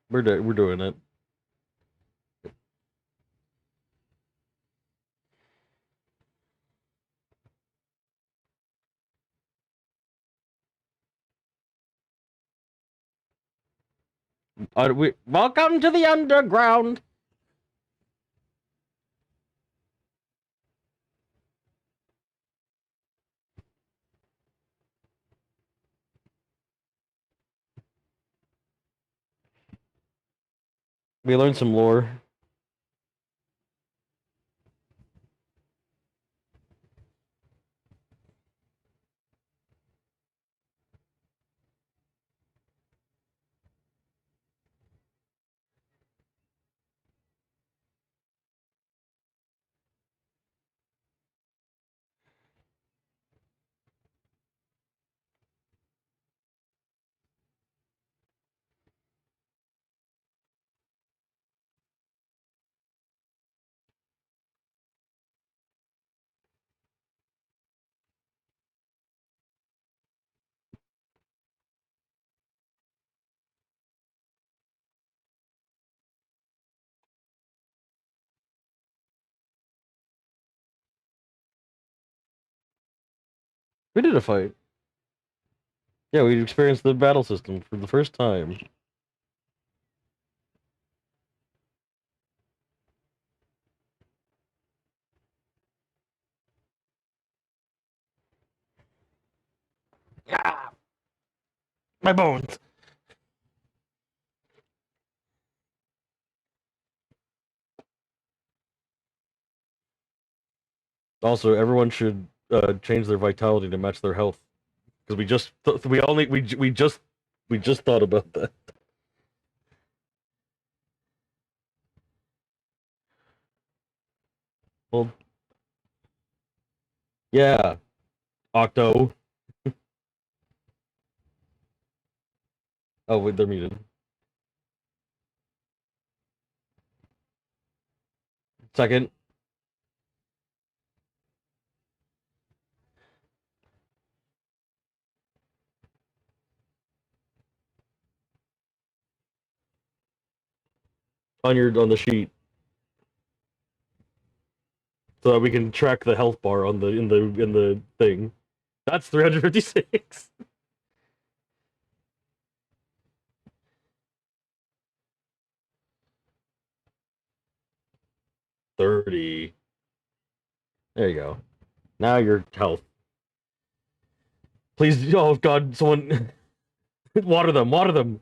We're doing it. Welcome to the underground. We learned some lore. We did a fight. Yeah, we experienced the battle system for the first time. Ah, my bones. Also, everyone should change their vitality to match their health because we just thought about that. Well, yeah, Octo. Oh, wait, they're muted. Second, on the sheet so that we can track the health bar on the in the thing. That's 356. 30. There you go. Now your health. Please, oh god, someone water them, water them.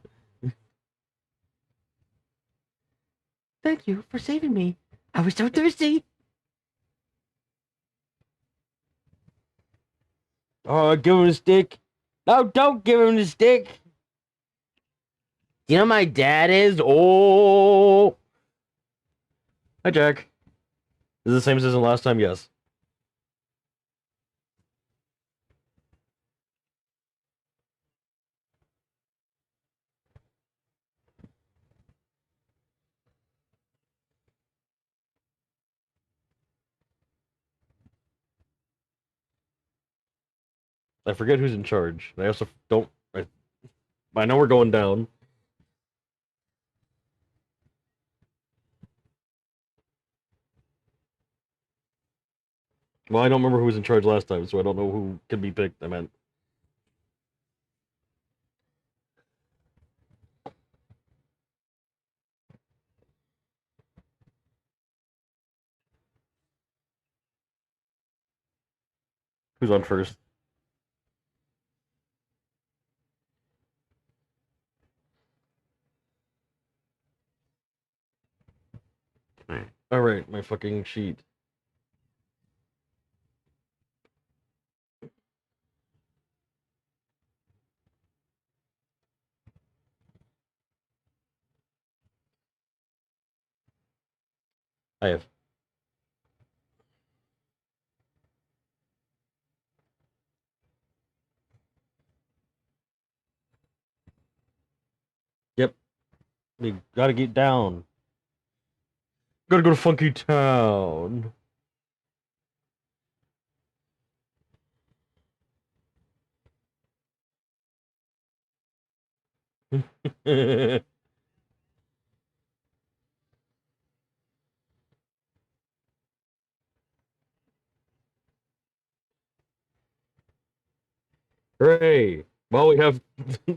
Thank you for saving me. I was so thirsty. Oh, give him a stick. No, don't give him the stick. You know my dad is? Oh. Hi, Jack. Is it the same as the last time? Yes. I forget who's in charge. I also don't. I know we're going down. Well, I don't remember who was in charge last time, so I don't know who can be picked. I meant. Who's on first? All right, my fucking sheet. I have. Yep. We gotta get down. Gotta go to Funky Town. Hooray! Well, we have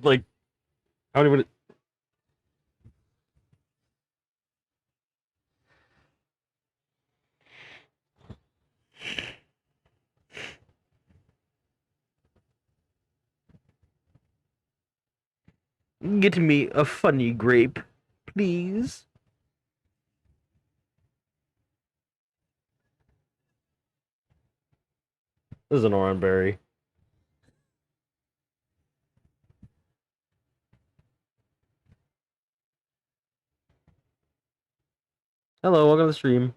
like how many minutes? Get me a funny grape, please. This is an orange berry. Hello, welcome to the stream.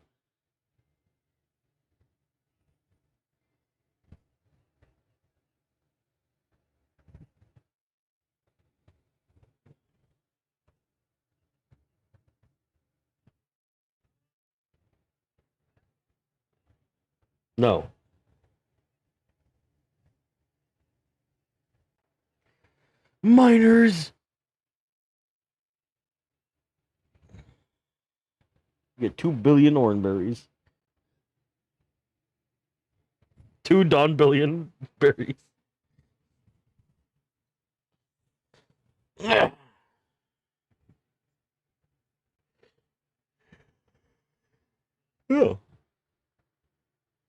No. Miners! You get 2 billion orange berries. 2 Don billion berries. Yeah.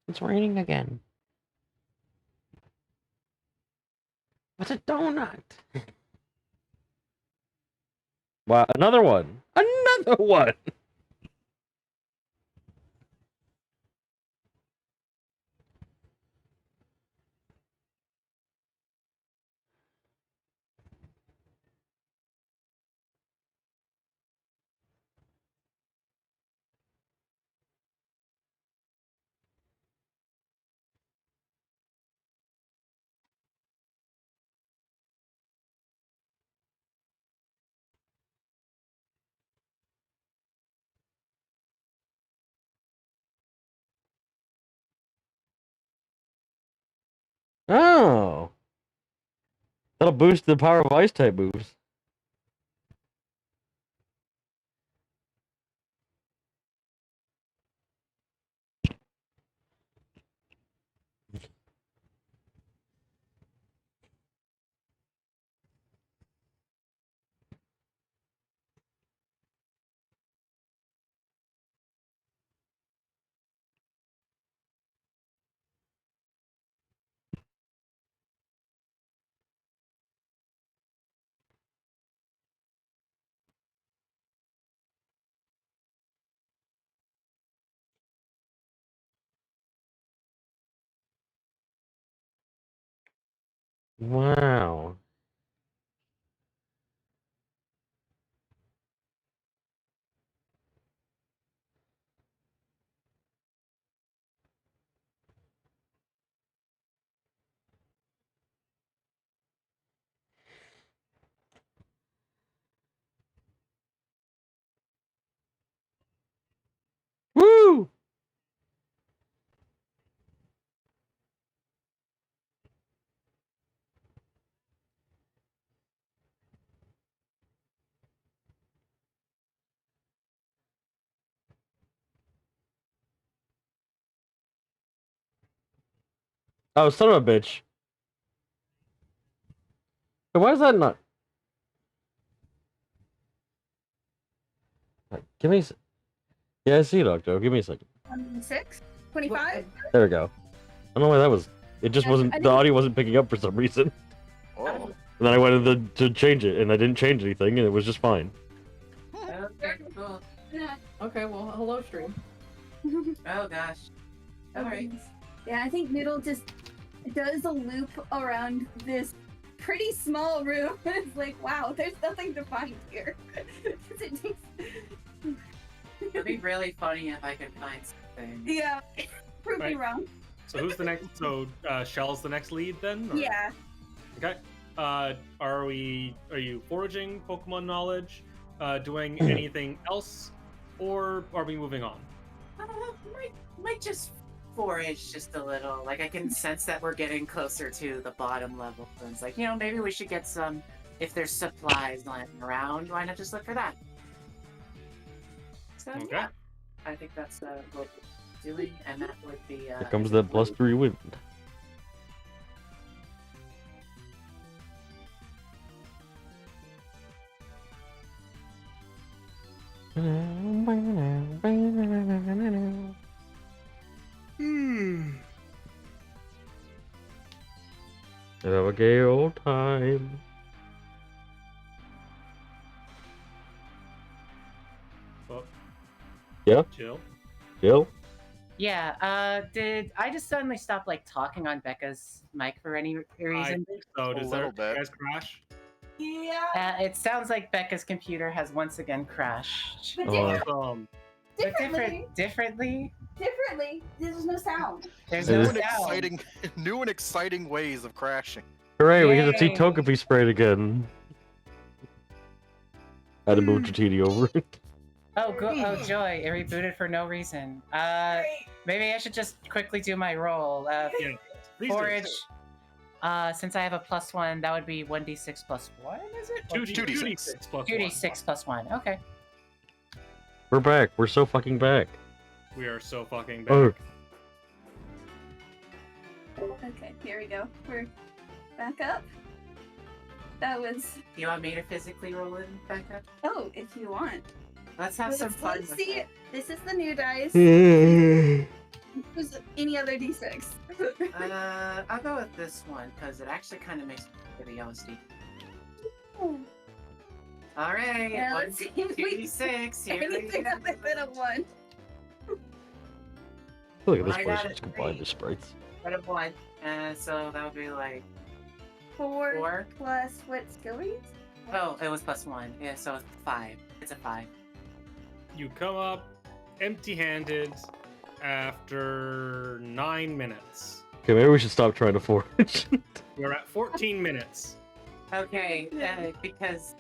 It's raining again. What's a donut? Wow, another one. Another one. Oh. That'll boost the power of ice type moves. Wow. Woo! Oh, son of a bitch. Why is that not? Give me. Yeah, I see it, Octo. Give me a second. 26? 25? There we go. I don't know why that was. It just Yeah, wasn't. I The think- audio wasn't picking up for some reason. Oh. And then I went to change it, and I didn't change anything, and it was just fine. Okay, cool. Okay, well, hello, stream. Oh gosh. Alright. Yeah, I think Noodle just does a loop around this pretty small room. It's like, wow, there's nothing to find here. 'Cause it takes... It'd be really funny if I could find something. Yeah, prove me Right. wrong. So who's the next? So Shell's the next lead then? or- Yeah. Okay. Are you foraging Pokemon knowledge? Doing anything else, or are we moving on? Might just forage just a little. Like I can sense that we're getting closer to the bottom level. And it's like, maybe we should get some. If there's supplies lying around, why not just look for that? So Okay. yeah, I think that's what we're doing, and that would be. Here comes that +3 wind. Have a gay old time. Oh. Yeah? Chill. Jill? Yeah, did I just suddenly stop like talking on Becca's mic for any reason? So A does little that bit. guys crash? Yeah. It sounds like Becca's computer has once again crashed. But Oh. differently. Differently? Differently. There's no sound. There's It no New is- and sound. exciting, new and exciting ways of crashing. Hooray, we get to see Yay. Togepi sprayed again. Had to move Chititi over. Oh, oh joy! It rebooted for no reason. Maybe I should just quickly do my roll. Yeah. Please do. Forage. Since I have a +1, that would be 1d6 plus 1. Is it? 2d6 plus 2d6 plus 1. Okay. We're back. We're so fucking back. 1. We are so fucking back. Oh, Okay, here we go. We're back up. That was. Do you want me to physically roll in, Becca? Oh, if you want. Let's have some fun. Let's with see. it. This is the new dice. Who's any other d6? I'll go with this one because it actually kind of makes me the LSD. All right, Yeah, let's see if we 2d6. Here we Anything go. other than a 1. look at this I place. got Let's it. combine the sprites. Out of 1. So that would be like 4 4. plus what skill reads? Oh, it was +1. Yeah, so it's 5. It's a 5. You come up empty-handed after 9 minutes. Okay, maybe we should stop trying to forage. We're at 14 minutes. Okay, because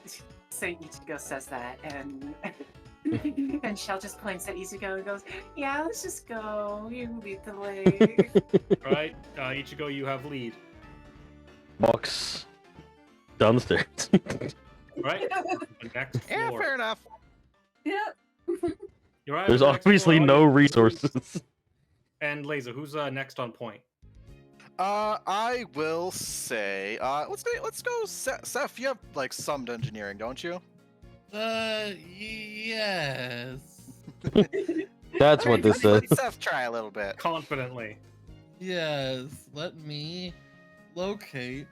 Saint Ichigo says that, and and Shell just points at Ichigo and goes, "Yeah, let's just go. You lead the way." All right, Ichigo, you have lead. Box down the stairs. All right, the next Yeah, floor. fair enough. Yep. You arrive There's at the next obviously floor, no you- resources. And Laser, who's next on point? I will say, let's go. Seth, you have like some engineering, don't you? Yes. That's what this says. Let Seth try a little bit. Confidently. Yes. Let me locate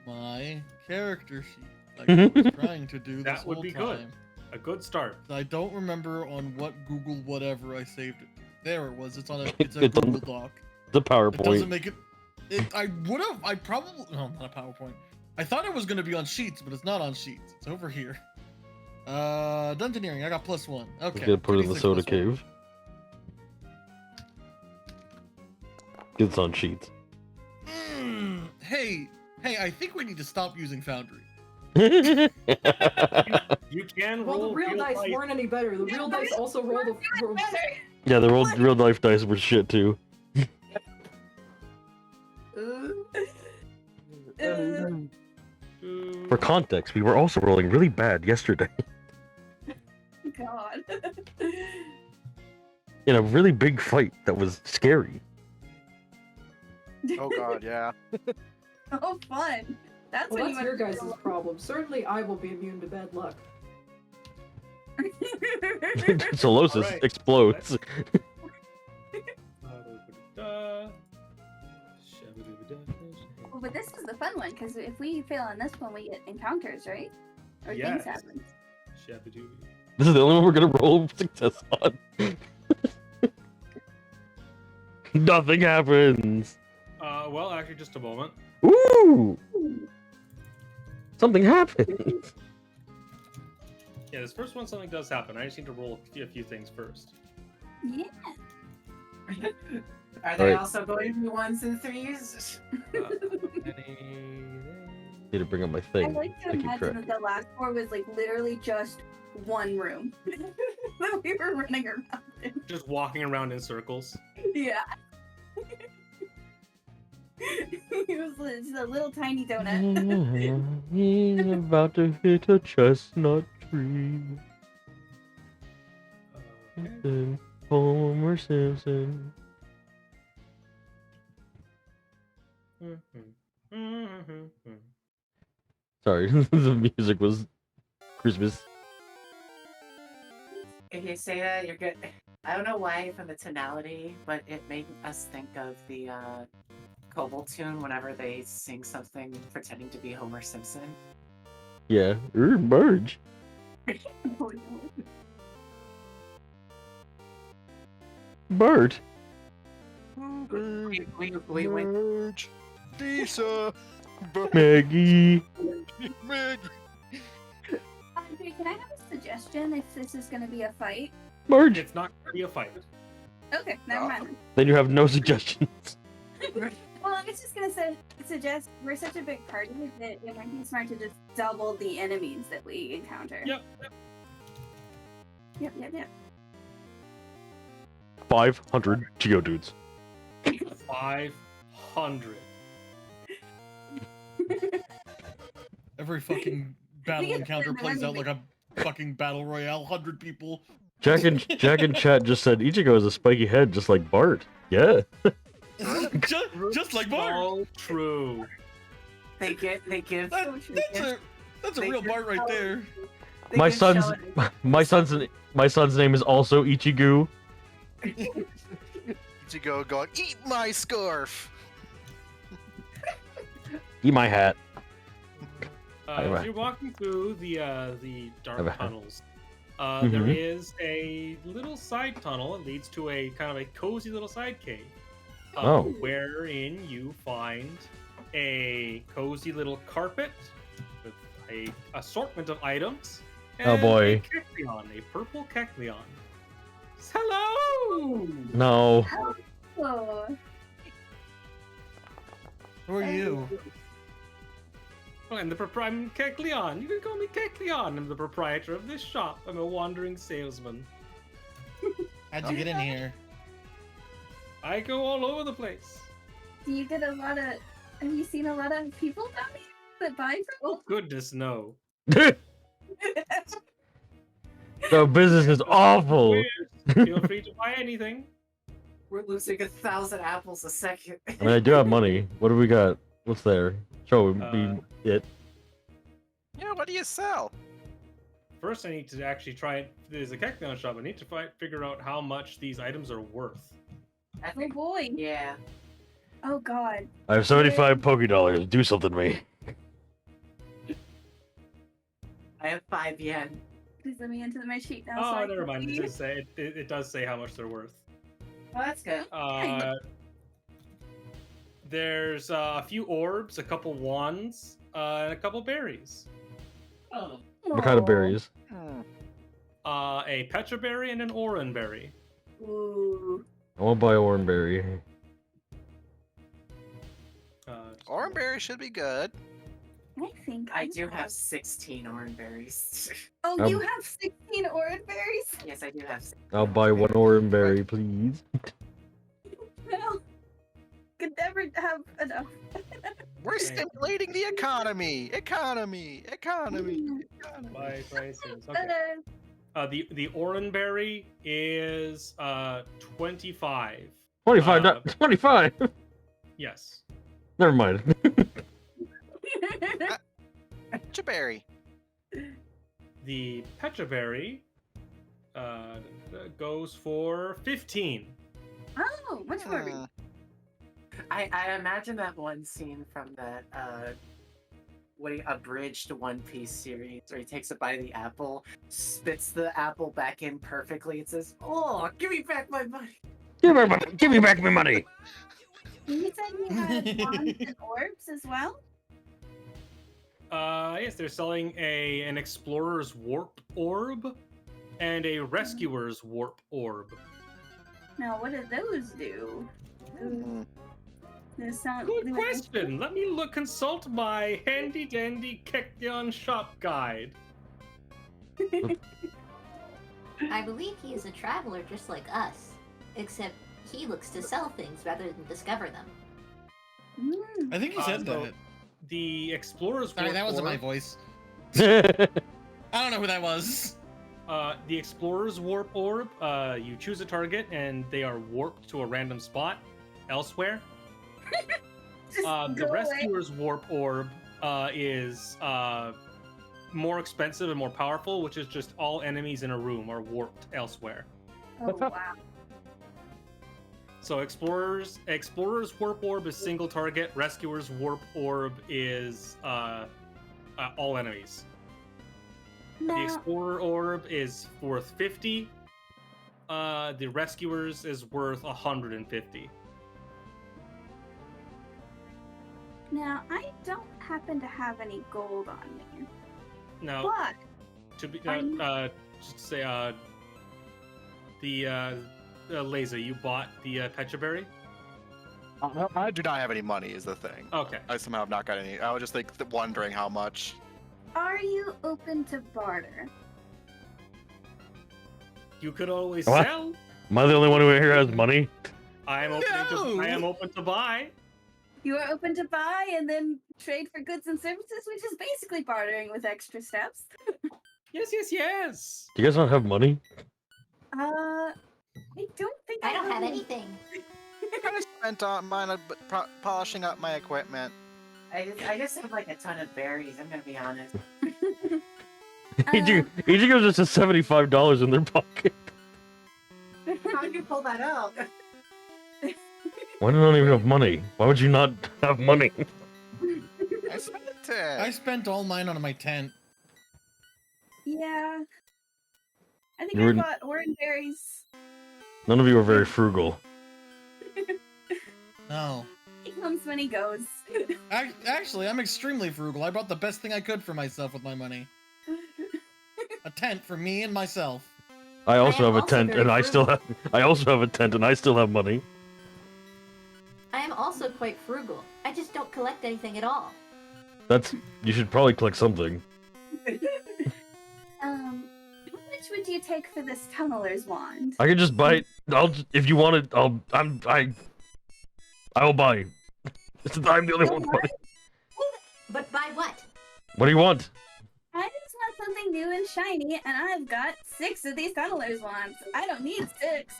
my character sheet. Like I was trying to do this That would whole be time. good. A good start. I don't remember on what Google whatever I saved it. There it was. It's on a it's a It's on Google Doc. The It doesn't PowerPoint. make it. I would have. I probably. No, not a PowerPoint. I thought it was gonna be on Sheets, but it's not on Sheets. It's over here. Dungeoneering. I got +1. I'm Okay. gonna put it in the 26 soda +1. cave. It's on sheets. Hey, I think we need to stop using Foundry. You can Well, roll the real dice dice. weren't any better. The real dice also rolled a. Yeah, the real life dice were shit too. For context, we were also rolling really bad yesterday God. in a really big fight that was scary. Oh god, yeah. Oh, fun. That's Well, when that's you your guys' problem. Certainly, I will be immune to bad luck. Solosis Alright. explodes. Oh, but this is the fun one, because if we fail on this one, we get encounters, right? Or Yes. things happen. This is the only one we're gonna roll success on. Nothing happens. Well, actually, just a moment. Ooh! Something happened. Yeah, this first one, something does happen. I just need to roll a few things first. Yeah. Are they Right. also going to be 1s and 3s? Need to bring up my I thing. like to I keep imagine track. that the last floor was like literally just one room that we were running around in. Just walking around in circles. Yeah. It was just a little tiny donut. He's about to hit a chestnut tree. Then Homer Simpson. Sorry, the music was Christmas. If you say that, you're good. I don't know why from the tonality, but it made us think of the Cobalt tune whenever they sing something pretending to be Homer Simpson. Yeah. Merge. Oh, no. Bert. We went. Merge. Lisa. Maggie. Meg. Andre, can I have a suggestion if this is going to be a fight? Merge. It's not gonna be a fight. Okay, never mind. Then you have no suggestions. Well, I was just going to suggest we're such a big party that it might be smart to just double the enemies that we encounter. Yep. Yep. 500 Geodudes. 500. Every fucking battle get encounter them plays out like anyway. a fucking battle royale. 100 people. Jack in chat just said Ichigo has a spiky head just like Bart. Yeah. just like Bart. All true. They give. That's a real Bart right there. they My give son's Sheldon- my son's name is also Ichigo. Ichigo going, eat my scarf. Eat my hat. As you're walking through the dark Have a hat. tunnels, Mhm. there is a little side tunnel. It leads to a kind of a cozy little side cave, Oh. wherein you find a cozy little carpet with a assortment of items. Oh, and boy. A Kecleon, a purple Kecleon. Hello. No. Oh, Who are you? Oh, I'm I'm Kecleon. You can call me Kecleon. I'm the proprietor of this shop. I'm a wandering salesman. How'd you get in here? I go all over the place. do you get a lot of? Have you seen a lot of people down here that buy from Oh goodness, no. The business is awful. Feel free to buy anything. We're losing 1,000 apples a second. I mean, I do have money. What do we got? What's there? Show me it. Yeah, what do you sell? First, I need to actually try it. There's a Kecleon shop. I need to figure out how much these items are worth. I Oh think. boy! Yeah. Oh god! I have 75 $. Do something to me. I have 5 yen. Please let me into my sheet now. so Oh, I never can mind. see. It does say it does say how much they're worth. Well, that's good. There's a few orbs, a couple wands, and a couple berries. Oh. What kind of Aw. berries? A Petra berry and an Oran berry. Ooh. I won't buy Oranberry. Oranberry should be good. I think I do have 16 orange berries. Oh, you have 16 orange berries? Yes, I do have. I'll buy one Oranberry, please. No. Could never have enough. We're stimulating the economy. Economy. Buy prices. Okay. The Oran berry is 25. 25. 25. Yes. Never mind. Chaberry. The Petra berry goes for 15. Oh, much more. I imagine that one scene from that abridged One Piece series where he takes a bite of the apple, spits the apple back in perfectly, and says, "Oh, give me back my money." Give me back my money. You said you had wands and orbs as well? Yes, they're selling an explorer's warp orb and a rescuer's warp orb. Now, what do those do? Those sound Good question. Let me consult my handy dandy Kecleon shop guide. I believe he is a traveler just like us, except he looks to sell things rather than discover them. I think he said So, that. The explorer's Sorry, warp that wasn't my orb, voice. I don't know who that was. the explorer's warp orb, you choose a target and they are warped to a random spot elsewhere. Just The go away. rescuer's warp orb is more expensive and more powerful, which is just all enemies in a room are warped elsewhere. Oh wow. So explorers warp orb is single target. Rescuers warp orb is all enemies. The Now, explorer orb is worth 50. The rescuers is worth 150. now I don't happen to have any gold on me, Now, but to be are you- just to say the Laser, you bought the Petraberry? I do not have any money. Is the thing. Okay. I somehow have not got any. I was just like wondering how much. are you open to barter? You could always What? sell. Am I the only one who here has money? I am open to buy. You are open to buy and then trade for goods and services, which is basically bartering with extra steps. Yes, yes, yes. Do you guys not have money? I don't think I don't have any. anything. I spent mine polishing up my equipment. I just have like a ton of berries. I'm gonna be honest. Each goes just has $75 in their pocket. How did you pull that out? Why do you not even have money? Why would you not have money? I spent I spent all mine on my tent. Yeah. I think You I were- bought orange berries. None of you are very frugal. No. He comes when he goes. Actually, I'm extremely frugal. I bought the best thing I could for myself with my money. A tent for me and myself. I also am have a also tent, very and I still frugal. have. I also have a tent, and I still have money. I am also quite frugal. I just don't collect anything at all. That's. You should probably collect something. How much would you take for this tunneler's wand? I could just buy it. If you want it, I will buy. I'm the only one with money. But buy what? What do you want? I just want something new and shiny, and I've got 6 of these tunneler's wands. I don't need 6.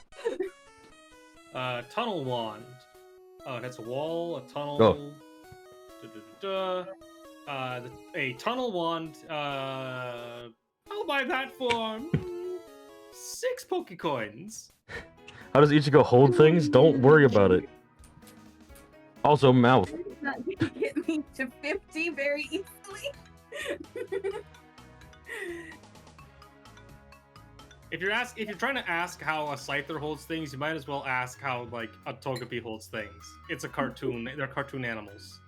Tunnel wand. Oh, that's a wall, a tunnel. Oh. A tunnel wand. I'll buy that for 6 Pokecoins. How does Ichigo hold things? Don't worry about it. Also, mouth. Not gonna get me to 50 very easily. If you're trying to ask how a Scyther holds things, you might as well ask how like a Togepi holds things. It's a cartoon. They're cartoon animals.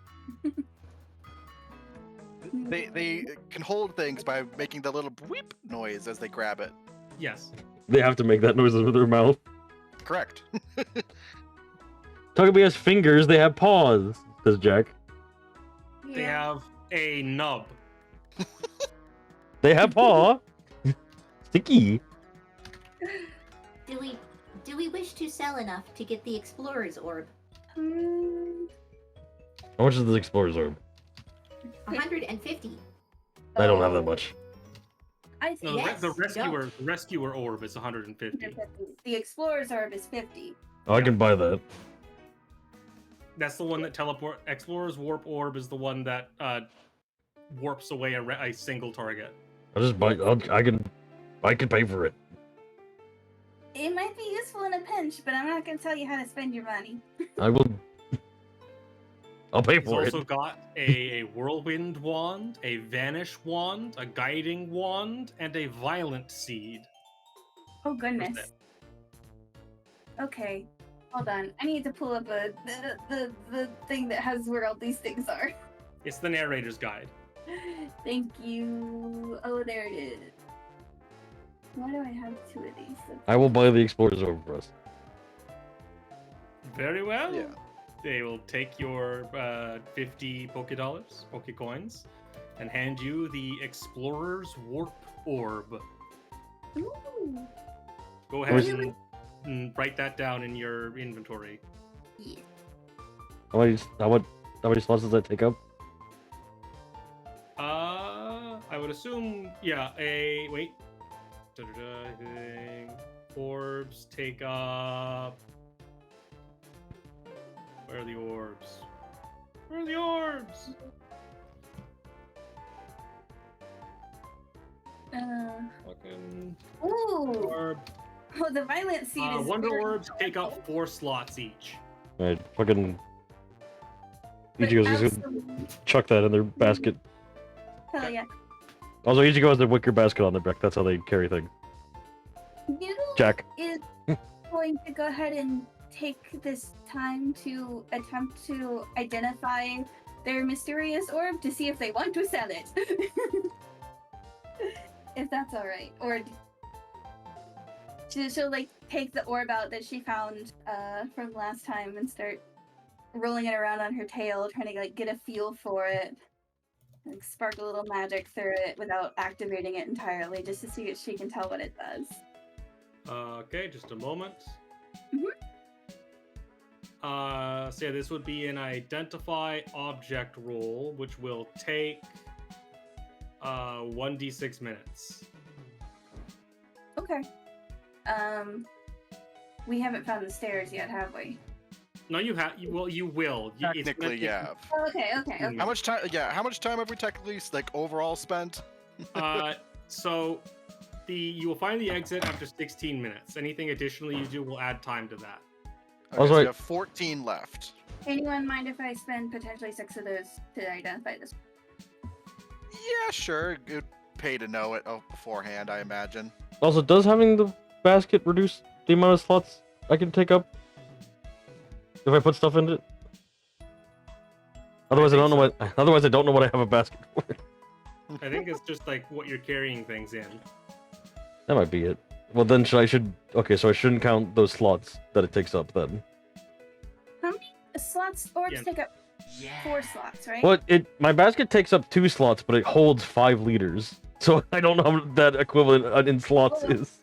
They can hold things by making the little whip noise as they grab it. Yes. They have to make that noise with their mouth. Correct. Togepi has fingers, they have paws, says Jack. They have a nub. They have paw. Sticky. Do we wish to sell enough to get the explorer's orb? Hmm, How much is the Explorer's Orb? 150. I don't have that much. I No, think Yes, the go. rescuer orb is 150. the explorer's orb is 50. Oh, I can buy that. That's the one that Explorer's warp orb is the one that warps away a single target. I'll just buy. I can pay for it. It might be useful in a pinch, but I'm not gonna tell you how to spend your money. I will. I'll pay He's for it. also got a whirlwind wand, a vanish wand, a guiding wand, and a violent seed. Oh goodness. Okay, hold on. I need to pull up the thing that has where all these things are. It's the narrator's guide. Thank you. Oh, there it is. Why do I have 2 of these? I will buy the Explorer's Orb for us. Very well. Yeah. They will take your 50 Pokecoins, and hand you the Explorer's Warp Orb. Ooh. Go ahead and write that down in your inventory. Yeah. How many slots does that take up? I would assume, yeah, wait. Orbs take up... Where are the orbs? Where are the orbs? Fucking Ooh. orb. Oh, the violent seed is Wonder very orbs take powerful. up 4 slots each. Alright, fucking. But Ichigo's just gonna absolutely- chuck that in their basket. Hell yeah. Also, Ichigo has their wicker basket on their back. That's how they carry things. Noodle Jack. is going to go ahead and take this time to attempt to identify their mysterious orb to see if they want to sell it. If that's alright. Or she'll like take the orb out that she found from last time and start rolling it around on her tail, trying to like get a feel for it. Like spark a little magic through it without activating it entirely, just to see if she can tell what it does. Okay, just a moment. Mhm. So yeah, this would be an identify object roll, which will take 1d6 minutes. Okay. We haven't found the stairs yet, have we? No, you have. Well, you will. It's Technically, meant- yeah. Oh, okay. How much time? Yeah, how much time have we technically like overall spent? So you will find the exit after 16 minutes. Anything additionally you do will add time to that. Okay, Also, so I- you have 14 left. Anyone mind if I spend potentially 6 of those to identify this? Yeah, sure. Good pay to know it beforehand, I imagine. Also, does having the basket reduce the amount of slots I can take up? If I put stuff in it? Otherwise, I don't know what. Otherwise, I don't know what I have a basket for. I think it's just like what you're carrying things in. That might be it. Well, then should. Okay, so I shouldn't count those slots that it takes up then. How many slots? Orbs Yeah. take up 4 slots, right? But my basket takes up 2 slots, but it holds 5 liters. So I don't know how that equivalent in slots Oh. is.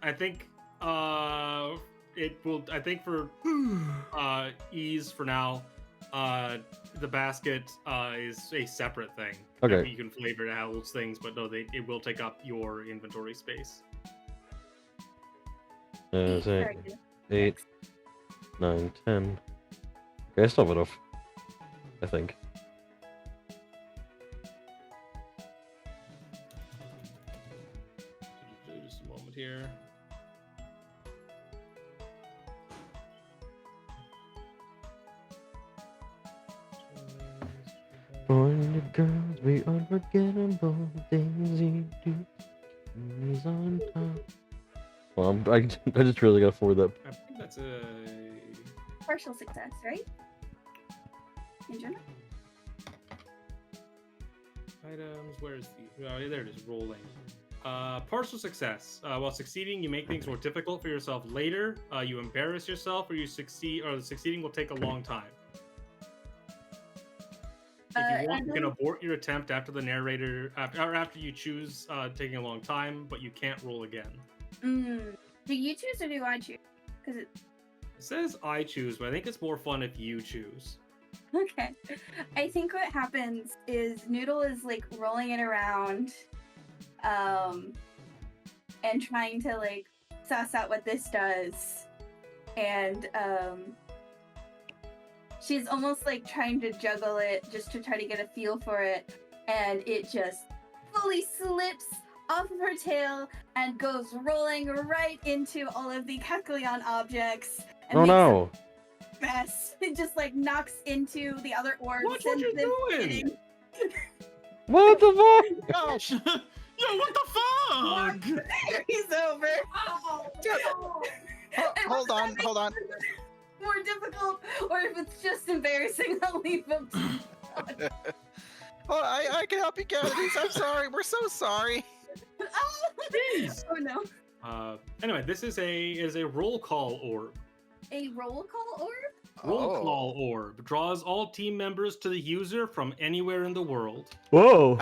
I think it will. I think for ease for now, the basket is a separate thing. Okay. You can flavor it how it holds things, but no, it will take up your inventory space. Say Very good. 8, 9, 10. Okay, I still have enough. I think. Just a moment here. Born the girls be unforgettable. Daisy Dukes on top. Well, I just really gotta forward that. I think that's a. Partial success, right? In general? Items, where's the... Oh, there it is, rolling. Partial success. While succeeding, you make things more difficult for yourself later. You embarrass yourself, or you succeed, or the succeeding will take a long time. If you want, you can abort your attempt after the narrator, after you choose taking a long time, but you can't roll again. Do you choose or do I choose? Because It says I choose, but I think it's more fun if you choose. Okay. I think what happens is Noodle is like rolling it around and trying to like suss out what this does. And she's almost like trying to juggle it just to try to get a feel for it. And it just fully slips off of her tail and goes rolling right into all of the Kekleon objects. And Oh makes no! a mess. It just like knocks into the other orbs. What you and then doing? hitting- What the fuck? Gosh! Yo, what the fuck? He's over. Hold on. More difficult, or if it's just embarrassing, I'll leave him. Oh, I can help you get these. I'm sorry. We're so sorry. Jeez. Oh no. Anyway, this is a roll call orb. A roll call orb? Roll Oh. call orb draws all team members to the user from anywhere in the world. Whoa!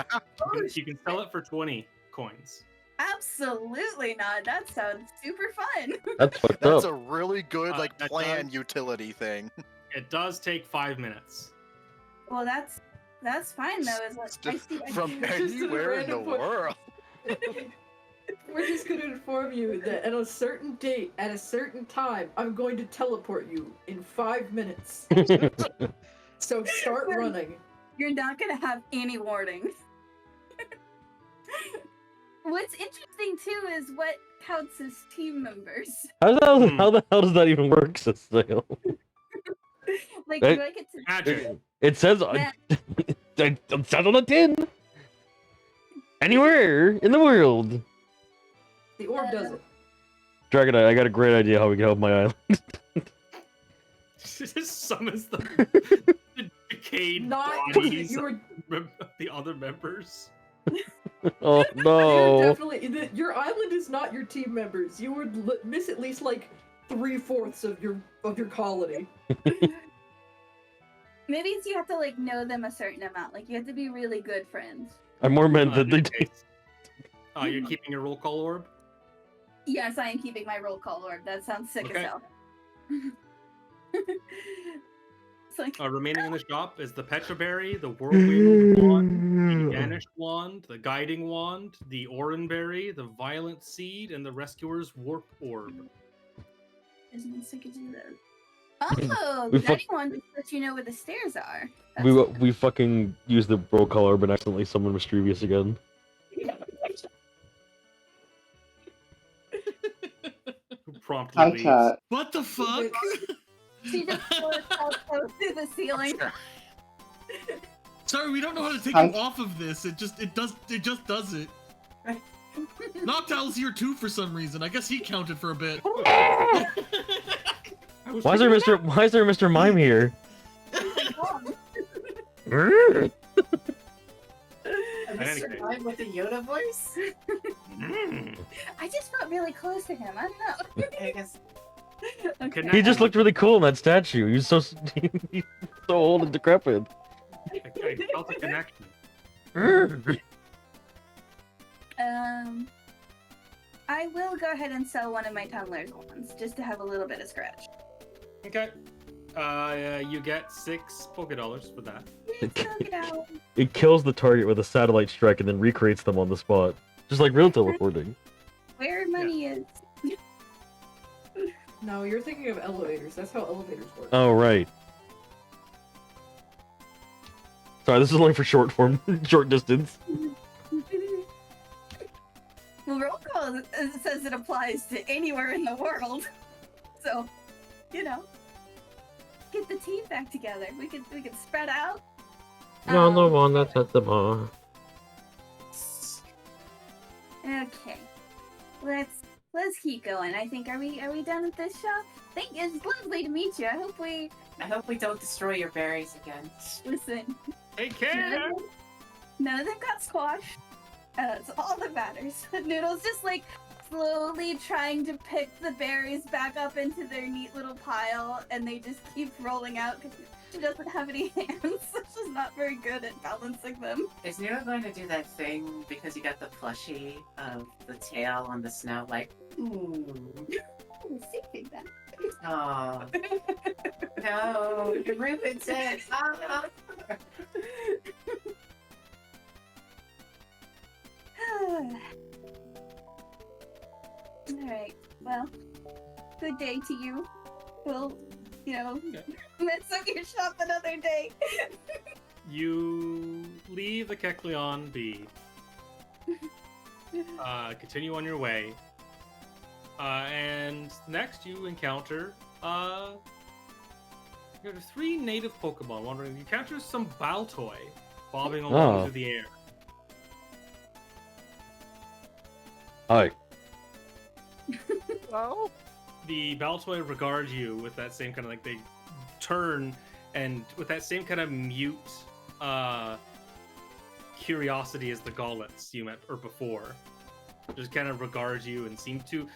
You can sell it for 20 coins. Absolutely not. That sounds super fun. That's fucked That's up. a really good like that plan does- utility thing. It does take 5 minutes. Well, that's fine though. Is what I see. From Just a anywhere in the random point. world. We're just gonna inform you that at a certain date, at a certain time, I'm going to teleport you in 5 minutes. So start running. You're not gonna have any warnings. What's interesting too is what counts as team members. How the hell does that even work, Cecile? Like, Hey. do I get to Magic. It says Yeah. it says on the tin. Anywhere in the world. The orb does it. Dragon, I got a great idea how we can help my island. Just summons the decayed Not bodies you were of the other members. Oh You're no. definitely your island is not your team members. You would miss at least like 3/4 of your colony. Maybe it's you have to like know them a certain amount. Like you have to be really good friends. I'm more meant that they In this case, you're keeping your roll call orb? Yes, I am keeping my roll call orb. That sounds sick Okay. as hell. It's like Remaining in the shop is the Petraberry, the Whirlwind Wand, the Banished Wand, the Guiding Wand, the Oranberry, the Violent Seed, and the Rescuer's Warp Orb. isn't sick as you live. Oh, We the guiding one just lets you know where the stairs are. That's we fucking used the roll call orb and accidentally summoned Mischievous again. Who promptly Hi, leaves. chat. What the fuck? She just floats out close to the ceiling. Sorry, we don't know how to take Hi. you off of this. It just does it. Noctowl's here too for some reason. I guess he counted for a bit. Why is there Mr. Mime here? Mr. Mime with the Yoda voice? I just felt really close to him. I don't know. I guess. Okay. He just looked really cool in that statue. He was so he's so old and decrepit. I felt a connection. I will go ahead and sell one of my tumbler's ones just to have a little bit of scratch. Okay. You get 6 $Poké for that. It kills the target with a satellite strike and then recreates them on the spot. Just like real teleporting. Where money is. No, you're thinking of elevators. That's how elevators work. Oh, right. Sorry, this is only for short distance. Well, roll call it says it applies to anywhere in the world. So, you know, get the team back together. We could spread out. You're the one that's at the bar. Okay, let's keep going. I think are we done with this shop? It's lovely to meet you. I hope we don't destroy your berries again. listen. Take care! None of them got squashed. That's all that matters. Noodle's just like slowly trying to pick the berries back up into their neat little pile, and they just keep rolling out because she doesn't have any hands, so she's not very good at balancing them. Is Nero going to do that thing because you got the plushie of the tail on the snout, like, ooh. Secret that. Oh. No, you ruined it. Ah. Alright, well, good day to you. We'll, mess up your shop another day. You leave the Kecleon be. Continue on your way. And next you encounter you have 3 native Pokemon wandering. You encounter some Baltoy bobbing along through the air. Hi. Well, The Baltoy regard you with that same kind of like they turn and with that same kind of mute curiosity as the Gauntlets you met or before. Just kind of regard you and seem to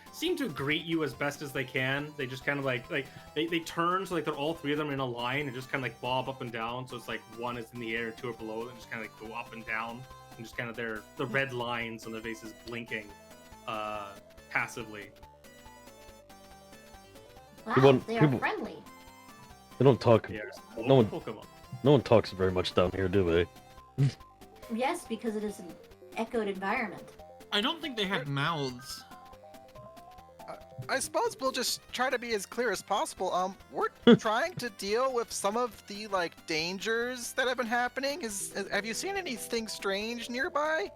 greet you as best as they can. They just kind of like they turn so like they're all 3 of them in a line and just kind of like bob up and down. So it's like 1 is in the air, 2 are below, and just kind of like go up and down, and just kind of the red lines on their faces blinking passively. Wow, they are friendly. They don't talk. Yeah, No one- Pokemon. No one talks very much down here, do they? Yes, because it is an echoed environment. I don't think they have mouths. I suppose we'll just try to be as clear as possible. We're trying to deal with some of the like dangers that have been happening. Have you seen anything strange nearby?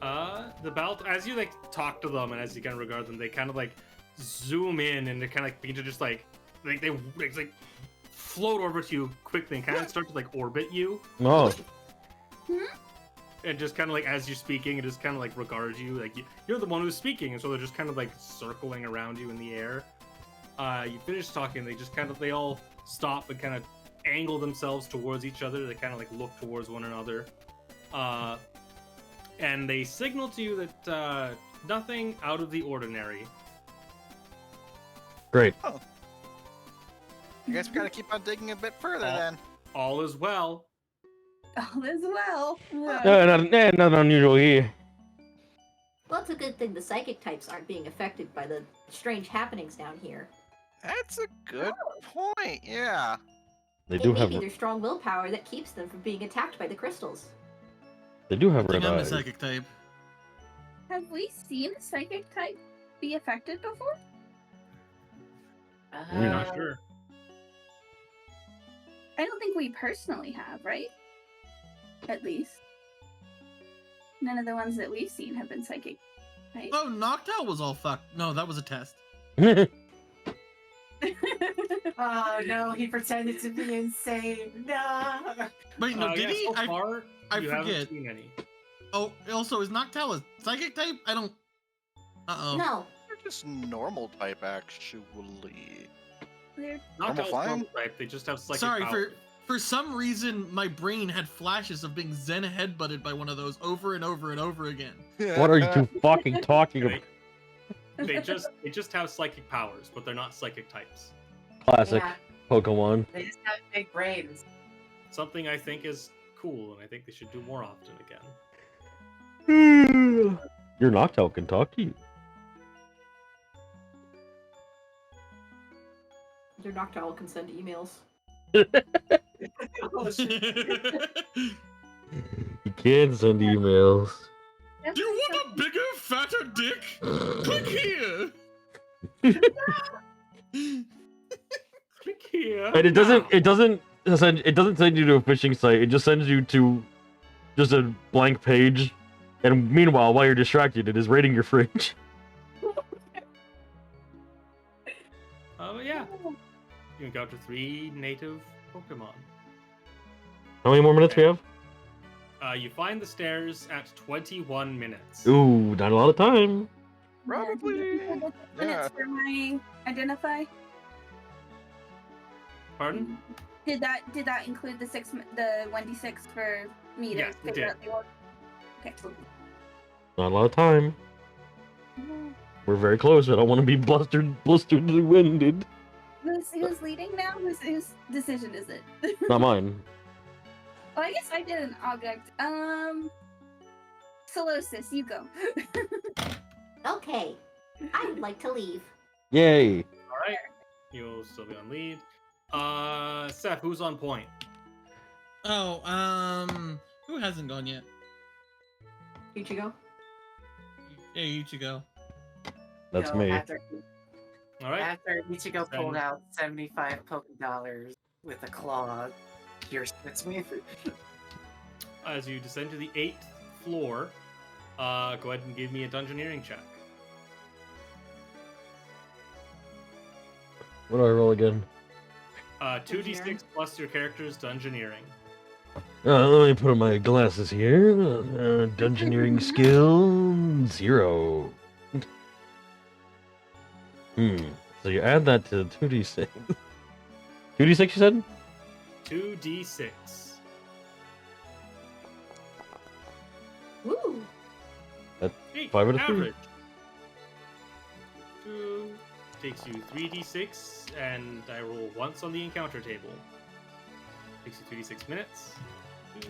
The belt, as you like talk to them and as you kind of regard them, they kind of like zoom in and they kind of like begin to just like they like float over to you quickly and kind of start to like orbit you. Oh. And just kind of like as you're speaking, it just kind of like regards you like you're the one who's speaking, and so they're just kind of like circling around you in the air. You finish talking, they all stop and kind of angle themselves towards each other. They kind of like look towards one another, and they signal to you that nothing out of the ordinary. Great. I guess we gotta keep on digging a bit further then. All is well. All is well. Nothing unusual here. Well, it's a good thing the psychic types aren't being affected by the strange happenings down here. That's a good point. Yeah. They It do may have be their strong willpower that keeps them from being attacked by the crystals. they do I have think red I'm a eyes. psychic type. Have we seen a psychic type be affected before? We're not sure. I don't think we personally have, right? At least. None of the ones that we've seen have been psychic, right? Oh, Noctowl was all fucked. No, that was a test. Oh no, he pretended to be insane. No. Wait, no, did Yeah, he? so far, I you haven't forget. seen any. Oh, also, is Noctowl a psychic type? I don't. Uh-oh. No, They're just normal type, actually. They're Not Normal flying? normal type, they just have psychic Sorry, power. for some reason, my brain had flashes of being Zen headbutted by one of those over and over and over again. What are you two fucking talking about? They just have psychic powers, but they're not psychic types. Classic Yeah, Pokemon. they just have big brains. Something I think is cool, and I think they should do more often again. Your Noctowl can talk to you. Your Noctowl can send emails. Oh, shit. You can send emails. Do you want a bigger, fatter dick? Click here. Click here. And it now. doesn't send you to a phishing site. It just sends you to just a blank page. And meanwhile, while you're distracted, it is raiding your fridge. But yeah, you encounter 3 native Pokemon. How many more minutes we have? You find the stairs at 21 minutes. Ooh, not a lot of time. Probably. minutes Yeah. for my identify. Pardon? Did that include the 1d6 for me to Yes, it figure did. out the order? Okay. Not a lot of time. We're very close. I don't want to be blisteredly winded. Who's leading now? Whose decision is it? Not mine. Well, I guess I did an object. Solosis, you go. Okay, I would like to leave. Yay. All right, you'll still be on lead. Seth, who's on point? Oh, who hasn't gone yet? Ichigo? Hey, Ichigo. That's So me. After All right. Ichigo pulled out 75 $dollars with a claw, pierced its me. As you descend to the 8th floor, go ahead and give me a dungeoneering check. What do I roll again? 2d6 plus your character's dungeoneering. Let me put on my glasses here. Dungeoneering skill 0. So you add that to 2d6. 2d6 you said? 2d6. Woo! Hey, 5 out of 3. average. 2 takes you 3d6, and I roll once on the encounter table. Takes you 3d6 minutes. 2.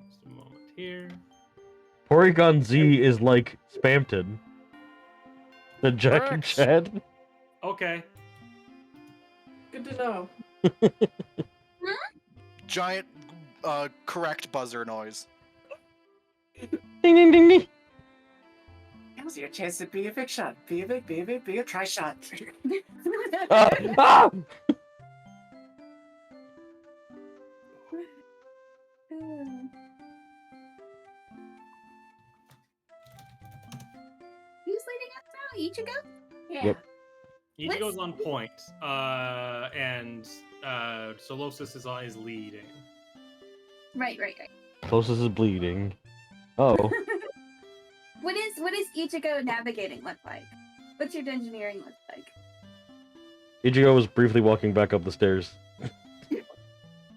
Just a moment here. Porygon Z is like Spamton. The Jack and Correct. Chad. Okay. Good to know. Giant, correct buzzer noise. Ding ding ding ding. Now's your chance to be a big shot. Be a try shot. Ah! Who's leading us now? Ichigo? Yeah. Yep. Ichigo's on point, and Solosis is leading. Right. Closest is bleeding. Oh. What is Ichigo navigating look like? What's your engineering look like? Ichigo was briefly walking back up the stairs.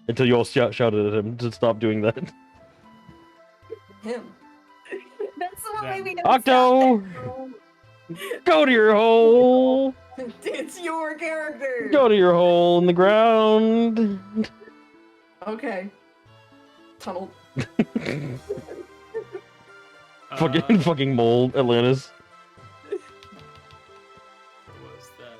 Until you all shouted at him to stop doing that. Him. That's the one way we know. Octo! Go to your hole! It's your character. Go to your hole in the ground! Okay. Tunnel. Fucking mole, Atlantis. What was that?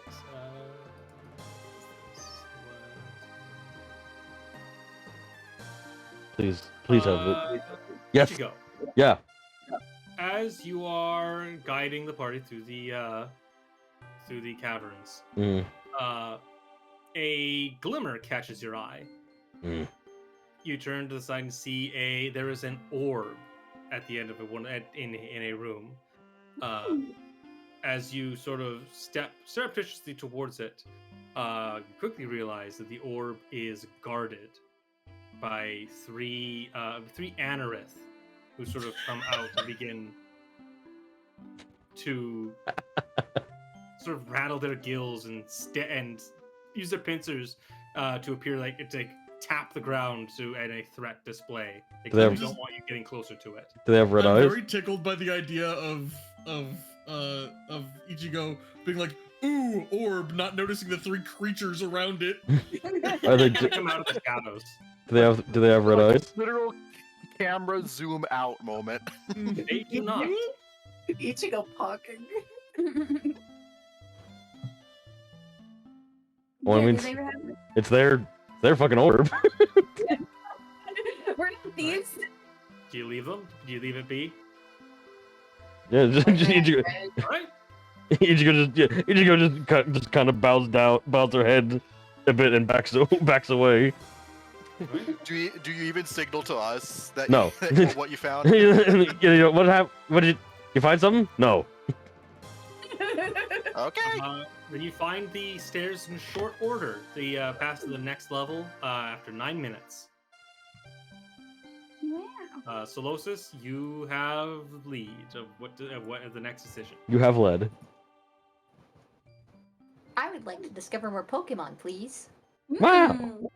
Please have it. Yes. Ichigo, Yeah. as you are guiding the party through the caverns, Mm. a glimmer catches your eye. Mm. You turn to the side and see there is an orb at the end of in a room. As you sort of step surreptitiously towards it, you quickly realize that the orb is guarded by three Anorith, who sort of come out and begin to sort of rattle their gills and use their pincers to appear like to tap the ground in a threat display. They Do they have- don't want you getting closer to it. Do they have red I'm eyes? very tickled by the idea of Ichigo being like, "Ooh, orb," not noticing the three creatures around it. Are they? They come out of the shadows. Do they have red eyes? Literal camera zoom out moment. They do not. Ichigo talking. Well, I Yeah, mean, do they have- it's their fucking orb. We're not thieves. Do you leave them? Do you leave it be? Yeah, just Ichigo. All right. Ichigo just kind of bows her head a bit and backs away. Do you even signal to us that No. what you found? You know, what happened? What did you find? Something? No. Okay. Then you find the stairs in short order. The pass to the next level after 9 minutes. Wow. Solosis, you have lead of what is the next decision. You have lead. I would like to discover more Pokemon, please. Wow. Hmm.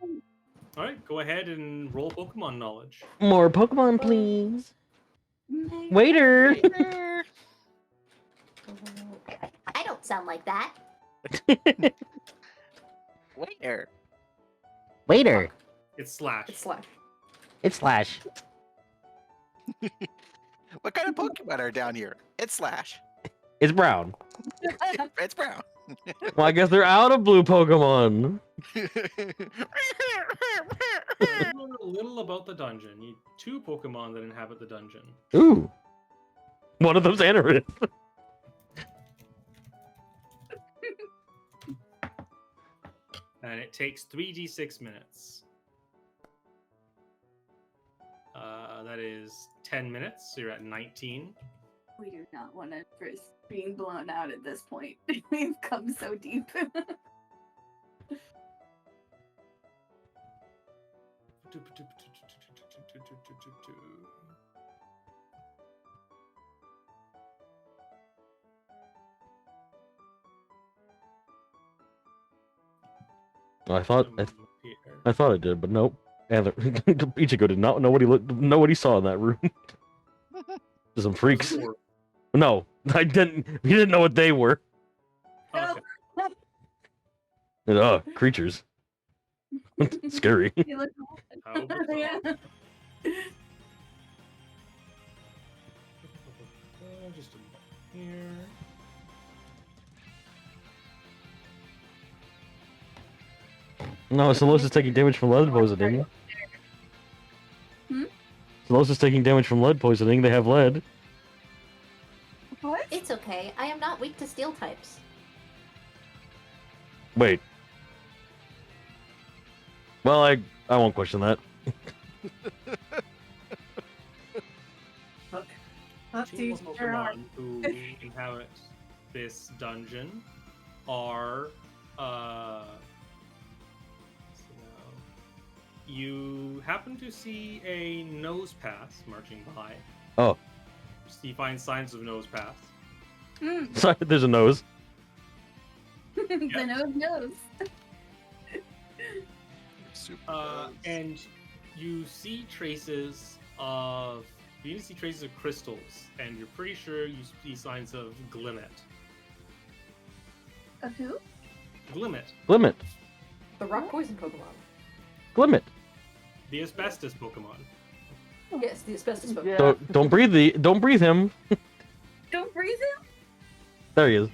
All right, go ahead and roll Pokemon knowledge. More Pokemon, please. Waiter. I don't sound like that. Where? Waiter. It's Slash. It's Slash. It's Slash. What kind of Pokemon are down here? It's Slash. It's brown. It's brown. Well, I guess they're out of blue Pokemon. A little about the dungeon. You 2 Pokemon that inhabit the dungeon. Ooh. One of them's Anorith. And it takes 3d6 minutes. That is 10 minutes, so you're at 19. We do not want to risk being blown out at this point. We've come so deep. I thought it did, but nope. And Ichigo did not know what he saw in that room. Some freaks. No, I didn't. We didn't know what they were. No. Creatures. Scary. You look How bizarre. yeah. Just a moment here. No, Solos is taking damage from lead poisoning. Hmm? Solos is taking damage from lead poisoning. They have lead. What? It's okay. I am not weak to steel types. Wait. Well, I won't question that. Up Two to more your heart. Pokemon who inhabit this dungeon are so you happen to see a nose pass marching by. Oh. You find signs of nose pass. Mm. Sorry, there's a nose. The nose knows. Super And you see traces of crystals, and you're pretty sure you see signs of Glimmet. Of who? Glimmet, Glimmet. The rock poison Pokemon. Glimmet. the asbestos Pokemon. Yes, the asbestos Pokemon. Don't breathe don't breathe him. Don't breathe him? There he is.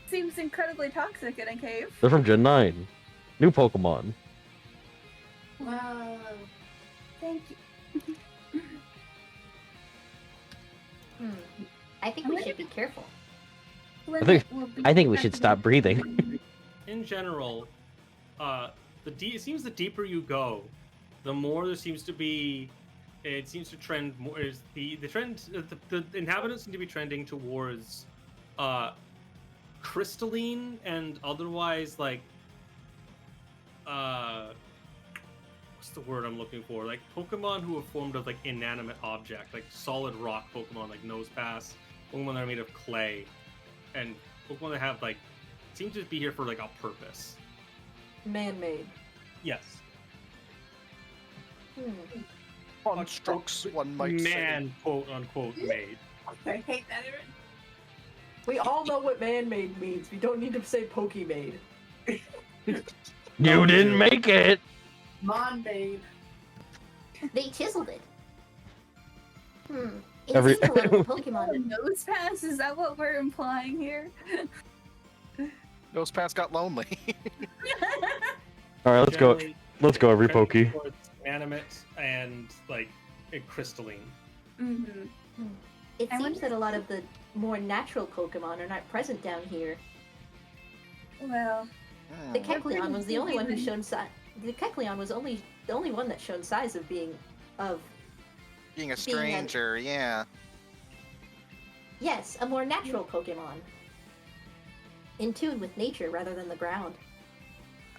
Seems incredibly toxic in a cave. They're from Gen 9. New Pokemon. Whoa. Thank you. I think we should be careful. I think we should stop breathing. In general, it seems the deeper you go, the more there seems to be. It seems to trend more. Is the trend? The inhabitants seem to be trending towards, crystalline and otherwise like, what's the word I'm looking for? Like Pokemon who are formed of like inanimate object, like solid rock Pokemon, like Nosepass, Pokemon that are made of clay, and Pokemon that have like seem to be here for like a purpose. Man-made. Yes. Constructs, one might say. Man, quote unquote, made. I hate that. We all know what man-made means. We don't need to say Poke-made. You didn't make it. Mon-made. They chiseled it. It Every- seems a lot of the Pokemon. Nose pass? Is that what we're implying here? Nosepass got lonely. All right, let's go. Generally, Let's go, every trending Pokey. towards animate and like crystalline. Mm-hmm. It I seems wonder- that a lot of the more natural Pokemon are not present down here. Well, Hmm. The Kecleon was the only one who Even- shown sign. The Kecleon was the only one that showed signs of being Being a being a- stranger, yeah. yes, a more natural Pokemon. In tune with nature rather than the ground.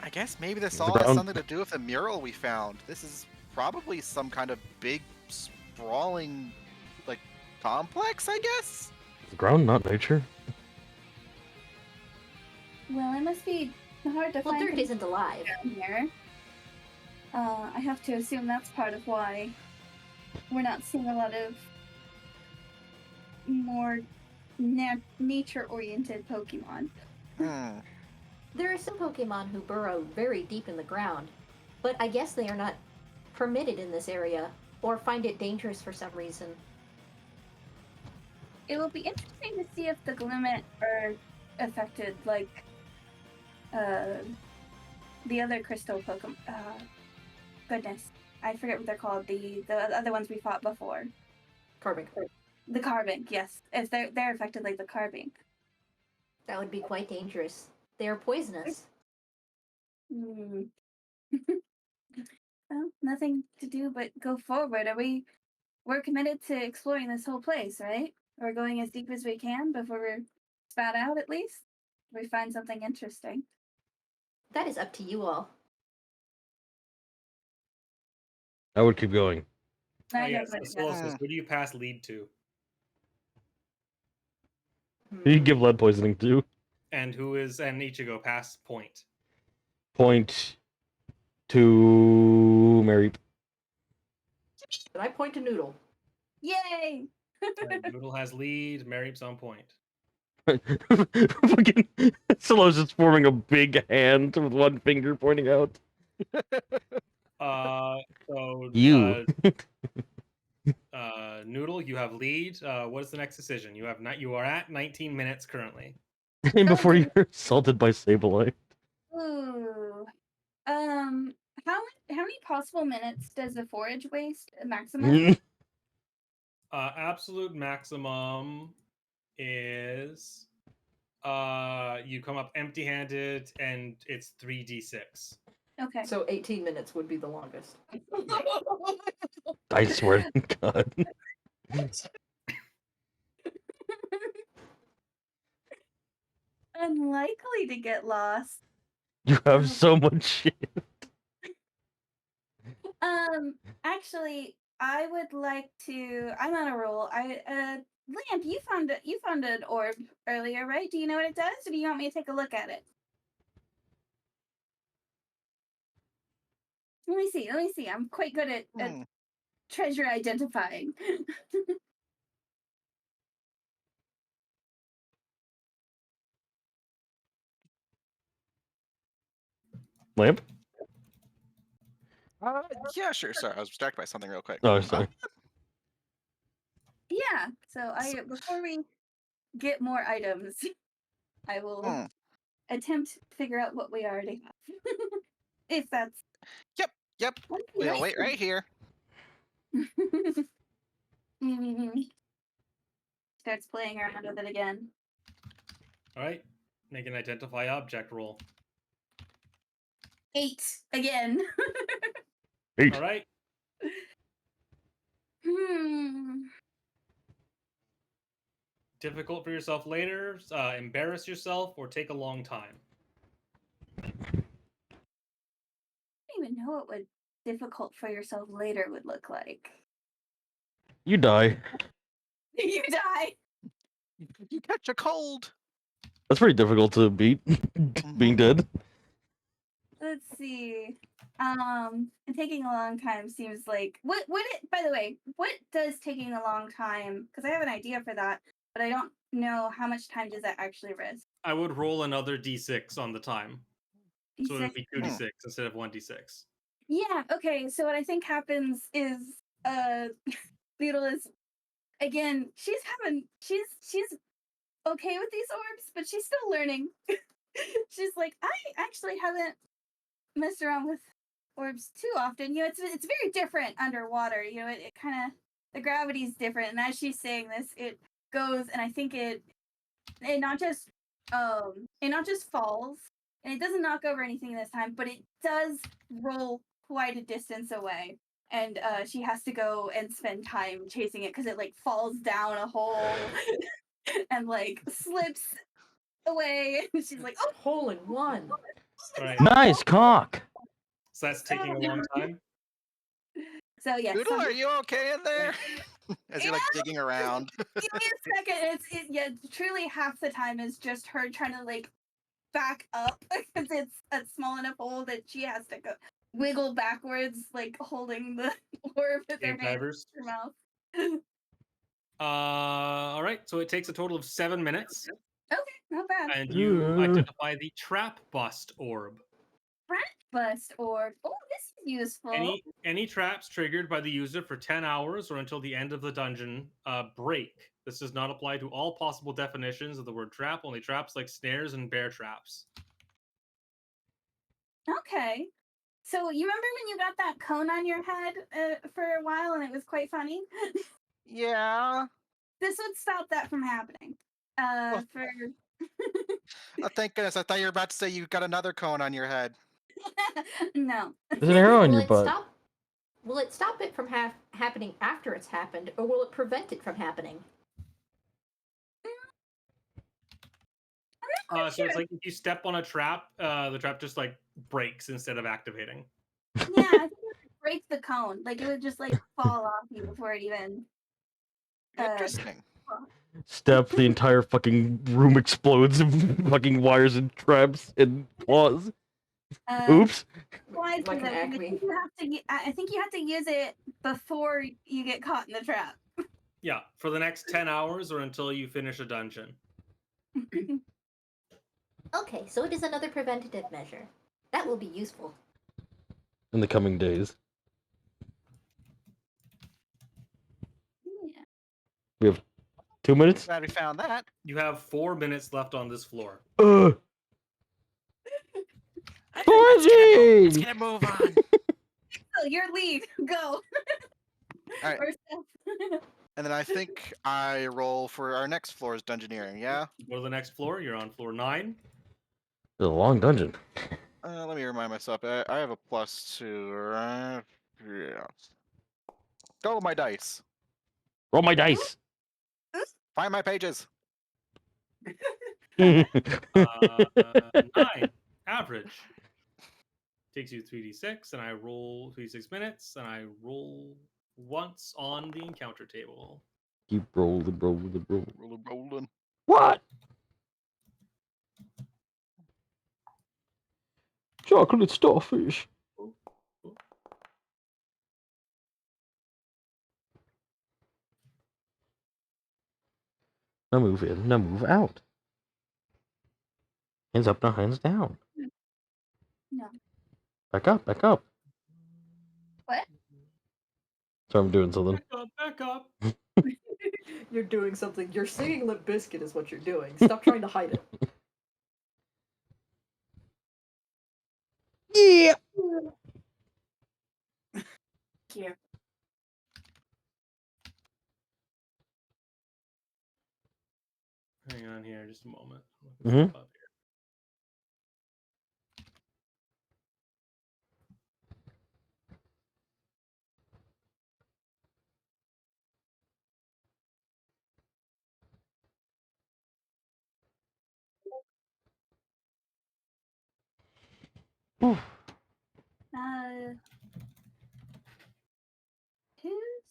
I guess maybe this The all has ground- something to do with the mural we found. This is probably some kind of big, sprawling, like, complex, I guess? The ground, not nature. well, it must be hard to Well, find dirt things isn't alive. down here. I have to assume that's part of why we're not seeing a lot of more nature-oriented Pokemon. Hmm. There are some Pokemon who burrow very deep in the ground, but I guess they are not permitted in this area, or find it dangerous for some reason. It will be interesting to see if the Glimmet are affected like the other crystal Pokemon. Goodness, I forget what they're called. The other ones we fought before. Carbink. The Carbink, yes. If they're affected like the Carbink. That would be quite dangerous. They are poisonous. Hmm. Well, nothing to do but go forward. We're committed to exploring this whole place, right? We're going as deep as we can before we're spat out, at least. We find something interesting. That is up to you all. I would keep going. I know, Yes, but the Solo yeah. says, where do you pass lead to? You can give lead poisoning too. And Ichigo pass point. Point to Mary. And I point to Noodle. Yay! Alright, Noodle has lead. Merriep's on point. Fucking Solo's just forming a big hand with one finger pointing out. So You. Noodle, you have lead. What is the next decision? You are at 19 minutes currently. And before you're assaulted by Sableye. Ooh. How many possible minutes does the forage waste maximum? Absolute maximum is you come up empty-handed and it's 3d6. Okay. So 18 minutes would be the longest. I swear to God. Unlikely to get lost. You have so much shit. Actually, I would like to. I'm on a roll. Lamp, you found an orb earlier, right? Do you know what it does, or do you want me to take a look at it? Let me see. I'm quite good at treasure identifying. Lamp? Yeah, sure. Sorry, I was distracted by something real quick. Oh, sorry. Yeah. So before we get more items, I will attempt to figure out what we already have. If that's. Yep. We'll wait right here. Starts playing around with it again. All right, make an identify object roll. 8 again. 8. All right. Difficult for yourself later. Embarrass yourself or take a long time. I don't even know what difficult for yourself later would look like. You die. You die. You catch a cold. That's pretty difficult to beat. Being dead. Let's see. And taking a long time seems like by the way, what does taking a long time, because I have an idea for that, but I don't know how much time does that actually risk. I would roll another d6 on the time. D6? So it would be 2d6 instead of 1d6. Yeah, okay. So what I think happens is Beetle is, again, she's okay with these orbs, but she's still learning. She's like, I actually haven't messed around with orbs too often. You know, it's very different underwater. You know, it kind of, the gravity's different. And as she's saying this, it goes, and I think it not just falls, and it doesn't knock over anything this time, but it does roll quite a distance away. And she has to go and spend time chasing it because it like falls down a hole and like slips away. And she's like, "Oh, hole in one!" Right. Nice cock. So that's taking a long time. So yes. Noodle, are you okay in there? As you're like digging around. Give me a second. Truly half the time is just her trying to like back up because it's a small enough hole that she has to go wiggle backwards, like holding the orb with her hand in her mouth. All right. So it takes a total of 7 minutes. Okay, not bad. And you identify the trap bust orb. Trap bust orb. Oh, this is useful. Any traps triggered by the user for 10 hours or until the end of the dungeon break. This does not apply to all possible definitions of the word trap, only traps like snares and bear traps. Okay. So you remember when you got that cone on your head for a while and it was quite funny? Yeah. This would stop that from happening. Oh, thank goodness. I thought you were about to say you got another cone on your head. No. There's an arrow on your butt. Will it stop it from happening after it's happened, or will it prevent it from happening? So it's like if you step on a trap, the trap just like breaks instead of activating. Yeah, I think it would break the cone. Like it would just like fall off you before it even. Interesting. Step, the entire fucking room explodes of fucking wires and traps and claws. Oops. Why? Like an Acme. I think you have to use it before you get caught in the trap. Yeah, for the next 10 hours or until you finish a dungeon. Okay, so it is another preventative measure. That will be useful. In the coming days. Yeah. We have 2 minutes? Glad we found that. You have 4 minutes left on this floor. Ugh! Let's Foraging! get a move on. Oh, your lead. Go. Alright. Or Steph. And then I think I roll for our next floor's dungeoneering, yeah? Go to the next floor. You're on floor 9. It's a long dungeon. Let me remind myself. I have a +2. Yeah. Go with my dice. Roll my dice. Find my pages. 9. Average. Takes you 3d6, and I roll 3d6 minutes, and I roll once on the encounter table. Keep rolling, rolling, rolling. Rolling. What? Chocolate starfish. Now move in, now move out. Hands up, now hands down. No. Back up, back up. What? Sorry, I'm doing something. Back up. You're doing something. You're singing Limp Bizkit is what you're doing. Stop trying to hide it. Yeah! Cute. Hang on here just a moment. Mhm. Up here. Uh, who's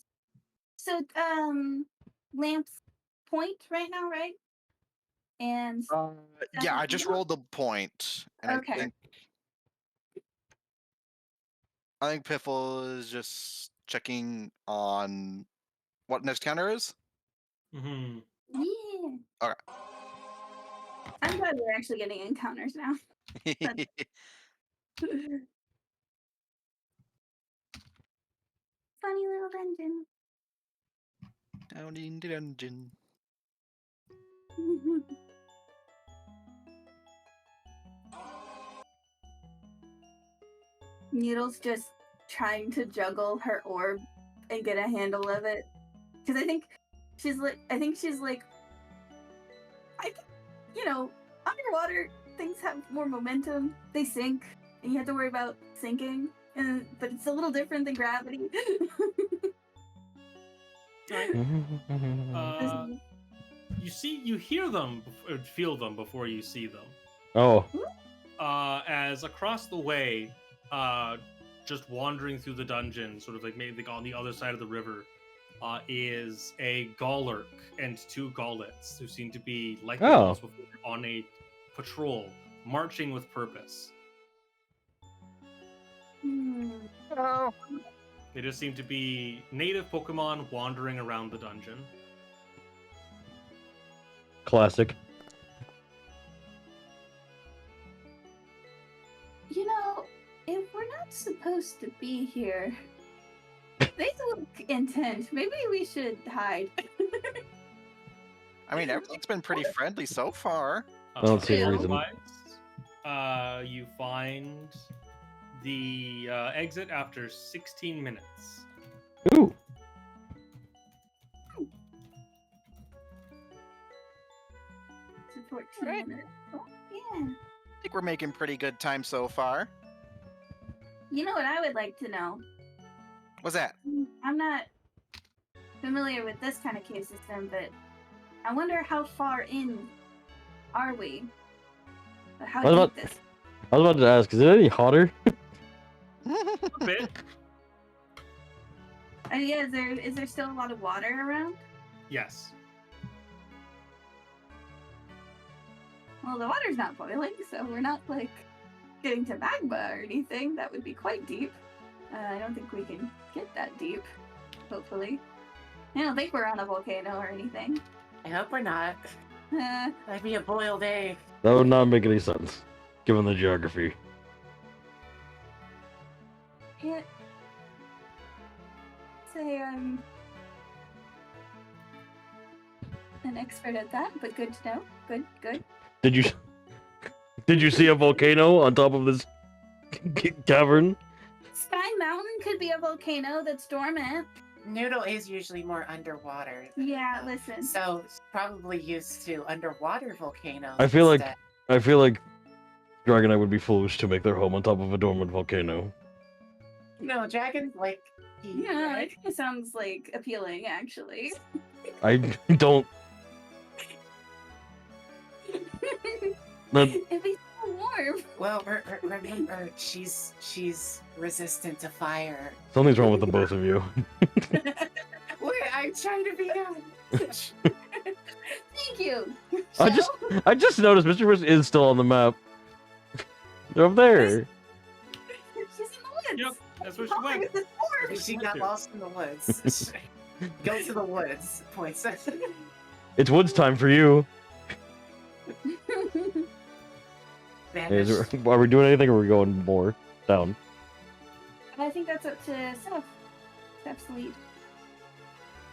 so Lamp's point right now, right? And Yeah, I just rolled the point, and okay. I think Piffle is just checking on what next counter is. Mm-hmm. Yeah. Okay. I'm glad we're actually getting encounters now. Funny little dungeon. Down in the dungeon. Needle's just trying to juggle her orb and get a handle of it. Because I think she's like, underwater things have more momentum. They sink, and you have to worry about sinking. But it's a little different than gravity. You hear them, or feel them before you see them. Oh. As across the way, just wandering through the dungeon, sort of like maybe on the other side of the river, is a Gallerk and 2 Gaulets who seem to be like before, on a patrol, marching with purpose. Oh. They just seem to be native Pokemon wandering around the dungeon. Classic. You know, if we're not supposed to be here, they look intent. Maybe we should hide. I mean, everything's been pretty friendly so far. I don't see a reason. You find the exit after 16 minutes. Ooh. It's 14 minutes. Oh, yeah. I think we're making pretty good time so far. You know what I would like to know? What's that? I'm not familiar with this kind of cave system, but I wonder how far in are we? How deep this? I was about to ask, is it any hotter? A bit. Yeah, is there still a lot of water around? Yes. Well, the water's not boiling, so we're not like getting to magma or anything. That would be quite deep. I don't think we can get that deep. Hopefully. I don't think we're on a volcano or anything. I hope we're not. That'd be a boiled egg. That would not make any sense, given the geography. Can't say I'm an expert at that, but good to know. Good. Did you see a volcano on top of this cavern? Sky Mountain could be a volcano that's dormant. Noodle is usually more underwater. Yeah, listen. So it's probably used to underwater volcanoes. I feel instead. like Dragonite would be foolish to make their home on top of a dormant volcano. No, dragons like heat, Yeah, right? it kind of sounds like appealing, actually. I don't. That, It'd be so warm. Well, remember, she's resistant to fire. something's wrong with the both of you. Wait, I'm trying to be nice. Thank you. I just noticed Mr. Wrist is still on the map. They're up there. She's in the woods. Yep, that's where she Oh, went. with the dwarf. She got lost in the woods. Go to the woods. Points. It's woods time for you. Vanish. Are we doing anything or are we going more down? I think that's up to Steph. Steph's lead.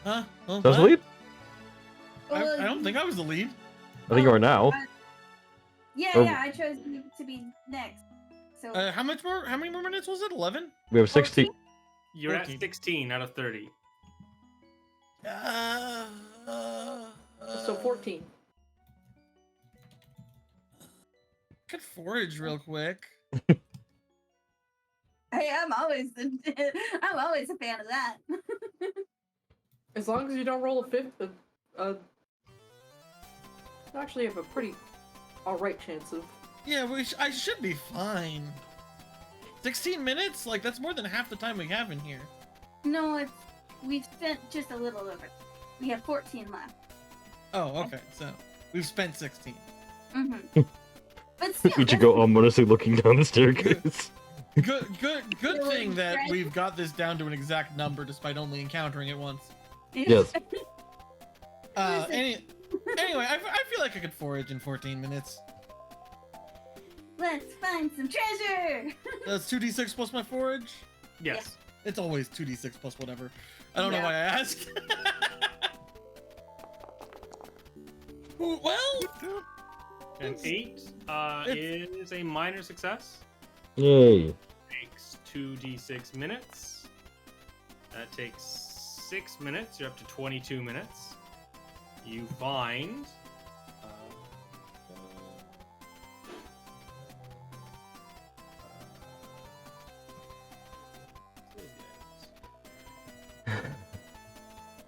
Huh? Oh, Does what? lead? I don't think I was the lead. I think you are now. Yeah, Or- I chose you to be next. So How many more minutes was it? 11? We have 16. You're at 14. 16 out of 30. So 14. Could forage real quick. hey, I'm always a fan of that. As long as you don't roll a fifth, you actually have a pretty alright chance of. Yeah, I should be fine. 16 minutes? Like, that's more than half the time we have in here. No, we've spent just a little over. We have 14 left. Oh, okay. So, we've spent 16. Mm-hmm. But still, Ichigo ominously looking down the staircase. Good Really thing that great. we've got this down to an exact number despite only encountering it once. Yes. Anyway, I feel like I could forage in 14 minutes. Let's find some treasure. That's 2d6 plus my forage? Yes. It's always 2d6 plus whatever. I don't know Yeah. why I asked. Well, An 8 is a minor success. Yay. Takes 2d6 minutes. That takes 6 minutes. You're up to 22 minutes. You find.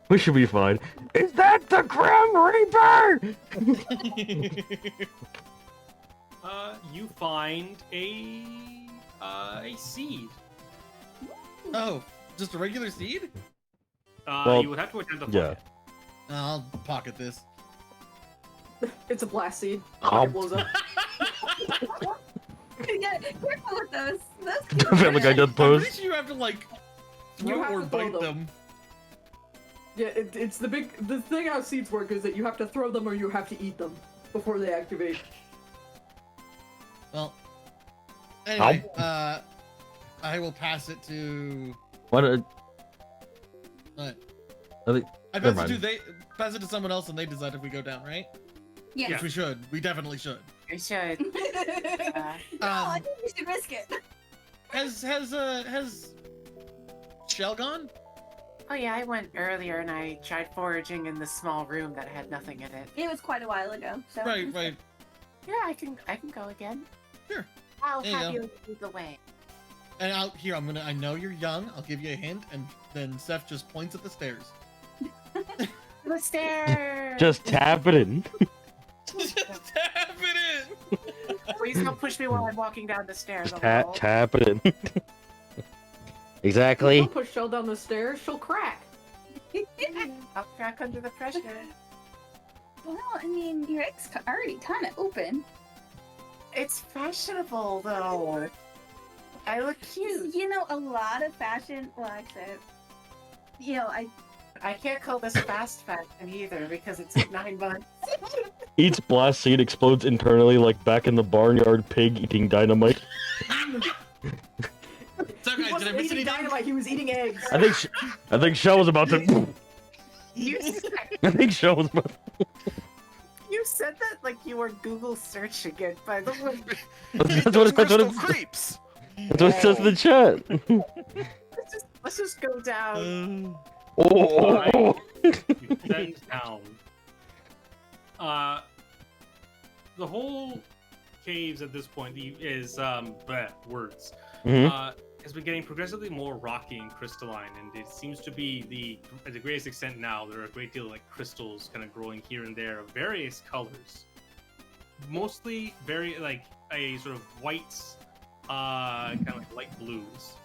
We should be fine. Is that the Grim Reaper? You find a seed. oh, just a regular seed? Well, You would have to identify yeah. it. I'll pocket this. It's a blast seed. Oh. It blows up. Yeah, careful with those. Family Guy does I'm pose. pretty sure you have to like You throw have or to throw bite them. Yeah, it's the thing how seeds work is that you have to throw them or you have to eat them before they activate. Well, anyway, I will pass it to. What? What? I think. I Never pass it to mind. they pass it to someone else and they decide if we go down, right? Yeah. Which we should. We definitely should. We should. No, I think we should risk it. Has Shell gone? Oh yeah, I went earlier and I tried foraging in the small room that had nothing in it. It was quite a while ago. So. Right. Yeah, I can go again. Sure. I'll There you have go. you lead the way. And I know you're young. I'll give you a hint, and then Seth just points at the stairs. The stairs. Just tap it in. Just tap it in. Please don't push me while I'm walking down the stairs. Just I'll roll. tap it in. Exactly. Don't push Shell down the stairs, she'll crack. I'll crack under the pressure. Well, I mean, your ex already kind of open. It's fashionable though. I look cute. You know, a lot of fashion. Well, actually, you know, I can't call this fast fashion either because it took 9 months. Eats blast seed, explodes internally like back in the barnyard pig eating dynamite. So He guys, did I wasn't miss eating anything? dynamite, he was eating eggs. I think Shell was about to. You said, I think Shell was about. you said that like you were Google searching it, by the way. That's Those what crystal it creeps. says in the chat. Let's just go down. Oh. You send down. The whole caves at this point is words. Mhm. Has been getting progressively more rocky and crystalline, and it seems to be at the greatest extent now. There are a great deal of like crystals kind of growing here and there of various colors, mostly very like a sort of whites, kind of like light blues.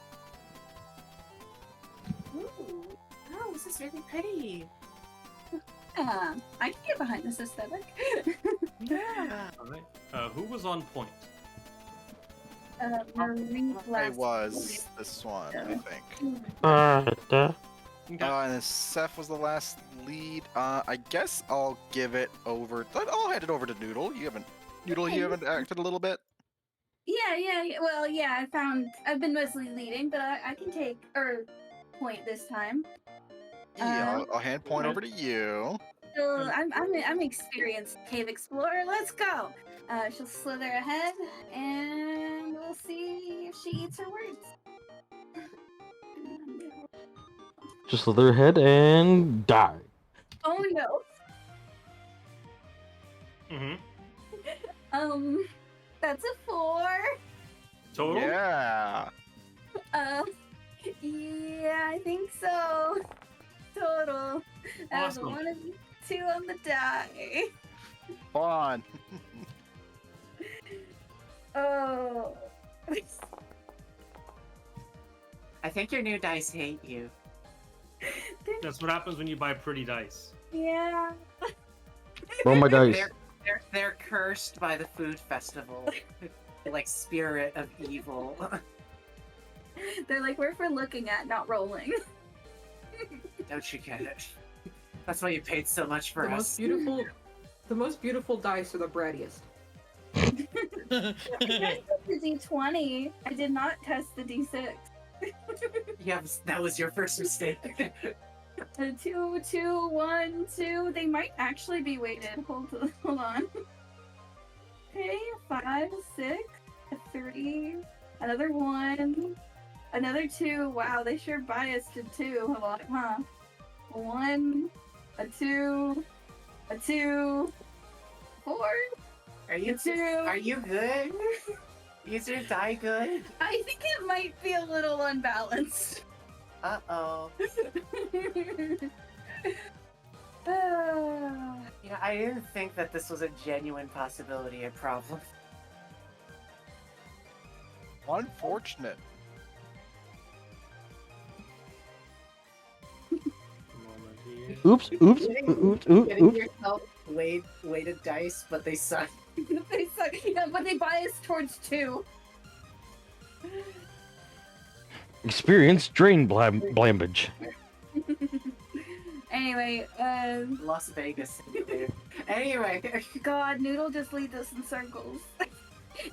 Ooh. Oh, this is really pretty. Yeah, I can get behind this aesthetic. Yeah. All right. Who was on point? Marie I Glass. was this one, I think. Okay. And then Seth was the last lead. I guess I'll give it over. I'll hand it over to Noodle. You haven't acted a little bit. Yeah. Well, yeah, I've been mostly leading, but I can take point this time. Yeah, I'll hand point over to you. So I'm experienced cave explorer. Let's go. She'll slither ahead, and we'll see if she eats her words. Just slither ahead and die. Oh no. Mm-hmm. That's a 4. Total. Yeah. Yeah, I think so. Total. That was Awesome. 1 and 2 on the die. Fun. Oh. I think your new dice hate you. That's what happens when you buy pretty dice. Yeah. Roll my dice. They're cursed by the food festival. Like spirit of evil. They're like, we're for looking at, not rolling. Don't you get it? That's why you paid so much for The us. most beautiful dice are the brattiest. I tested the D20. I did not test the D6. Yeah, that was your first mistake. 2, 2, 1, 2. They might actually be weighted. Hold on. Okay, 5, 6, a 3, another 1, another 2. Wow, they sure biased to 2 a lot, huh? 1, a 2, a 2, 4. Are you good? Is your die good? I think it might be a little unbalanced. Uh-oh. Yeah, I didn't think that this was a genuine possibility, a problem. Unfortunate. Moment here. Oops. Getting yourself weighted dice, but they suck. They suck. Yeah, but they bias towards 2. Experience drain blambage. Anyway, Las Vegas simulator. Anyway. God, Noodle just leads us in circles.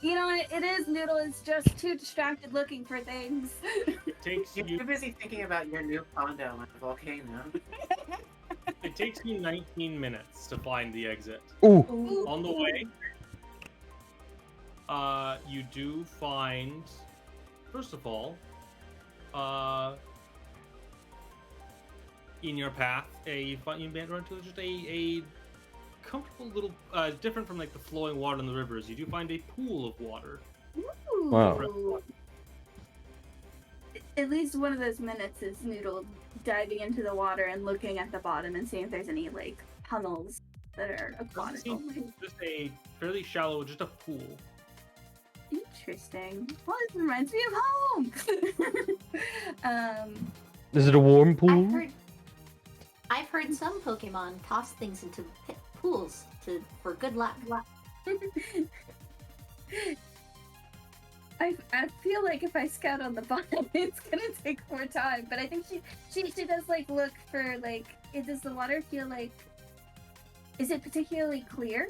You know, it is Noodle is just too distracted looking for things. It takes You're you. too busy thinking about your new condo on the volcano. It takes you 19 minutes to find the exit. Ooh. On the way, you do find, first of all, in your path, you run into just a comfortable little, different from like the flowing water in the rivers. You do find a pool of water. Ooh. Wow. At least one of those minutes is Noodle diving into the water and looking at the bottom and seeing if there's any like tunnels that are aquatic. Just a fairly shallow, just a pool. Interesting. Well, this reminds me of home. Is it a warm pool? I've heard some Pokemon toss things into pools for good luck. I feel like if I scout on the bottom, it's gonna take more time. But I think she does like look for like, does the water feel like? Is it particularly clear?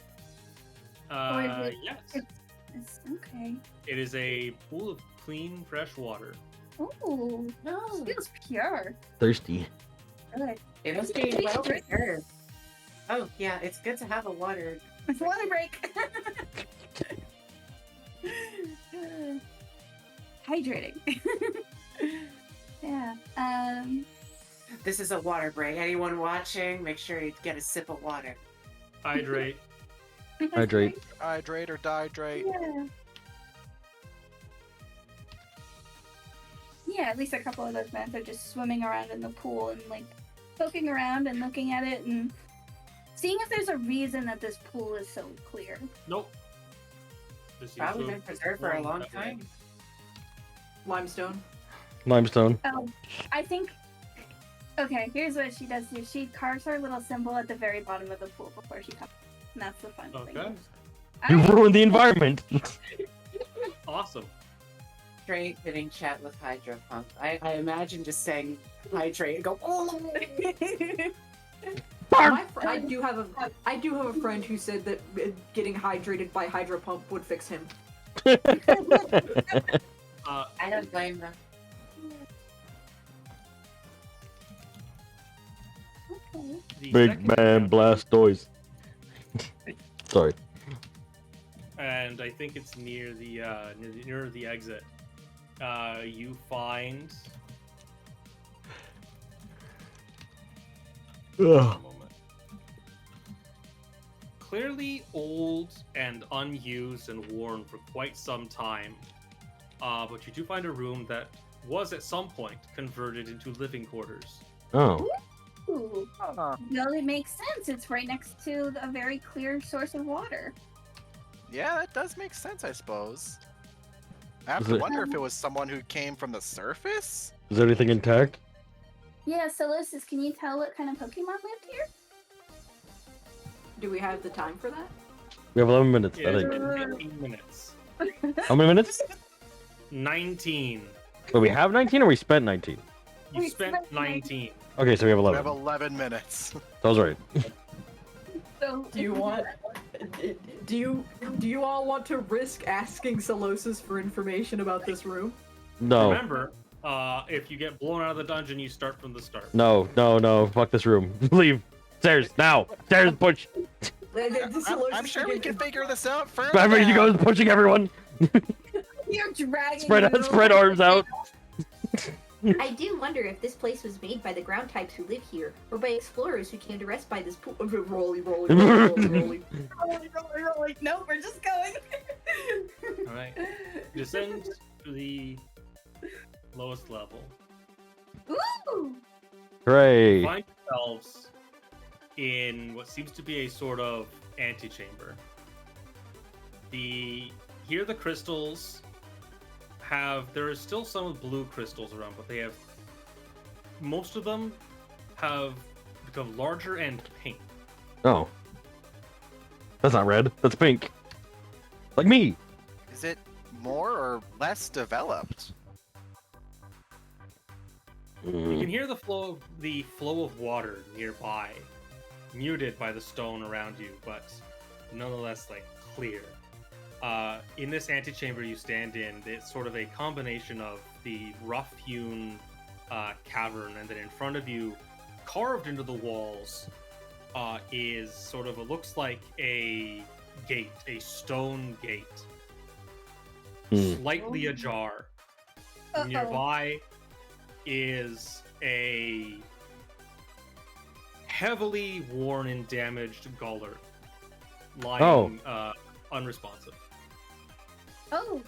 Or is it, Yes. it's okay. It is a pool of clean, fresh water. Oh, No. feels pure. Thirsty. Good. It must be well preserved. Oh, yeah, it's good to have a water. It's a water break. Hydrating. Yeah. This is a water break. Anyone watching, make sure you get a sip of water. Hydrate. Hydrate. Hydrate or dihydrate. Yeah. Yeah, at least a couple of those men are just swimming around in the pool and like poking around and looking at it and seeing if there's a reason that this pool is so clear. Nope. This seems Probably to been have preserved for a formed long that way. time. Limestone. Limestone. I think. Okay, here's what she does do. She carves her little symbol at the very bottom of the pool before she comes. And that's the fun Okay. thing. You Alright. ruined the environment. Awesome. Straight hitting chat with Hydro Pump. I imagine just saying hydrate and go, oh! I do have a friend who said that getting hydrated by hydro pump would fix him. I don't blame them. Okay. The Big second man encounter- Blastoise. Sorry. And I think it's near the exit. You find a Ugh. moment. Clearly old and unused and worn for quite some time. But you do find a room that was at some point converted into living quarters. Oh. Ooh. Huh. Well, it makes sense. It's right next to a very clear source of water. Yeah, that does make sense, I suppose. I have to wonder if it was someone who came from the surface? Is everything intact? Yeah, Solosis, can you tell what kind of Pokemon lived here? Do we have the time for that? We have 11 minutes, Yeah, I it's think. been 15 minutes. How many minutes? 19. Wait, we have 19 or we spent 19? You We spent spent 19. Okay, so we have We 11. have 11 minutes. That was right. So, Do you want? Do you all want to risk asking Solosis for information about this room? No. Remember, if you get blown out of the dungeon, you start from the start. No, no, no. Fuck this room. Leave. Stairs, now. Stairs, push. I'm sure we can figure this out first. Remember, you guys pushing everyone. you're dragging Spread me out, spread over. arms out. I do wonder if this place was made by the ground types who live here, or by explorers who came to rest by this pool. Rolly, rolly, rolly, rolly. Rolling. No, we're just going. Alright. Descend to the lowest level. Ooh! Hooray. Find yourselves in what seems to be a sort of antechamber. Here the crystals there is still some blue crystals around, but most of them have become larger and pink. Oh. That's not red. That's pink. Like me. Is it more or less developed? You can hear the flow of water nearby, muted by the stone around you, but nonetheless clear. In this antechamber you stand in, it's sort of a combination of the rough-hewn cavern, and then in front of you, carved into the walls, is sort of looks like a gate, a stone gate, slightly ajar. Uh-oh. Nearby is a heavily worn and damaged Guller, lying unresponsive. Oh,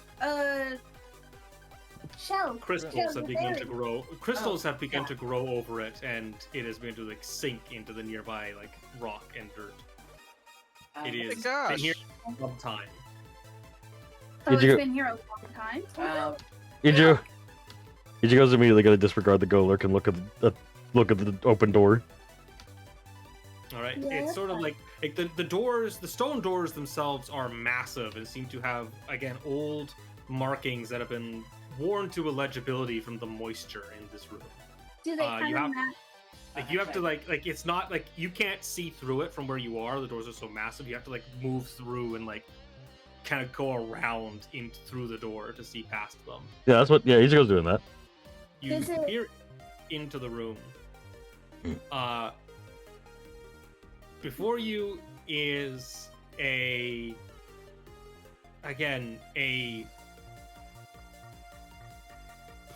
Shell. Crystals have begun to grow. Crystals have begun yeah. to grow over it, and it has begun to sink into the nearby rock and dirt. It is gosh. been here for a long time. Oh, Did it's you- been here a long time. You guys immediately gotta disregard the go lurk and look at the open door. All right, Yeah, it's that's sort of fine. like the doors, the stone doors themselves are massive and seem to have again old, markings that have been worn to illegibility from the moisture in this room. Do they kind you of have- match? Like you have to like it's not like you can't see through it from where you are. The doors are so massive. You have to like move through and like kind of go around in through the door to see past them. Yeah, that's what. Yeah, Ichigo's doing that. You Is it- peer into the room. Before you is a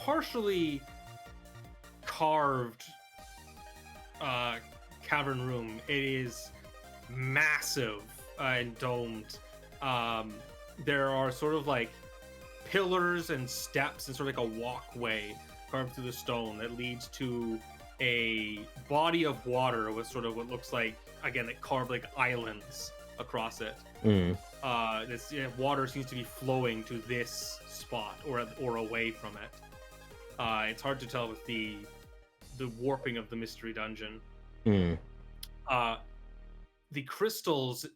partially carved cavern room. It is massive and domed. There are sort of like pillars and steps and sort of like a walkway carved through the stone that leads to a body of water with sort of what looks like, again, like carved like islands across it. This water seems to be flowing to this spot or away from it. It's hard to tell with the warping of the mystery dungeon. The crystals,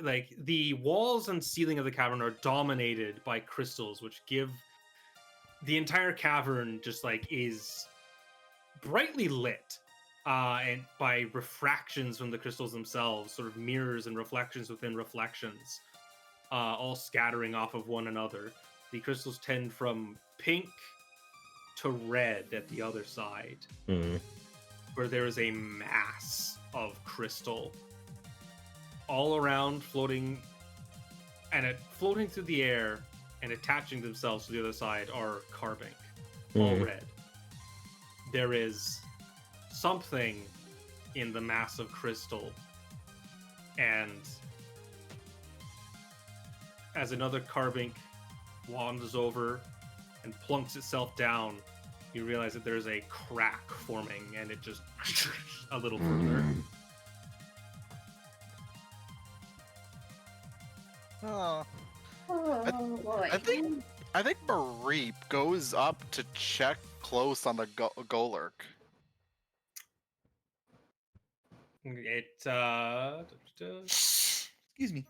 like the walls and ceiling of the cavern, are dominated by crystals, which give the entire cavern just like is brightly lit, and by refractions from the crystals themselves, sort of mirrors and reflections within reflections, all scattering off of one another. The crystals tend from pink to red at the other side, where there is a mass of crystal all around, floating through the air and attaching themselves to the other side are carving, all red. There is something in the mass of crystal, and as another carbink wanders over and plunks itself down, you realize that there's a crack forming, and it just a little further. Oh, Oh boy. I think Mareep goes up to check close on the Golurk. Excuse me.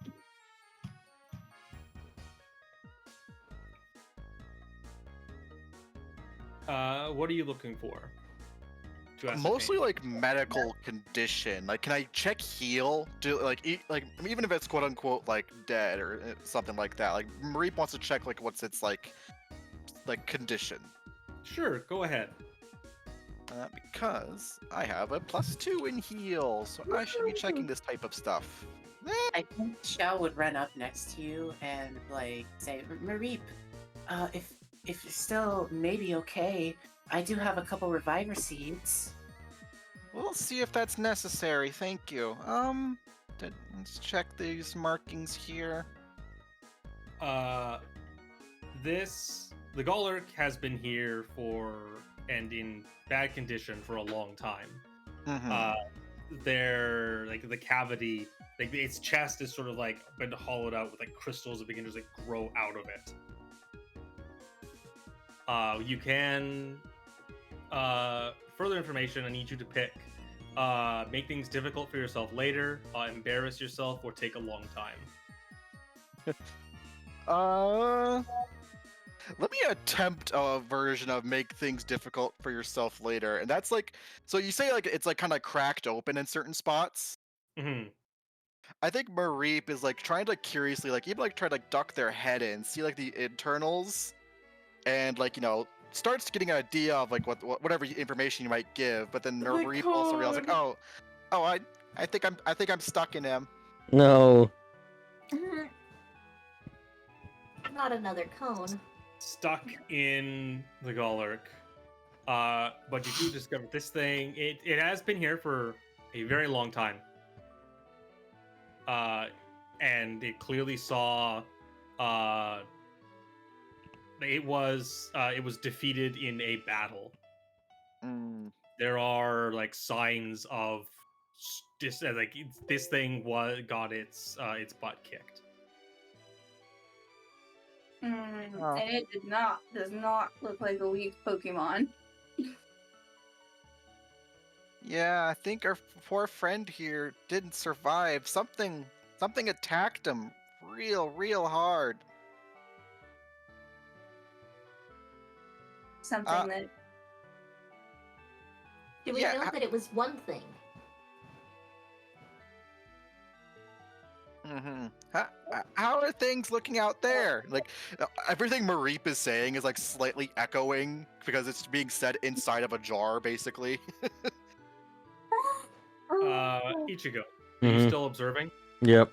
What are you looking for? To ascertain? Mostly like medical condition. Like, can I check heal? Do like even if it's quote unquote like dead or something like that. Like Mareep wants to check like what's its like condition. Sure, go ahead. Because I have a +2 in heal, so I should be checking this type of stuff. I think Shao would run up next to you and like say, Mareep, if you're still maybe okay, I do have a couple reviver seeds. We'll see if that's necessary. Thank you. Let's check these markings here. The Golurk has been here and in bad condition for a long time. They're like the cavity, like its chest is sort of like been hollowed out with like crystals that begin to like grow out of it. You can further information. I need you to pick. Make things difficult for yourself later. Embarrass yourself or take a long time. Let me attempt a version of make things difficult for yourself later, and that's like, so you say like it's like kind of cracked open in certain spots. I think Mareep is like trying to curiously like even like try to like duck their head in, see like the internals, and like starts getting an idea of like whatever information you might give, but then Mareep also realizes like I think I'm stuck in him. No. Not another cone. Stuck in the Golurk. But you do discover this thing. It has been here for a very long time. And it clearly saw it was defeated in a battle. There are like signs of this thing got its butt kicked. And it does not look like a weak Pokemon. Yeah, I think our poor friend here didn't survive. Something attacked him real hard. something that. Do we Yeah, know that it was one thing? How are things looking out there? Like everything Mareep is saying is like slightly echoing because it's being said inside of a jar, basically. Ichigo, are you Mhm. still observing? Yep.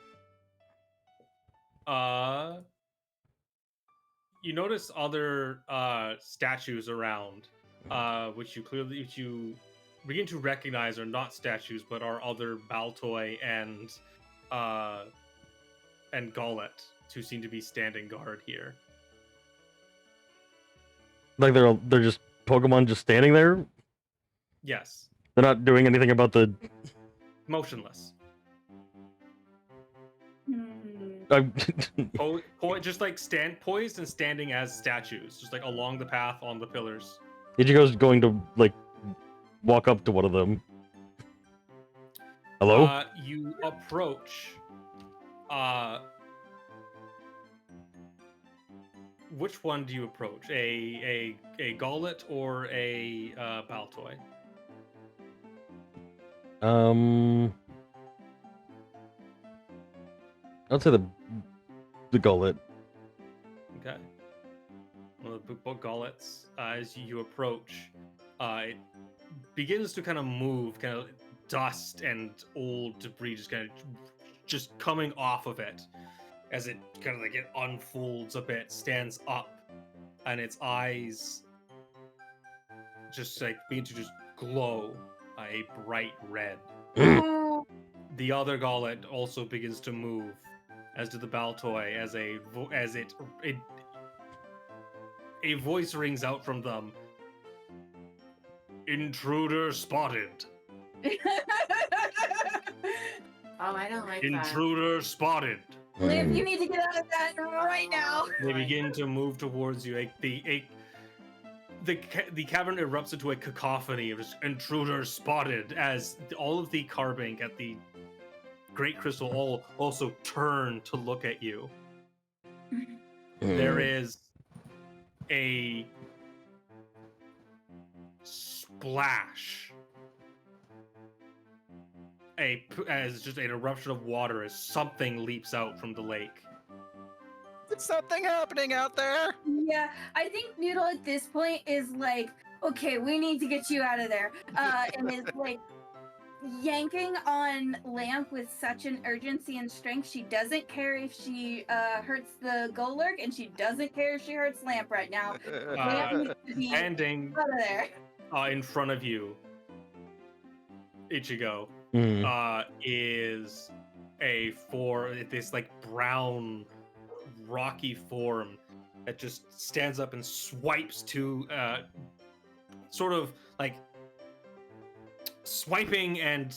You notice other statues around, which you begin to recognize are not statues, but are other Baltoy and Gullet, who seem to be standing guard here. Like they're just Pokemon just standing there. Yes, They're not doing anything about the. motionless. Hmm. Just like stand poised and standing as statues, just like along the path on the pillars. Ichigo's going to like walk up to one of them. Hello? You approach. Which one do you approach? A Gullet or a Baltoy? I'd say the Gullet. Okay. Well, the Gullets, as you approach, it begins to kind of move, kind of dust and old debris just coming off of it, as it kind of like it unfolds a bit, stands up, and its eyes just like begin to just glow a bright red. The other Gullet also begins to move, as do the Baltoy, as a voice rings out from them. Intruder spotted. Oh, I don't like that. Intruder spotted. Liv, you need to get out of that right now. They begin to move towards you. Like the cavern erupts into a cacophony of just intruder spotted, as all of the carving at the Great Crystal all also turn to look at you. There is a splash, as just an eruption of water as something leaps out from the lake. Is something happening out there? Yeah, I think Noodle at this point is like, okay, we need to get you out of there. And is like yanking on Lamp with such an urgency and strength. She doesn't care if she hurts the Golurk, and she doesn't care if she hurts Lamp right now. Lamp needs to be Standing out of there. in front of you, Ichigo, is this like brown rocky form that just stands up and swipes to sort of like swiping and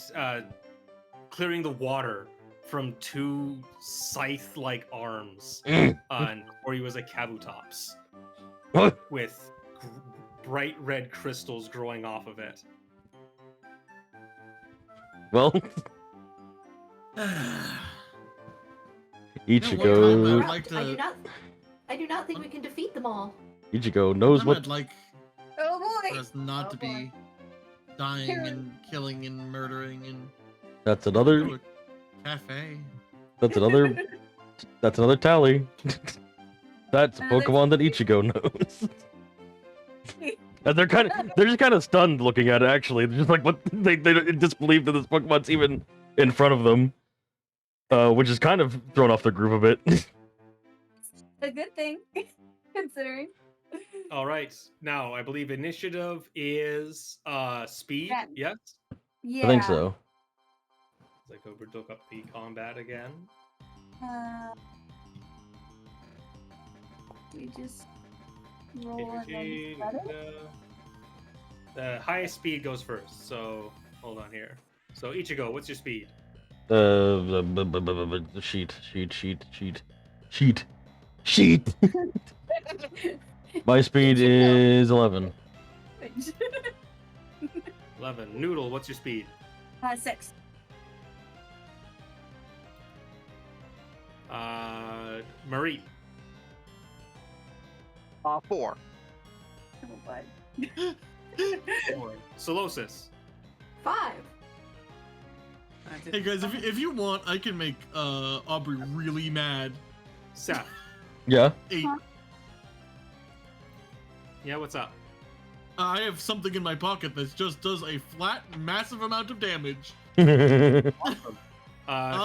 clearing the water from two scythe-like arms, and or he was a Kabutops with bright red crystals growing off of it. Well, Ichigo. I'd like to- I do not think we can defeat them all. Ichigo knows what. I'd like Oh for boy! us not to Oh, boy. be dying and killing and murdering and That's go another. to a cafe. That's another. That's another tally. That's a Another Pokemon that Ichigo knows. And they're just kind of stunned looking at it. Actually, they're just like, what? They disbelieve that this Pokemon's even in front of them, which is kind of thrown off their groove a bit. A good thing, considering. All right, now I believe initiative is speed. Yeah. Yes, Yeah. I think so. let's go look up the combat again. We just roll and then set it. The highest speed goes first. So hold on here. So Ichigo, what's your speed? Sheet. My speed is 11. 11. Noodle, what's your speed? 6. Marie. 4. Oh, bud. 4. Solosis. 5. Hey guys, if you want, I can make Aubrey really mad. Seth. Yeah. 8. Yeah, what's up? I have something in my pocket that just does a flat, massive amount of damage. Awesome.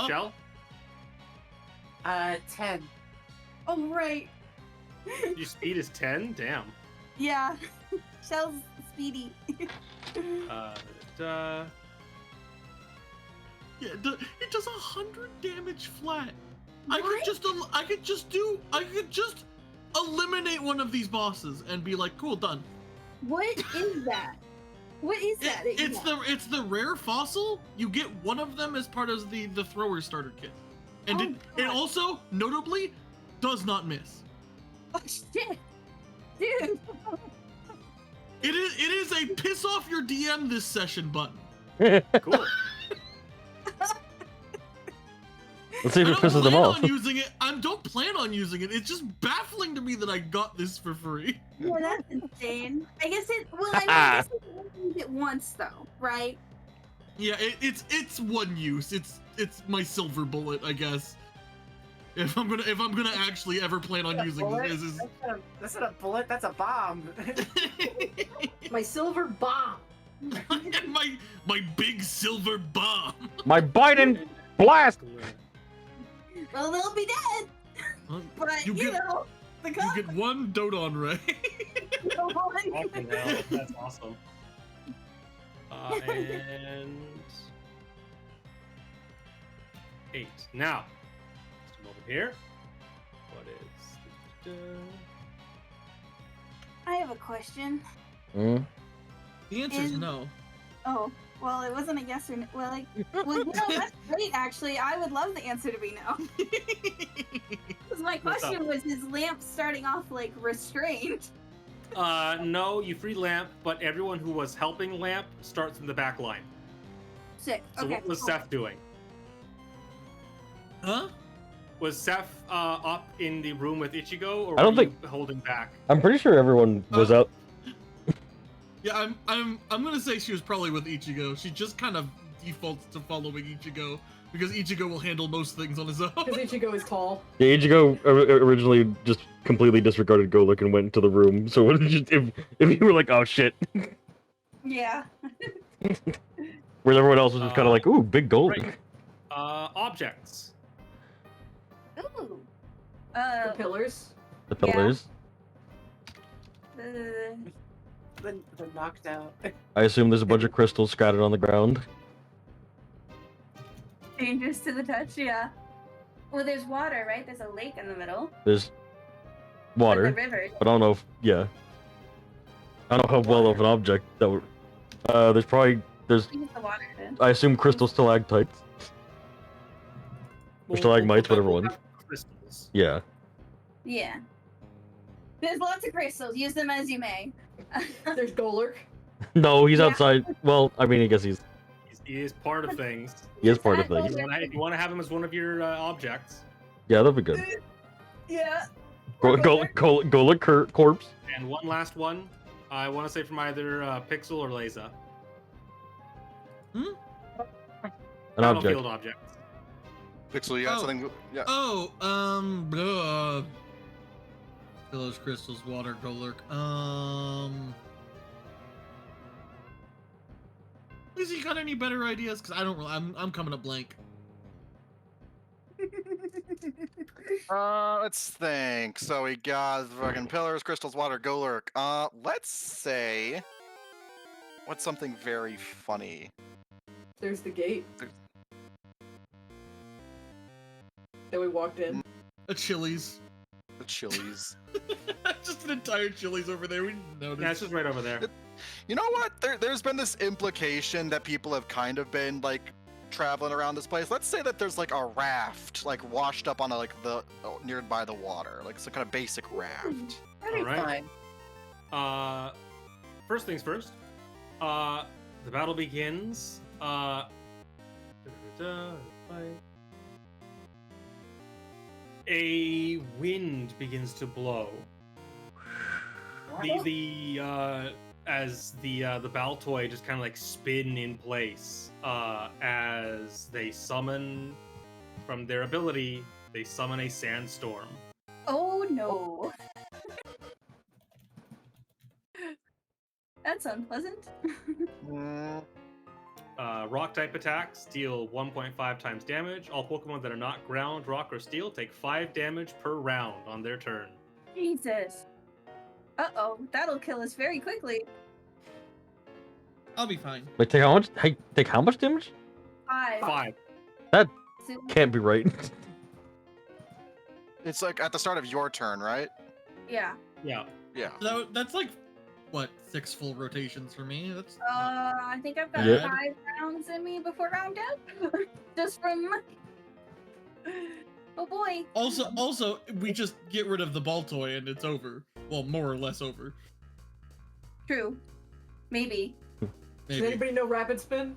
Shell? 10. Oh, right. Your speed is 10? Damn. Yeah. Shell's speedy. Yeah, it does 100 damage flat. I could just eliminate one of these bosses and be like, cool, done. What is that? What is that? It's the rare fossil. You get one of them as part of the thrower starter kit, and it also notably does not miss. Oh shit, dude! It is a piss off your DM this session button. Cool. Let's see if it pisses them off. I don't plan on using it. It's just baffling to me that I got this for free. Yeah, that's insane. I guess it. Well, I mean, I guess it use it once though, right? Yeah, it's one use. It's my silver bullet, I guess. If I'm gonna actually ever plan on using this, That's not a bullet. That's a bomb. My silver bomb. my big silver bomb. My Biden blast. Well, they'll be dead. But you know, the you get one Dodon ray. Fucking hell, that's awesome. And 8. Now, just come over here. What is? I have a question. Mm. The answer is no. Oh, well, it wasn't a yes or no. Well, like, well, no, that's great, actually. I would love the answer to be no. Because my question was, is Lamp starting off, like, restrained? No, you free Lamp, but everyone who was helping Lamp starts in the back line. Sick. So Okay. what was cool. Seth doing? Huh? Was Seth up in the room with Ichigo, or I don't were you think- holding back? I'm pretty sure everyone was out. Yeah, I'm gonna say she was probably with Ichigo. She just kind of defaults to following Ichigo because Ichigo will handle most things on his own. Because Ichigo is tall. Yeah, Ichigo originally just completely disregarded Goluk and went into the room. So if you were like, oh shit, Yeah. where everyone else was just kind of like, ooh, big Goluk. Right. Objects. Ooh. The pillars. The pillars. The knocked out. I assume there's a bunch of crystals scattered on the ground. Dangerous to the touch, yeah. Well, there's water, right? There's a lake in the middle. There's Like water, the river. but I don't know if I don't know how well of an object that would. There's Use the water then. I assume crystal stalactites. Or stalagmites, whatever one. Crystals. Yeah. Yeah. There's lots of crystals. Use them as you may. There's Golurk. No, he's Yeah. outside. Well, I mean, I guess he He is part of things. is part of That things. If you want to have him as one of your objects. Yeah, that'd be good. Yeah. Goluk corpse. And one last one. I want to say from either Pixel or Leza. An object. Battlefield objects. Pixel, you got Oh. something? Yeah. Pillows, crystals, water, Golurk. Lizzie, you got any better ideas? Because I don't really. I'm coming up blank. Let's think. So we got fucking pillars, crystals, water, Golurk. Let's say. What's something very funny? There's the gate. That we walked in. A Chili's. The Chili's. Just an entire Chili's over there. We didn't notice. Yeah, it's just right over there. You know what? There's been this implication that people have kind of been like traveling around this place. Let's say that there's like a raft, like washed up on nearby the water, like some kind of basic raft. That'd be Alright. fine. First things first. The battle begins. A wind begins to blow. As the Baltoy just kind of like spin in place as they summon from their ability, they summon a sandstorm. Oh no. That's unpleasant. Rock type attacks deal 1.5 times damage. All Pokemon that are not ground, rock, or steel take 5 damage per round on their turn. Jesus. Uh-oh, that'll kill us very quickly. I'll be fine. Wait, take how much? Hey, take how much damage? 5. 5. That So- can't be right. It's like at the start of your turn, right? Yeah. Yeah. Yeah. So that's like, what, 6 full rotations for me? That's I think I've got Yeah. 5 rounds in me before round down. Just from. Oh boy. also we just get rid of the Baltoy and it's over. Well, more or less over. True. Maybe. Does Maybe. anybody know Rapid Spin?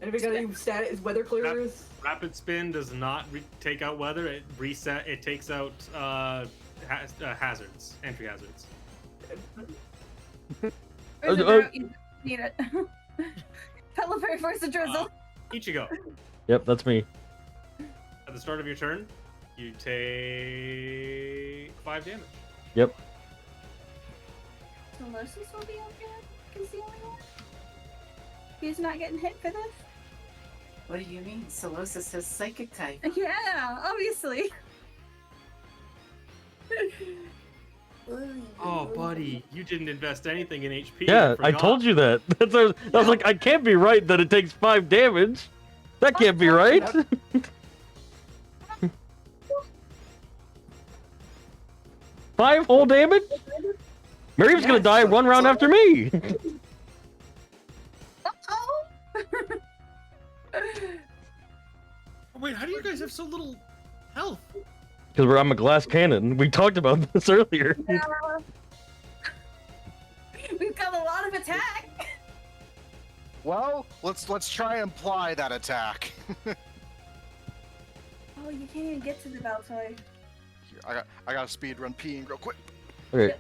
Anybody got any status weather clearers? Rapid spin does not take out weather. It takes out hazards, entry hazards. Where's the drought? You need it. Pelipper force a drizzle. Ichigo, Yep, that's me. at the start of your turn, you take 5 damage. Yep. Solosis will be okay. He's the only one. He's not getting hit for this. What do you mean? Solosis has psychic type. Yeah, obviously. Oh, buddy, you didn't invest anything in HP. Yeah, I told you that. That's I was like, I can't be right that it takes 5 damage. That can't be right. 5 whole damage? Miriam's gonna die one round after me. Oh. Wait, how do you guys have so little health? Because I'm a glass cannon. We talked about this earlier. Yeah. We've got a lot of attack. Well, let's try and apply that attack. Oh, you can't even get to the Baltoy. Here, I got a speed run peeing real quick. Okay,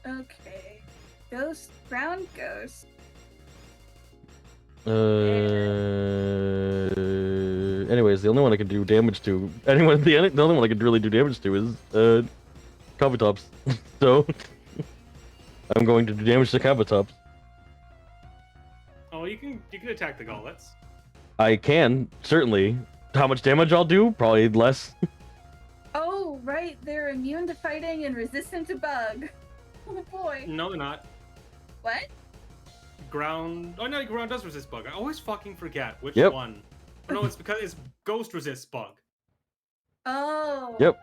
Okay. Ghost, ground ghost. Anyways, the only one I can do damage to, the only one I can really do damage to is, Kabutops. So, I'm going to do damage to Kabutops. Oh, you can attack the gauntlets. I can, certainly. How much damage I'll do? Probably less. Oh, right. They're immune to fighting and resistant to bug. Oh boy. No, they're not. What? Ground. Oh no, ground does resist bug. I always fucking forget which Yep. one. Oh, no, it's because it's ghost resists bug. Oh. Yep.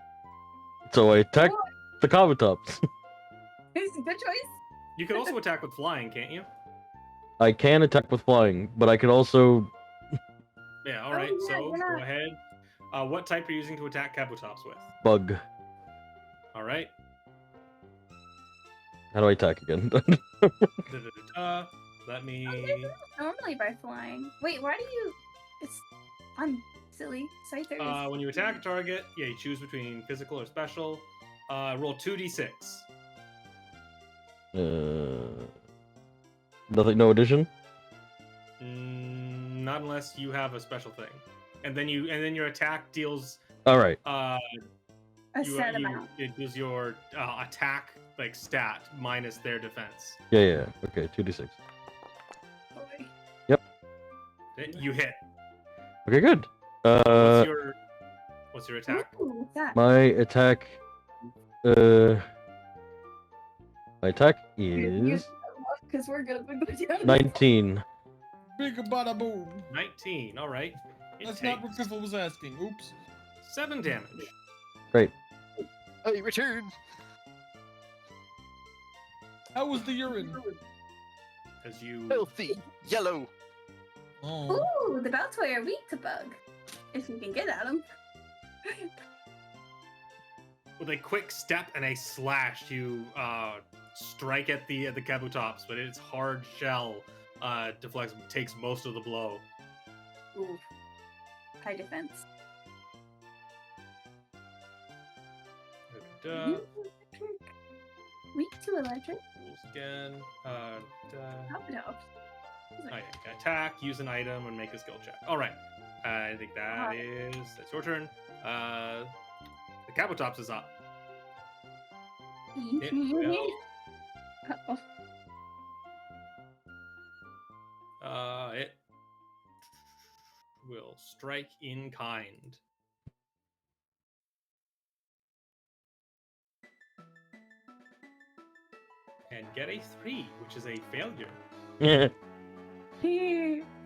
So I attack Oh, the Kabutops. it's a good choice. You can also attack with flying, can't you? I can attack with flying, but I can also... Yeah. All Oh, right. yeah, So you're go not- ahead. What type are you using to attack Kabutops with? Bug. All right. How do I attack again? Let me. Normally by flying. Wait, why do you? It's I'm silly. Scyther is. When you attack a target, yeah, you choose between physical or special. Roll 2d6. Nothing, no addition? Not unless you have a special thing, and then your attack deals. Alright. A set amount. It deals your attack like stat minus their defense. Yeah. Okay, 2d6. Boy. You hit. Okay, good. What's your attack? Ooh, what's that? My attack... My attack is... Because we're gonna go down. 19. Big bada boom. 19. All right. It That's not what takes Griffin was asking. Oops. 7 damage. Great. I return. How was the urine? As you. Filthy yellow. Oh. Ooh, the Baltoy are weak to bug. If you can get at them. With a quick step and a slash, you strike at the Kabutops, but its hard shell deflects, takes most of the blow. Ooh. High defense. Weak to electric. Rules again. No. Oh yeah, attack, use an item, and make a skill check. All right, I think that's your turn. The Kabutops is up. It will, it will strike in kind. And get a 3, which is a failure.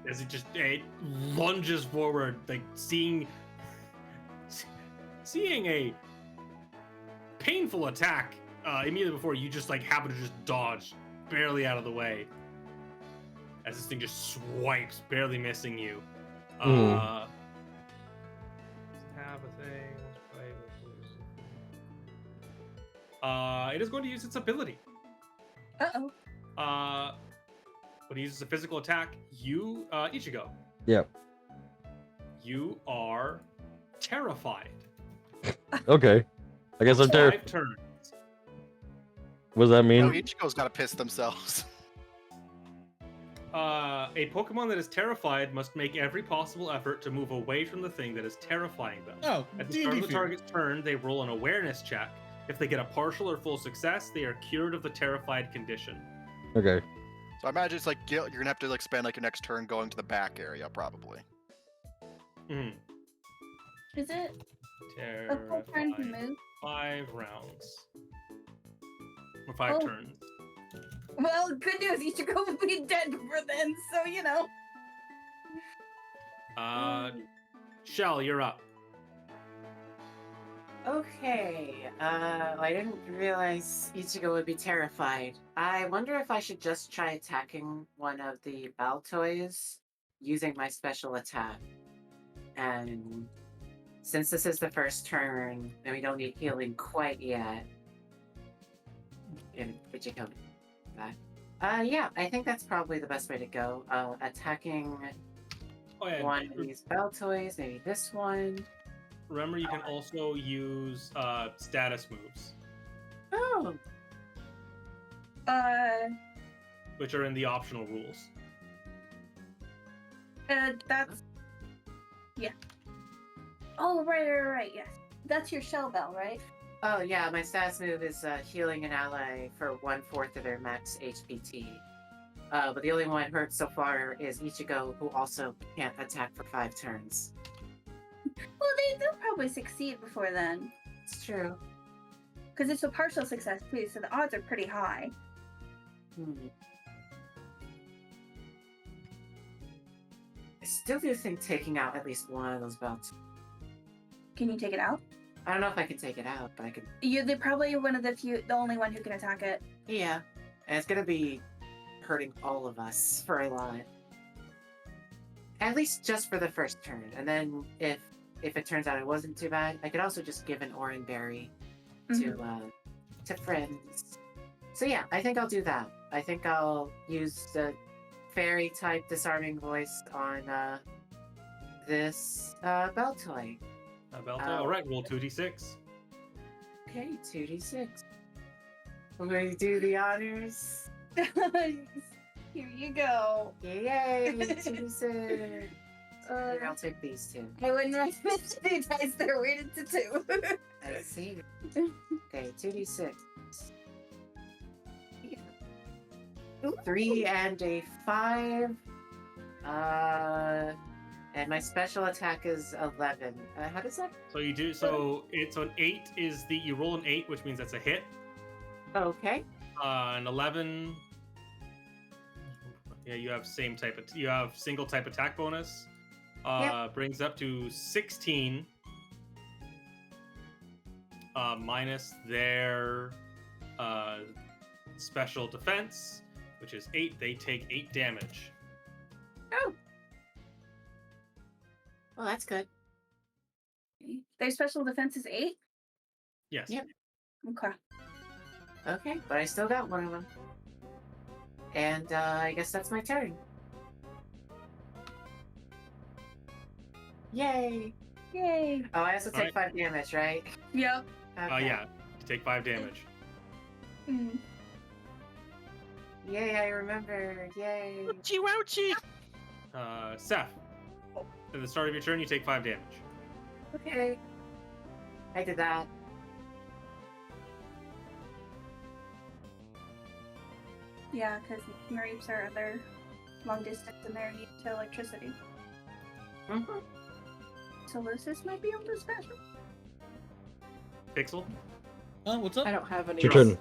As it lunges forward, like seeing a painful attack immediately before you just like happen to just dodge barely out of the way as this thing just swipes, barely missing you. Have a thing. It is going to use its ability. When it uses a physical attack, you, Ichigo. Yep. You are terrified. Okay. I guess I'm terrified. 5 turns. What does that mean? No, Ichigo's gotta piss themselves. A Pokemon that is terrified must make every possible effort to move away from the thing that is terrifying them. Oh, At the start of the target's turn, they roll an awareness check. If they get a partial or full success, they are cured of the terrified condition. Okay. So I imagine it's like you're gonna have to like spend like your next turn going to the back area, probably. Is it a full turn to Terrified. move? 5 rounds. Or 5 Oh. turns. Well, good news, Ichigo will be dead before then, so you know. Shell, you're up. Okay. I didn't realize Ichigo would be terrified. I wonder if I should just try attacking one of the Baltoys using my special attack. And since this is the first turn and we don't need healing quite yet, Ichigo back. Yeah, I think that's probably the best way to go. Attacking one of these Baltoys, maybe this one. Remember, you can also use status moves, Oh, which are in the optional rules. That's... Yeah. Oh, right, yes. That's your shell bell, right? oh yeah, my status move is healing an ally for 1/4 of their max HPT. But the only one hurt so far is Ichigo, who also can't attack for 5 turns. Well, they'll probably succeed before then. It's true. Because it's a partial success, too, so the odds are pretty high. I still do think taking out at least one of those belts. Can you take it out? I don't know if I can take it out, but I can. They're probably one of the only one who can attack it. Yeah. And it's gonna be hurting all of us for a lot. At least just for the first turn. And then if it turns out it wasn't too bad, I could also just give an Oran Berry to friends. So yeah, I think I'll do that. I think I'll use the fairy type disarming voice on this Baltoy. All right, roll 2d6. Okay, 2d6. We're going to do the honors. Here you go. Yay! 2d6. I'll take these two. I wouldn't recommend any dice that are weighted to 2. I see. Okay, 2d6. 3 and a 5. And my special attack is 11. How does that? So you do. So it's an 8 is the you roll an 8, which means that's a hit. Okay. An 11. Yeah, you have you have single type attack bonus. Brings up to 16. Minus their special defense, which is 8. They take 8 damage. Oh. Well, that's good. Their special defense is 8? Yes. Yep. Okay. Okay, but I still got one of them. And I guess that's my turn. Yay! Yay! Oh, I also take 5 damage, right? Yep. Okay. Yeah. You take 5 damage. Mm. Yay, I remember. Yay. Ouchie wouchie! Seth. At the start of your turn, you take 5 damage. Okay. I did that. Yeah, because Mareeps are other long distance and they're immune to electricity. Mm-hmm. So Lucis might be able to special. Pixel, What's up? I don't have any. It's your turn.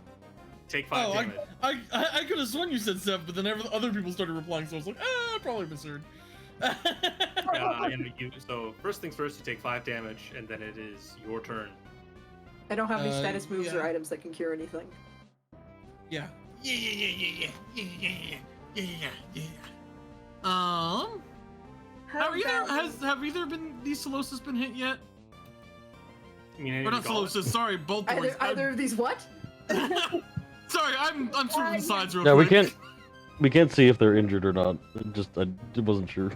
take 5 damage. I could have sworn you said Seth, but then other people started replying, so I was like, I probably misheard. So first things first, you take 5 damage, and then it is your turn. I don't have any status moves yeah. or items that can cure anything. Yeah. Have either been these Solosis been hit yet? I mean, Or not Solosis, sorry, both boys. Either of these what? Sorry, I'm sort of the sides real Yeah, quick. we can't see if they're injured or not. I wasn't sure.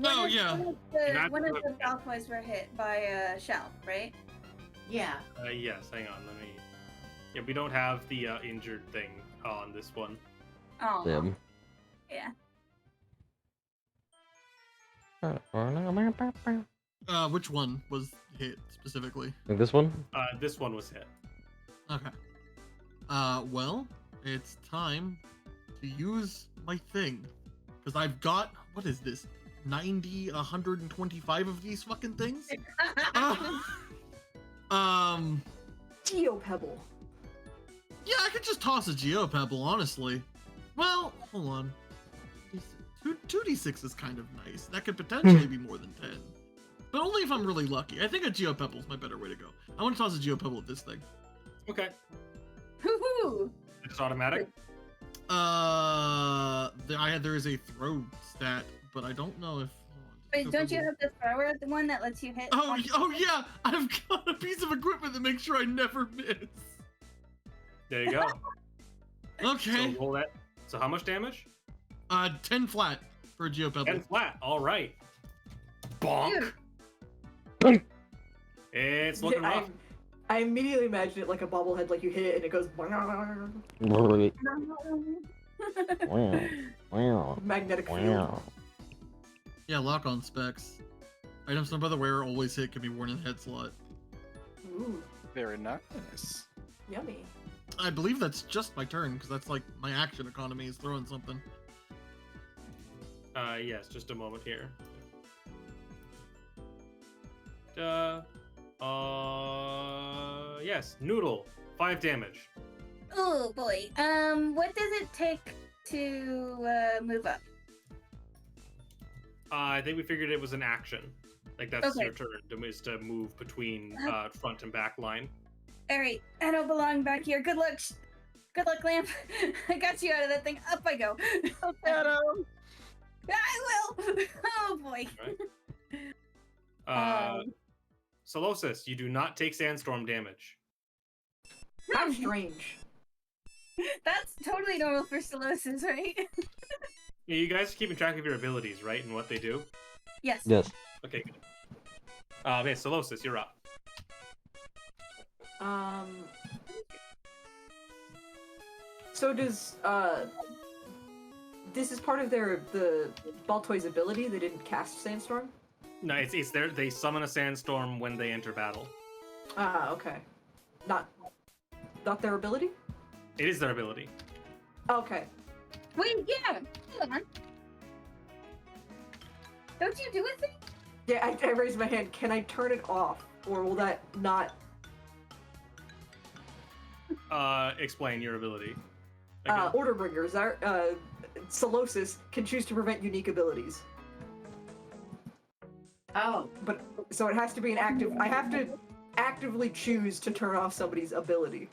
Yeah. One of the Malfoys were hit by a shell, right? Yeah. Yes, hang on, let me... Yeah, we don't have the injured thing on this one. Oh. Damn. Yeah. Which one was hit specifically? Like this one? This one was hit. Okay. Well, it's time to use my thing. Because I've got, what is this? 125 of these fucking things? Geopebble. Yeah, I could just toss a Geopebble, honestly. Well, hold on. 2d6 is kind of nice. That could potentially be more than 10. But only if I'm really lucky. I think a Geopebble is my better way to go. I want to toss a Geopebble at this thing. Okay. Hoo-hoo! It's automatic. There is a throw stat, but I don't know if... Wait, don't you have the thrower, the one that lets you hit? Oh yeah! I've got a piece of equipment that makes sure I never miss. There you go. Okay. So roll that. So how much damage? 10 flat for a Geopebble. 10 flat. All right. Bonk. It's looking rough. I immediately imagine it like a bobblehead, like you hit it and it goes magnetic field. Yeah, lock on specs. Items done by the wearer always hit can be worn in the head slot. Ooh, Very nice. yummy. I believe that's just my turn, because that's like my action economy is throwing something. Yes, just a moment here. Yes, Noodle, 5 damage. Oh boy. What does it take to move up? I think we figured it was an action. Like that's Okay. your turn, is to move between front and back line. All right, I don't belong back here. Good luck, Lamp. I got you out of that thing. Up I go. I will. Oh boy. Right. Solosis, you do not take sandstorm damage. How strange. That's totally normal for Solosis, right? Yeah, you guys are keeping track of your abilities, right, and what they do? Yes. Yes. Okay, good. Okay, Solosis, you're up. So does this is part of the Baltoy's ability? They didn't cast Sandstorm? No, it's there. They summon a sandstorm when they enter battle. Ah, okay. Not their ability? It is their ability. Okay. Wait, yeah. Hold on. Don't you do a thing? Yeah, I raised my hand. Can I turn it off? Or will that not... Explain your ability. Orderbringers, Solosis can choose to prevent unique abilities. Oh. But, so it has to be an active... I have to actively choose to turn off somebody's ability.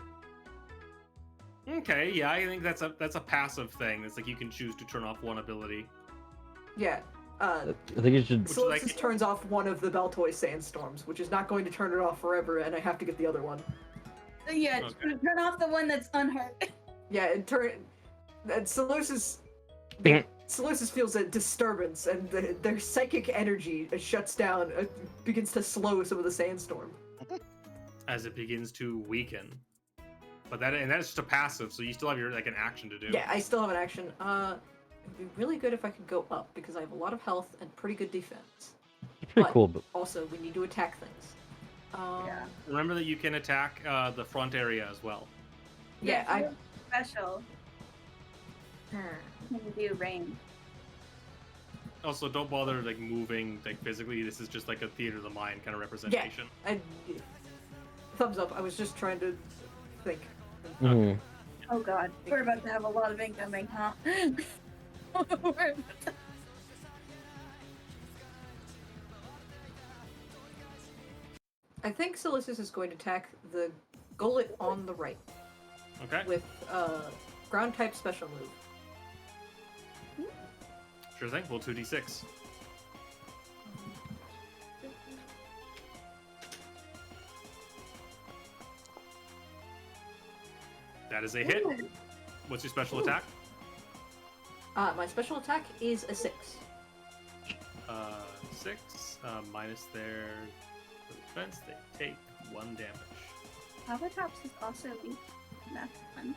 Okay, yeah, I think that's a passive thing. It's like you can choose to turn off one ability. Yeah. I think you should. Solosis turns off one of the Baltoy Sandstorms, which is not going to turn it off forever, and I have to get the other one. Yeah, Okay. turn off the one that's unhurt. Yeah, and Solosis feels a disturbance, and their psychic energy shuts down, begins to slow some of the sandstorm. As it begins to weaken. But that is just a passive, so you still have your like an action to do. Yeah, I still have an action. It'd be really good if I could go up because I have a lot of health and pretty good defense. It's pretty But cool, but also, we need to attack things. Yeah. Remember that you can attack the front area as well. Yeah, I. Special. Hmm. You can do rain. Also, don't bother like moving like physically. This is just like a theater of the mind kind of representation. Thumbs up. I was just trying to think. Mhm. Oh god, we're about to have a lot of incoming, huh? I think Silicis is going to attack the Gullet on the right Okay. with ground type special move. Sure thing. Roll 2d6. That is a hit. What's your special attack? My special attack is a 6. 6 minus their defense. They take 1 damage. Avatops is also weak. That's fun.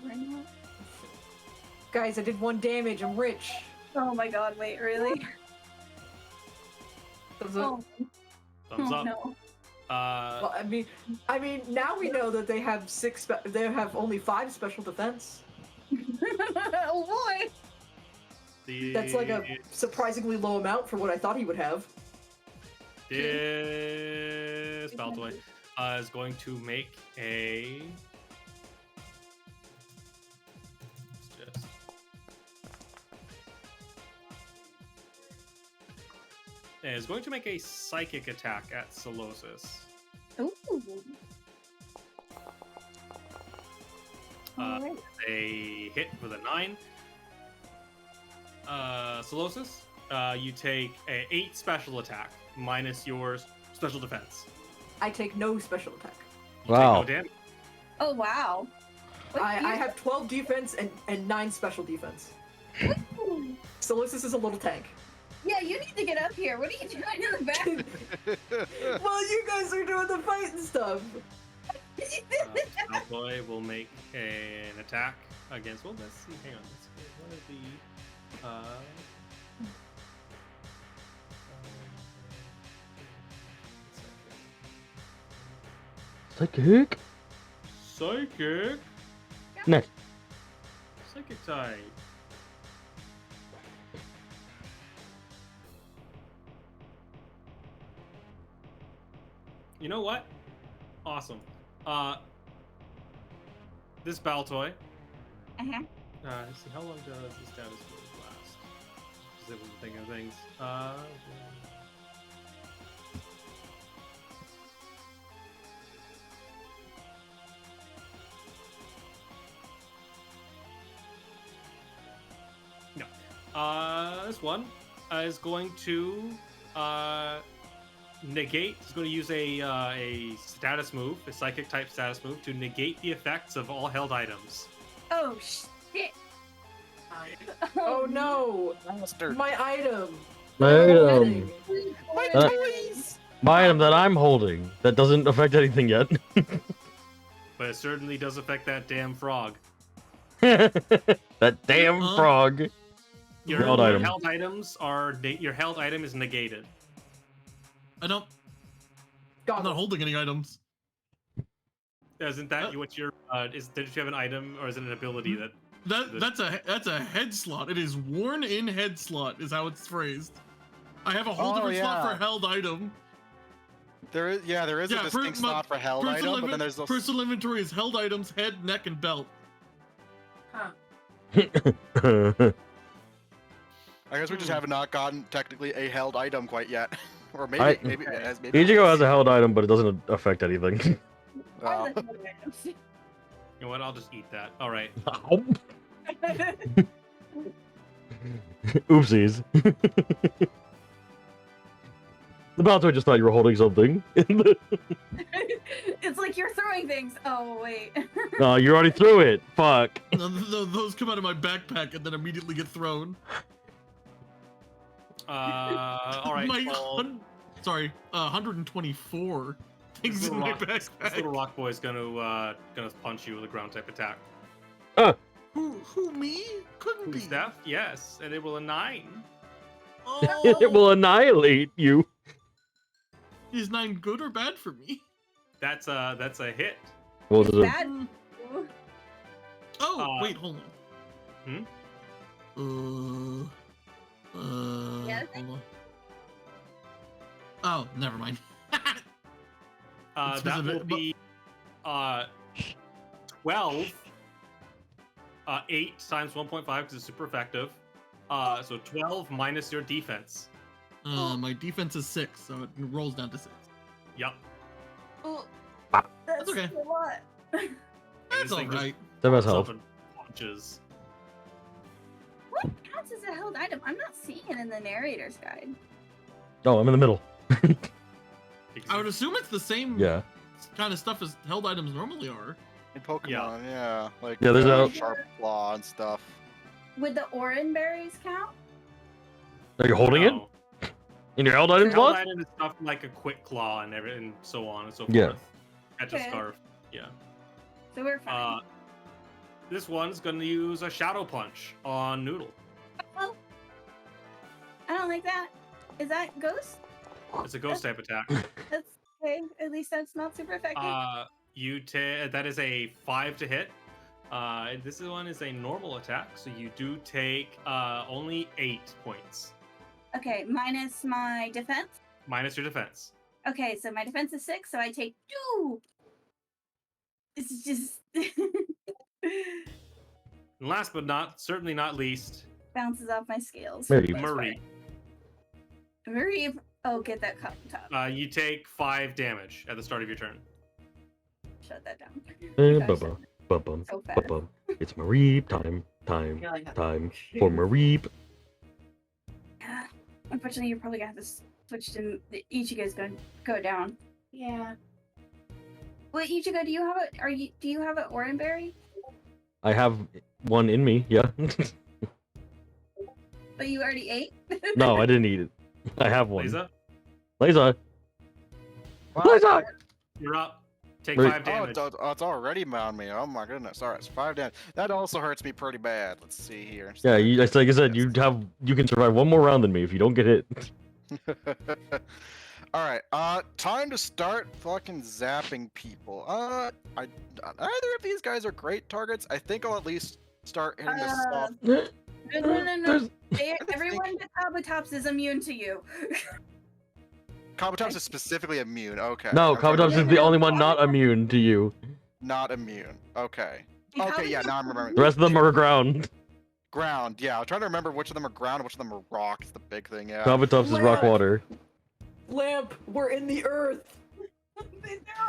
Rain. Guys, I did 1 damage. I'm rich. Oh my god, wait, really? Thumbs up. Thumbs up. No. Well, I mean, now we know that they have they have only 5 special defense. Oh boy! That's like a surprisingly low amount for what I thought he would have. This Baltoy is going to make a. Just. Is going to make a psychic attack at Solosis. Ooh. Alright. A hit with a 9. Solosis, you take a 8 special attack minus your special defense. I take no special attack. You Wow. Take no damage. Oh wow. I have 12 defense and 9 special defense. Silicis is a little tank. Yeah, you need to get up here. What are you doing in the back? Well, you guys are doing the fighting stuff. Malfoy will make an attack against. Well, let's see. Hang on. Let's see. What are the? Psychic. Psychic. Next. Psychic type. You know what? Awesome. This Baltoy. Uh-huh. Let's see, how long does the status move last? Because it was thinking of things. No. This one is going to negate. He's going to use a status move, a psychic type status move, to negate the effects of all held items. Oh shit! Oh no! Mustard. My item! My item. My Uh, toys! My item that I'm holding that doesn't affect anything yet. But it certainly does affect that damn frog. That damn frog. Your Held item. held items are your held item is negated. I'm not Goggle. holding any items. Isn't that what your did you have an item or is it an ability that That's a head slot. It is worn in head slot is how it's phrased. I have a whole different slot for held item. There is a distinct slot for held item, but then there's those. Personal inventory is held items, head, neck, and belt. Huh. I guess we just have not gotten technically a held item quite yet, or maybe I- maybe it has. Maybe Ichigo has a held item, but it doesn't affect anything. Oh. you know what? I'll just eat that. All right. Oopsies. The Baltoy just thought you were holding something. It's like you're throwing things. Oh wait. No, you already threw it. Fuck. Those come out of my backpack and then immediately get thrown. All right. My well, 124 things in my This little backpack. rock boy's gonna punch you with a ground type attack. Who, me? Couldn't be. Steph, yes, and it will a 9. Oh, It will annihilate you. Is 9 good or bad for me? That's a hit. Well, It's does it- bad. Ooh. Oh, wait, hold on. Yes? Hold on. Oh, never mind. It's That will specific, but- be 12. 8 times 1.5 because it's super effective. So 12 minus your defense. My defense is 6, so it rolls down to 6. Yep. Ooh. Ah. That's okay. a lot. That's This thing just alright. That has pops health. up and punches. What counts as a held item? I'm not seeing it in the narrator's guide. Oh, I'm in the middle. I would assume it's the same Yeah. kind of stuff as held items normally are. In Pokemon, yeah. Like Yeah, there's a- Sharp Claw and stuff. Would the Orin berries count? Are you holding it No. in your held item Held slot? item is stuff like a quick claw and everything, and so on and so forth. Yeah. Catch a Okay. scarf. Yeah. So we're fine. This one's gonna use a shadow punch on Noodle. Well, I don't like that. Is that ghost? It's a ghost type attack. That's okay. At least that's not super effective. That is a 5 to hit. This one is a normal attack, so you do take only 8 points Okay, minus my defense. minus your defense. Okay, so my defense is 6, so I take 2. This is just And last but certainly not least, bounces off my scales. Maybe. That's Marie. fine. Marie. Oh, get that cup top. You take 5 damage at the start of your turn. Shut that down. Eh, Gosh, bubba, bubba, so fast. bubba. It's Mareep time for Mareep. Yeah. Unfortunately, you're probably gonna have to switch to the Ichigo's going to go down. Yeah. Wait, Ichigo, do you have a? Do you have an Oranberry? I have one in me. Yeah. But you already ate. No, I didn't eat it. I have one. Lisa, Liza. Liza. you're up. Take Wait. 5 damage. It's already on me. Oh my goodness. Alright, it's 5 damage. That also hurts me pretty bad. Let's see here. Yeah, like I said, you can survive one more round than me if you don't get hit. Alright, time to start fucking zapping people. Neither of these guys are great targets. I think I'll at least start hitting the soft. No. Everyone but Kabutops is immune to you. Kabutops is specifically immune. Okay. No, okay. Kabutops is the only one not immune to you. Not immune. Okay. And Okay, yeah, now I'm remembering. The rest of them are ground. Ground, yeah. I'm trying to remember which of them are ground and which of them are rock. Is the big thing, yeah. Kabutops is rock water. Lamp, we're in the earth.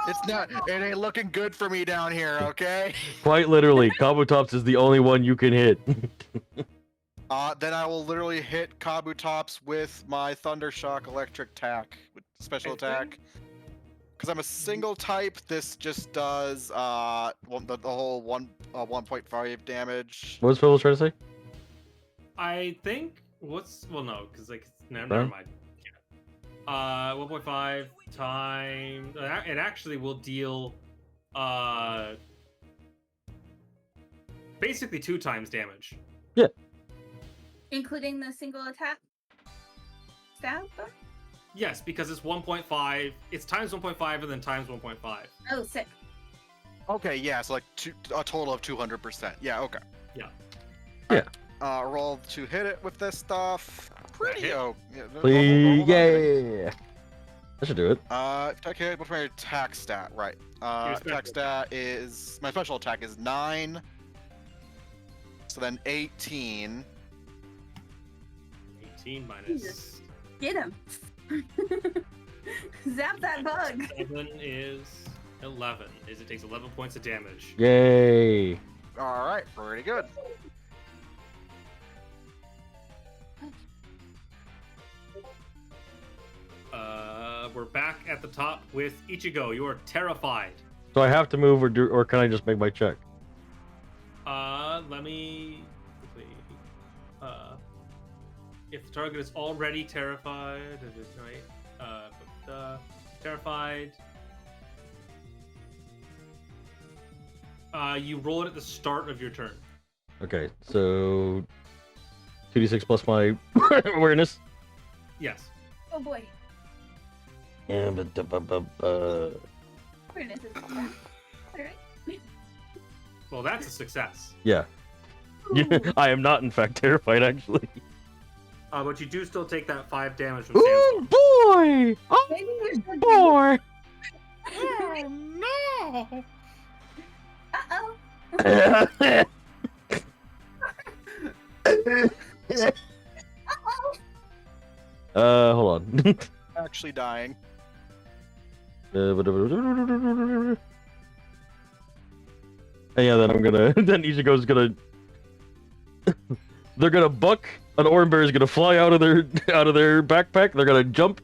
It's not. It ain't looking good for me down here. Okay. Quite literally, Kabutops is the only one you can hit. Then I will literally hit Kabutops with my Thunder Shock Electric Attack, with special attack. Because I'm a single type, this just does the whole 1.5 damage. What was Phil trying to say? I think no, because like never Huh? mind. 1.5 times. It actually will deal basically 2 times damage. Including the single attack stab? Yes, because it's 1.5. It's times 1.5 and then times 1.5. Oh, sick. Okay, yeah, so like a total of 200%. Yeah, okay. Yeah. Roll to hit it with this stuff. Pretty hit. Please, yeah. That should do it. Attack hit. What's my attack stat? Right. Your Attack special stat is my special attack is 9. So then 18. 18 minus Jesus. Get him. Zap that bug. 7 is 11. It takes 11 points of damage. Yay. All right, pretty good. We're back at the top with Ichigo. You are terrified. So I have to move, or can I just make my check? Let me quickly. If the target is already terrified, right? Terrified. You roll it at the start of your turn. Okay, so 2d6 plus my awareness. Yes. Oh boy. And Awareness is fun. Alright. Well, that's a success. yeah. Yeah, I am not in fact terrified actually. But you do still take that 5 damage from Oh Sandstorm. boy! Oh Maybe you should boy! Oh no! Uh-oh. Hold on. Actually dying. And yeah, then I'm gonna. Then Ichigo's gonna. They're gonna buck. An Oranberry is gonna fly out of their backpack. They're gonna jump.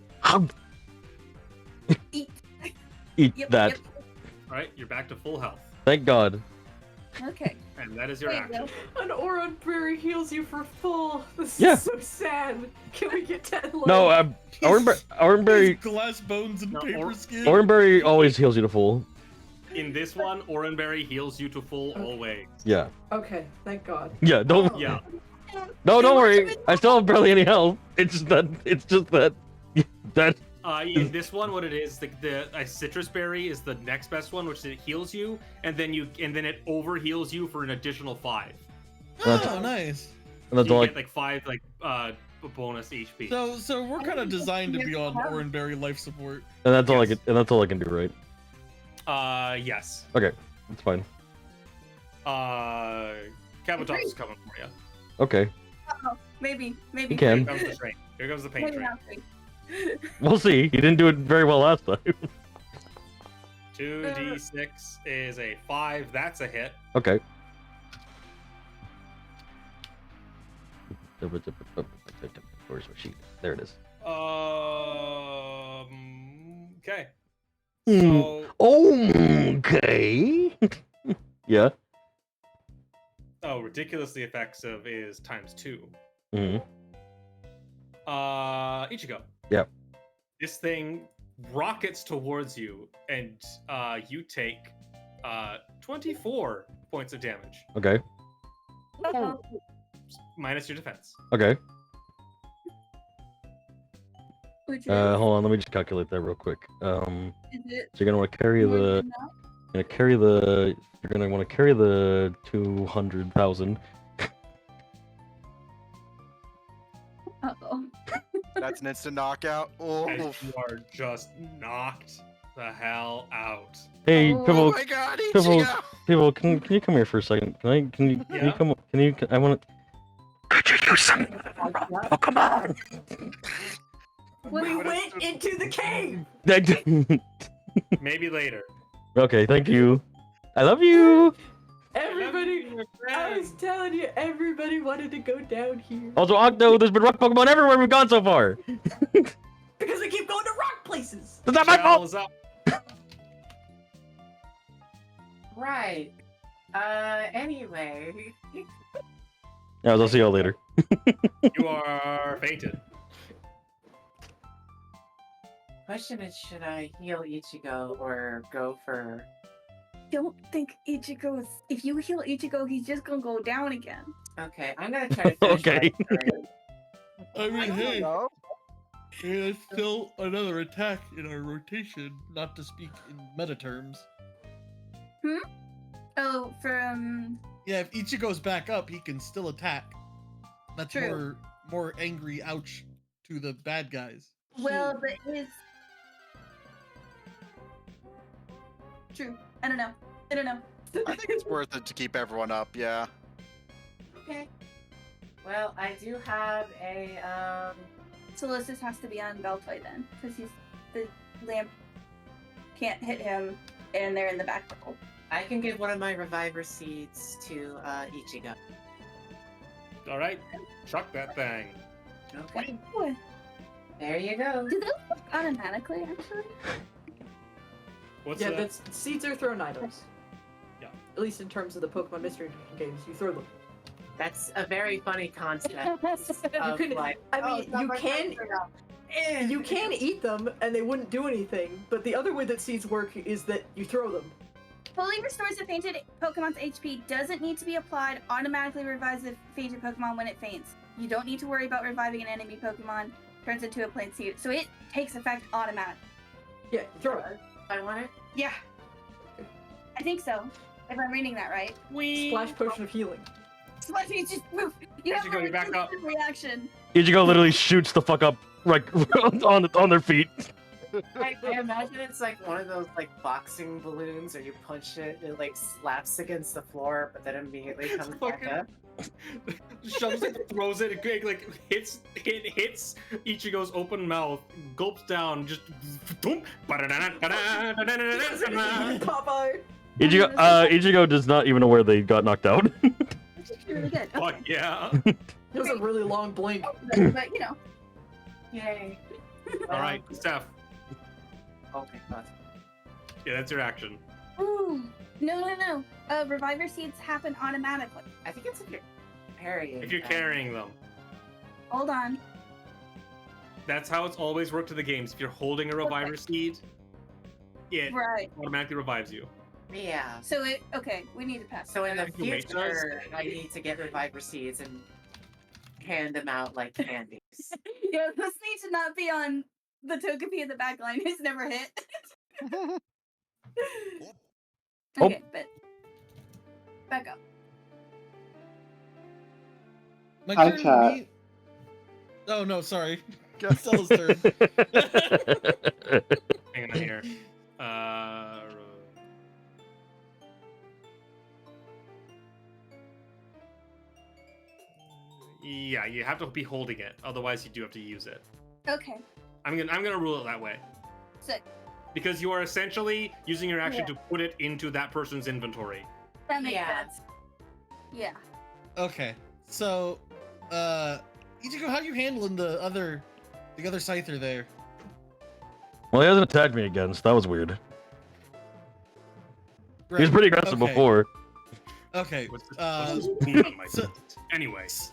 Eat. Eat Yep, that. yep. Alright, you're back to full health. Thank God. Okay. And that is your There you action. go. An Oron berry heals you for full. This Yeah. is so sad. Can we get 10 life? No, Oranberry. His glass bones and No, paper or- skin. Oranberry always heals you to full. In this one, Oranberry heals you to full always. Yeah. Okay, thank God. Yeah. Don't. Yeah. No, don't worry. I still have barely any health. It's just that. That. In this one, what it is, the citrus berry is the next best one, which it heals you, and then it over heals you for an additional 5. Oh, nice. And that's So you all. get like 5 bonus HP. So we're kind of designed to be on Oranberry life support. And that's all I Yes. can. And that's all I can do, right? Yes. Okay, that's fine. Kabutops is coming for you. Okay, Uh-oh. Maybe. you Here can. comes the train. Here comes the paint Maybe train. not three. We'll see. You didn't do it very well last time. 2d6 is a 5. That's a hit. Okay. Where's my sheet? There it is. Okay. Hmm. So, Okay. Yeah. ridiculously effective is ×2. Hmm. Ichigo. Yep. This thing rockets towards you, and you take 24 points of damage, Okay. Uh-oh. minus your defense. Okay. Which is, Hold on. Let me just calculate that real quick. So is it you're gonna want to carry more the. than that? You're gonna want to carry the 200,000. Uh-oh. That's an instant knockout. Oh, And you are just knocked the hell out. Hey, Oh. Pibble, my God, Pibble, Ichigo! Pibble, can you come here for a second? Can you Yeah? come? I want to. Could you use something? Oh, come on! We went into the cave! Maybe later. Okay, thank you. I love you. Everybody, I was telling you, everybody wanted to go down here. Also, Octo, there's been rock Pokemon everywhere we've gone so far. Because we keep going to rock places! It's not my fault. Shell's up. Right. Anyway. Yeah, I'll see y'all later. You are fainted. Question is, should I heal Ichigo or go for... Don't think Ichigo is. If you heal Ichigo, he's just gonna go down again. Okay, I'm gonna try to finish Okay. my turn. I mean, hey, No? it's still another attack in our rotation, not to speak in meta terms. Oh, Yeah, if Ichigo's back up, he can still attack. That's True. more angry ouch to the bad guys. well, but his. True. I don't know. I think it's worth it to keep everyone up, yeah. Okay. Well, I do have a, Solissus has to be on Beltoy then, because the lamp can't hit him, and they're in the back bubble. I can give one of my Reviver Seeds to, Ichigo. All right, chuck that thing. Okay. What? There you go. Do those work automatically, actually? What's Yeah, that? that's seeds are thrown items. Yeah. At least in terms of the Pokemon Mystery games, you throw them. That's a very funny concept. You of, can, like, I oh, mean, it's not you my can, turn now. Eh. you can eat them and they wouldn't do anything. But the other way that seeds work is that you throw them. Fully restores a fainted Pokemon's HP. Doesn't need to be applied. Automatically revives the fainted Pokemon when it faints. You don't need to worry about reviving an enemy Pokemon. Turns into a plain seed. So it takes effect automatic. Yeah, throw it. I want it. Yeah. I think so. If I'm reading that right. Splash potion of healing. Splash, you just move. You have Ichigo, a you back up. reaction. Ichigo literally shoots the fuck up, like, on their feet. I imagine it's like one of those like boxing balloons where you punch it, it like slaps against the floor, but then immediately comes back Fucking- up. Shoves it, throws it, like hits Ichigo's open mouth, gulps down, just Popeye. Ichigo does not even know where they got knocked out. Really good. Fuck yeah. It was a really long blink. But you know. Yay. All right, Steph. Okay, God. Yeah, that's your action. Ooh. No. Reviver seeds happen automatically. I think it's if you're carrying. If you're them. carrying them. Hold on. That's how it's always worked in the games. If you're holding a reviver seed, it Right. automatically revives you. Yeah. So we need to pass. So in the Think you make future, I need to get reviver seeds and hand them out like candies. Yeah, this needs to not be on the Togepi in the back line who's never hit. Oh. Okay, but back up. My Hi, turn. chat. Me... Oh no, sorry. Go. Stella's turn. Hang on here. Yeah, you have to be holding it. Otherwise, you do have to use it. Okay. I'm gonna rule it that way. Sick. Because you are essentially using your action Yeah. to put it into that person's inventory. That makes Yeah. sense. Yeah. Okay, so, Ichigo, how you handling the other Scyther there? Well, he hasn't attacked me again, so that was weird. He was Right, pretty aggressive okay. before. Okay, What's this wound on my so- feet? Anyways.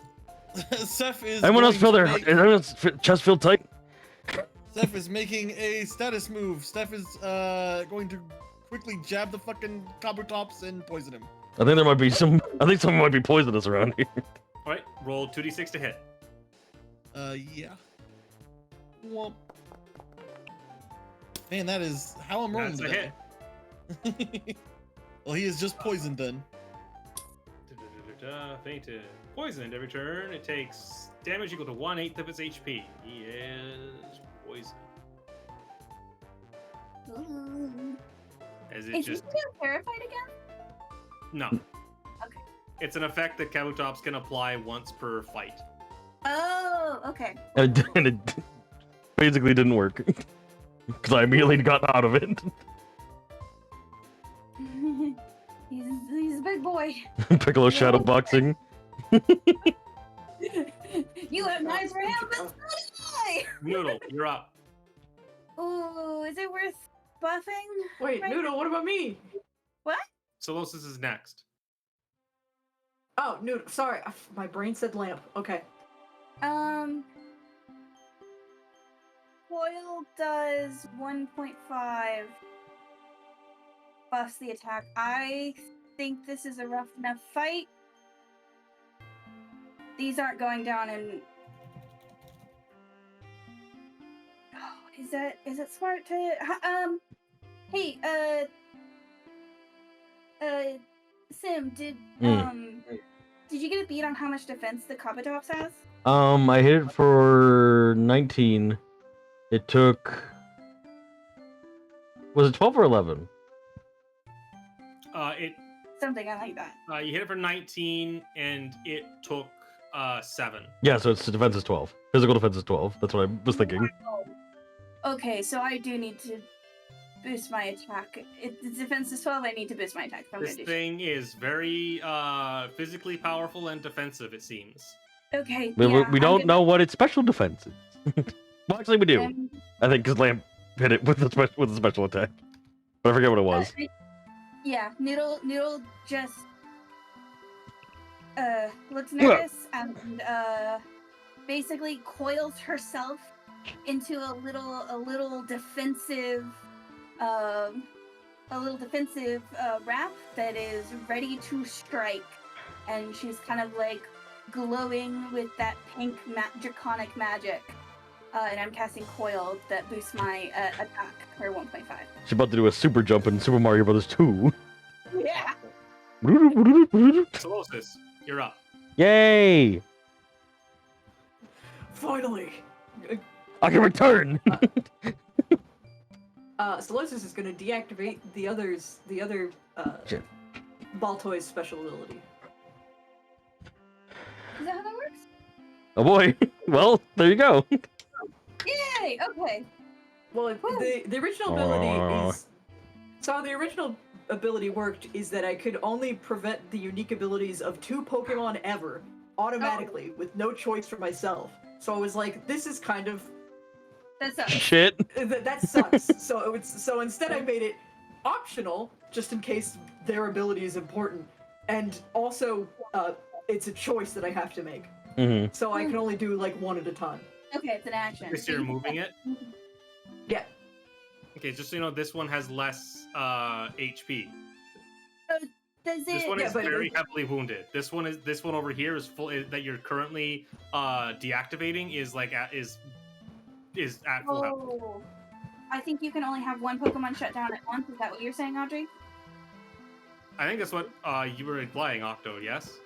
Seth is. Everyone else going feel to their make- everyone else chest feel tight. Steph is making a status move. Steph is going to quickly jab the fucking Kabutops and poison him. I think there might be some. I think someone might be poisonous around here. All right, roll 2d6 to hit. Yeah. Womp. Man, that is how I'm rolling That's a today. Well, he is just poisoned then. Fainted. Poisoned every turn. It takes damage equal to 1/8 of its HP. He is poisoned. Ooh. As it Is he just still terrified again? no. Okay. It's an effect that Kabutops can apply once per fight. Oh, okay. And it basically didn't work because I immediately got out of it. he's a big boy. Piccolo shadow boxing. You have knives for him, but so do I. Noodle, you're up. Ooh, is it worth buffing? Wait, Right. Noodle, what about me? What? Solosis is next. Oh, Noodle, sorry. My brain said lamp. Okay. Coil does 1.5 buffs the attack. I think this is a rough enough fight. These aren't going down in. Oh, is it smart to hey, Sim, did you get a beat on how much defense the Kabutops has? I hit it for 19. It took. Was it 12 or 11? It Something I like that. you hit it for 19 and it took 7. Yeah, so its defense is 12. Physical defense is 12. That's what I was thinking. Okay, so I do need to boost my attack. Its defense is 12. I need to boost my attack. So I'm This gonna do. thing is very physically powerful and defensive, it seems. Okay. We, yeah, we don't know what its special defense is. Well, actually, we do. I think because Lamp hit it with the special attack, but I forget what it was. Yeah, Noodle just looks nervous and basically coils herself into a little defensive a little defensive wrap that is ready to strike, and she's kind of like glowing with that pink draconic magic. And I'm casting Coil that boosts my attack for 1.5. She's about to do a super jump in Super Mario Bros. 2. Yeah. Solosis, you're up. Yay! Finally! I can return! Solosis is gonna deactivate the other Shit. Baltoy's special ability. Is that how that works? Oh boy. Well, there you go. Yay! Okay. Well, the original ability is... So how the original ability worked is that I could only prevent the unique abilities of 2 Pokemon ever, automatically, with no choice for myself. So I was like, this is kind of... That sucks. Shit. That sucks. So instead I made it optional, just in case their ability is important. And also, it's a choice that I have to make. Mm-hmm. So I can only do, like, 1 at a time. Okay, it's an action. So you're moving it? Yeah. Okay, just so you know, this one has less HP. Does it? This one is but- very heavily wounded. This one over here is full. That you're currently deactivating is like at full health. Oh. I think you can only have 1 Pokemon shut down at once. Is that what you're saying, Audrey? I think that's what you were implying, Octo. Yes.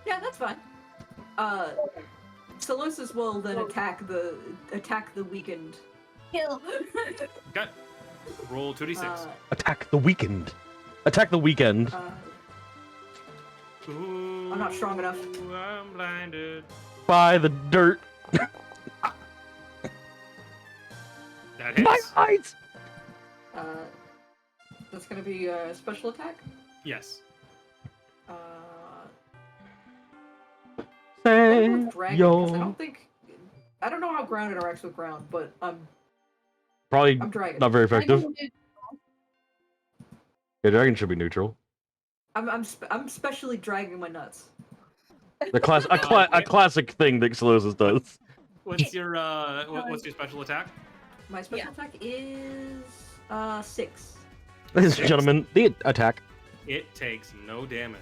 Yeah, that's fine. Solosis will then attack the weakened. Kill. Okay. Roll 2d6. Attack the weekend. Attack the weekend. Ooh, I'm not strong enough. I'm blinded. By the dirt. That My hits. eyes. That's gonna be a special attack. Yes. I'm Say gonna go with dragon, 'cause I don't know how ground interacts with ground, but Probably I'm dragon. not very effective. Yeah, dragon should be neutral. I'm specially dragging my nuts. A classic thing that Solosis does. What's your what's your special attack? My special attack is 6. Ladies and gentlemen, the attack. It takes no damage.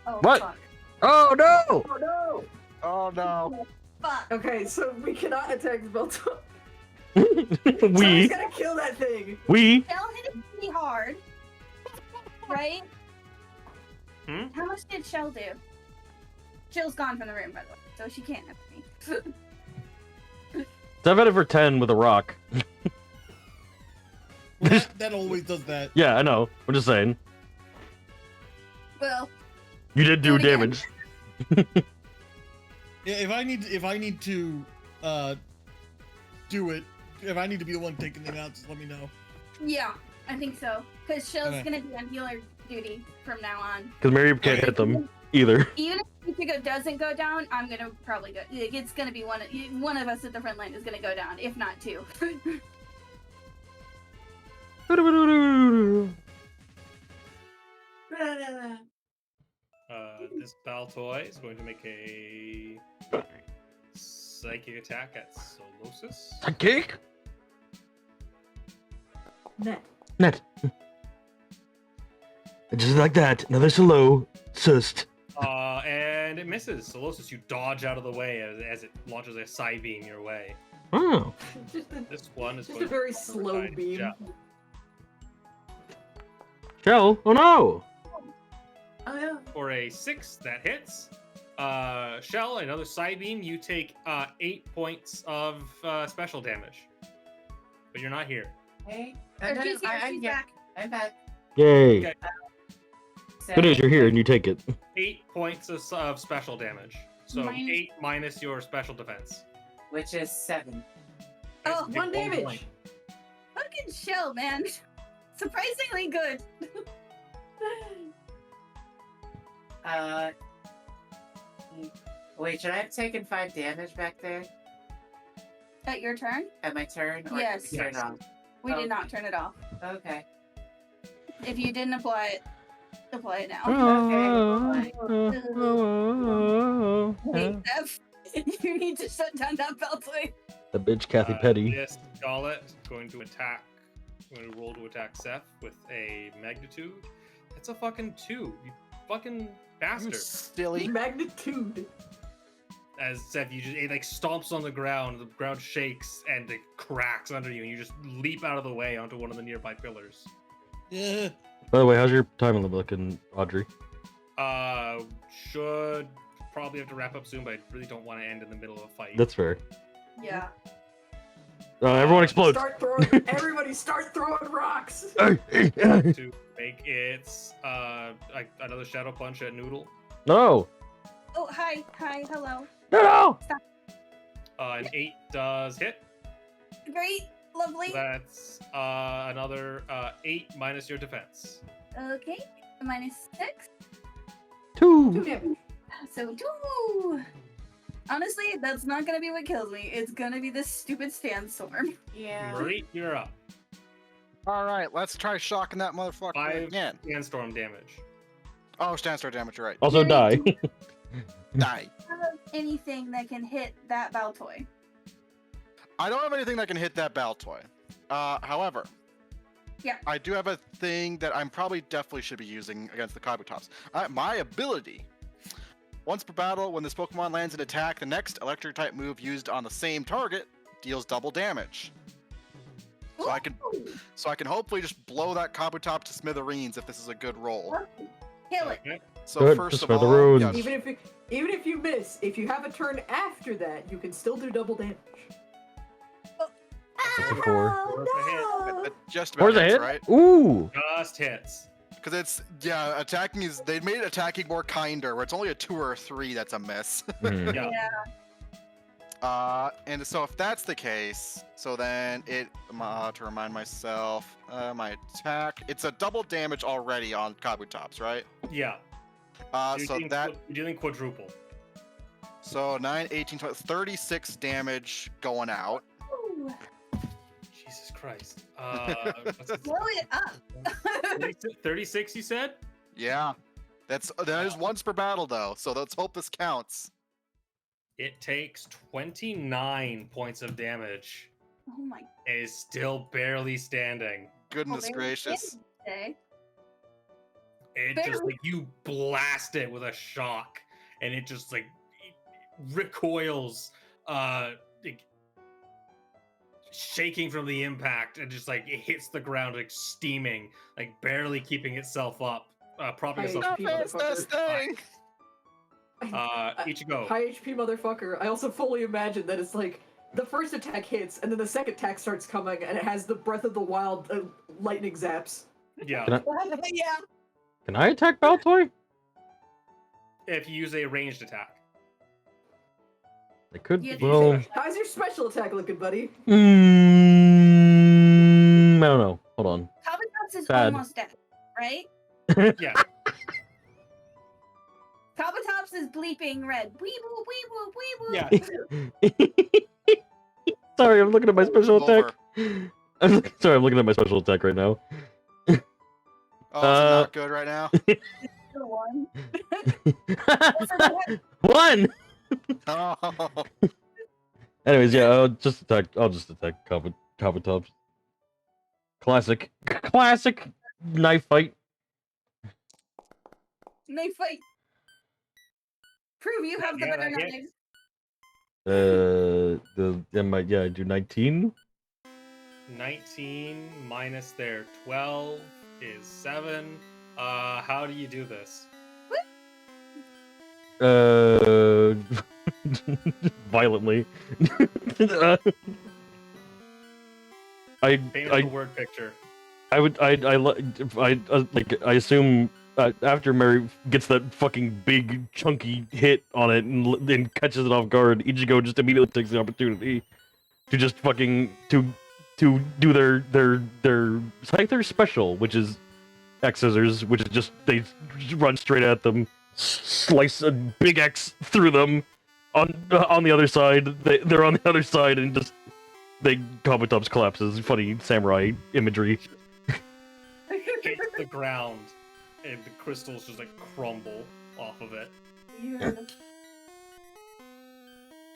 Oh, What? Fuck. Oh no! Oh no! Oh no! Fuck. Okay, so we cannot attack the belt. we Someone's gotta kill that thing. Shell hit it pretty hard. Right? Hmm? How much did Shell do? Shell's gone from the room, by the way, so she can't have me. I've had it for 10 with a rock. Well, that always does that. Yeah, I know. I'm just saying. Well, You did do Do it again. damage. Yeah, if I need to do it, if I need to be the one taking them out, just let me know. yeah, I think so. Because Shell's Okay. gonna be on healer duty from now on. Because Mary can't hit them either. Even if Ichigo doesn't go down, I'm gonna probably go. Like, it's gonna be one of us at the front line is gonna go down, if not 2. This Baltoy is going to make a psychic attack at Solosis. Psychic? Net. Just like that. Another slow sust. And it misses. Solosis, you dodge out of the way as it launches a side beam your way. Oh. This one is Just going a very to slow side beam. jump. Shell? Oh no! Oh yeah. For a 6 that hits. Shell, another side beam. You take 8 points of special damage. But you're not here. Hey. Or she's here, I'm she's here. back. I'm back. Yay. Okay. Good news, you're here and you take it. 8 points of special damage. So Minus- 8 minus your special defense. Which is 7. Oh, Take 1 damage. point. fucking Shell, man. Surprisingly good. Wait, should I have taken 5 damage back there At your turn? at my turn? Or Yes. Turn it Yes. off? We Okay. did not turn it off. Okay. If you didn't apply it now. Wait, F. You need to shut down that Beltway. The bitch Kathy Petty. This Gullet is going to attack when we roll to attack Seth with a magnitude. That's a fucking 2. You fucking You bastard. silly. Magnitude. As Seth, it like stomps on the ground shakes, and it cracks under you, and you just leap out of the way onto one of the nearby pillars. Yeah. By the way, how's your time limit looking, Audrey? Should probably have to wrap up soon, but I really don't want to end in the middle of a fight. That's fair. Yeah. Everyone explodes. Everybody start throwing rocks. To make it another shadow punch at Noodle. No! Oh, hi, hello. No! An 8 does hit. Great, lovely. That's another 8 minus your defense. Okay, minus 6. 2! 2 damage. So 2. Honestly, that's not gonna be what kills me. It's gonna be this stupid sandstorm. Yeah. Marie, you're up. All right, let's try shocking that motherfucker 5 again. sandstorm damage. Oh, standstill damage, you're right. Also die. Die. Have anything that can hit that Baltoy. I don't have anything that can hit that Baltoy. However, Yeah. I do have a thing that I'm probably definitely should be using against the Kabutops. My ability. Once per battle, when this Pokemon lands an attack, the next electric type move used on the same target deals double damage. So I can hopefully just blow that Kabutop to smithereens if this is a good roll. Kill it. Okay. So Good, first to of all, smithereens. yes. Even if you miss, if you have a turn after that, you can still do double damage. That's a 4. Oh, That just Four's about a hits, hit? right? Ooh! Just hits. Because attacking is, they made attacking more kinder, where it's only a 2 or a 3 that's a miss. Mhm. Yeah. And so if that's the case, so then to remind myself, my attack, it's a double damage already on Kabutops, right? Yeah. So You're dealing quadruple. so 9, 18, 20, 36 damage going out. Ooh. Jesus Christ. What's it? Blow it up. 36, you said? Yeah. That is once per battle though, so let's hope this counts. It takes 29 points of damage. Oh my And is still barely standing. Goodness God. gracious. It just you blast it with a shock, and it just it recoils, shaking from the impact, and just it hits the ground steaming, barely keeping itself up, propping itself. HP motherfucker. Ichigo. High HP motherfucker. I also fully imagine that it's like the first attack hits, and then the second attack starts coming, and it has the Breath of the Wild lightning zaps. Yeah. Yeah. Can I attack Baltoy? If you use a ranged attack. I could. Yeah, Well. How's your special attack looking, buddy? I don't know. Hold on. Kabutops is Bad. almost dead, right? Yeah. Kabutops is bleeping red. Weeble, weeble, weeble. Yeah. Sorry, I'm looking at my special Over. attack. I'm looking at my special attack right now. Oh, is it not good right now? The one. 1! Oh. Anyways, yeah, I'll just attack Kabutops. Classic knife fight. Knife fight. Prove you have the Yeah, better that hits. knives. I do 19. 19 minus their 12 is 7. How do you do this? Violently. Paint us a word picture. I assume after Mary gets that fucking big chunky hit on it and catches it off guard, Ichigo just immediately takes the opportunity to just fucking to do their Scyther special, which is X scissors, which is just they run straight at them, slice a big X through them. On the other side, they're on the other side, and just Kabutops collapses. Funny samurai imagery. Hits the ground, and the crystals just crumble off of it.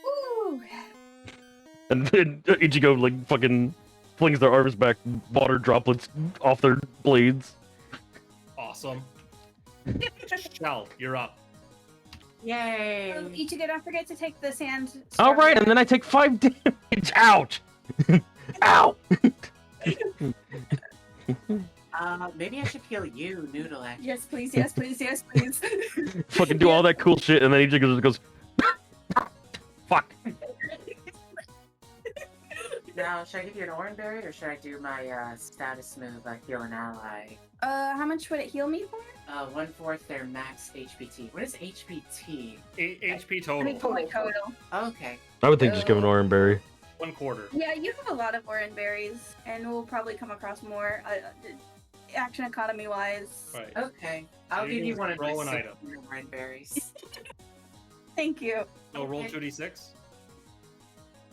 Ooh. And then Ichigo fucking flings their arms back, water droplets off their blades. Awesome. Shell, you're up. Yay! Each of you don't forget to take the sand. All storm right, and then I take 5 damage. Ouch! Ow! Maybe I should heal you, Noodle. Actually. Yes, please. Yes, please. Yes, please. Fucking do all that cool shit, and then he just goes, fuck. Now, should I give you an orange berry, or should I do my status move, heal an ally? How much would it heal me for? 1/4 their max HPT. What is HPT? HP I mean, total. total. Okay. I would think just give an orange berry. 1/4. Yeah, you have a lot of orange berries, and we'll probably come across more. Action economy wise. Right. Okay. I'll You give you can one of my roll an 6 item. orange berries. Thank you. So roll Okay. 2d6.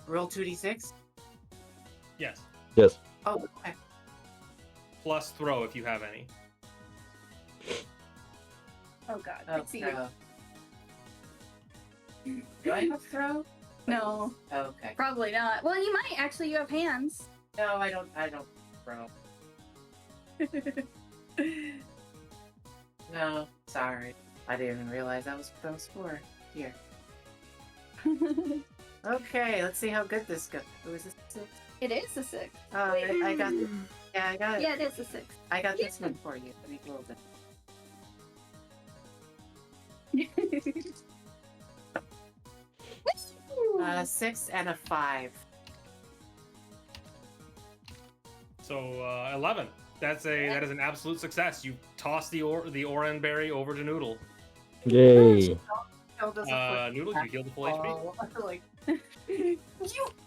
Roll 2d6. Yes. Yes. Oh, okay. Plus throw if you have any. Oh god, Oh, it's you. throw. Do I have throw? No, Okay. probably not. Well, you might actually. You have hands. No, I don't throw. No, sorry. I didn't even realize that was for. Here. Okay, let's see how good this goes. Oh, is this 6? It is a 6. Oh, I got this. Yeah, I got it. Yeah, it is a 6. I got this one for you. Let me roll it. 6 and a 5. So 11. That is an absolute success. You toss the orange berry over to Noodle. Yay. Noodle, you heal the full HP. Like,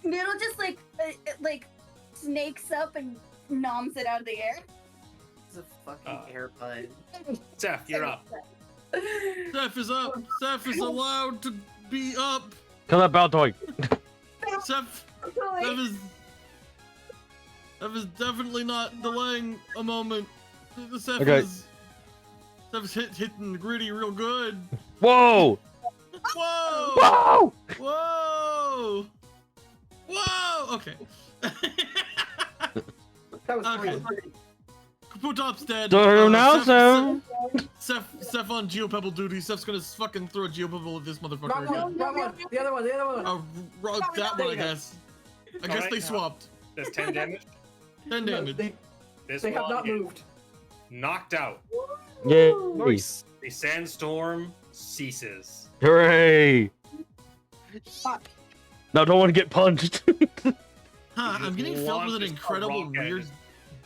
Noodle just like snakes up and noms it out of the air. it's a fucking airbud. Seth, you're up. Seth is up. Seth is allowed to be up. Kill that Baltoy. Seth is definitely not delaying a moment. Seth Okay. Seth's hitting the gritty real good. Whoa! Whoa! Whoa! Whoa! Whoa! Okay. That was Okay. pretty. Kaputop's dead. So now, Seth on Geopebble duty. Seth's gonna fucking throw a Geopebble at this motherfucker. Wrong one, wrong one. The other one, the other one. That one, I guess. I guess they swapped. That's 10 damage. 10 No, damage. This they have one not is moved. knocked out. Yay! The sandstorm ceases. Hooray! Now don't want to get punched. Huh, I'm getting filled with an Launches a incredible rock at it, weird. just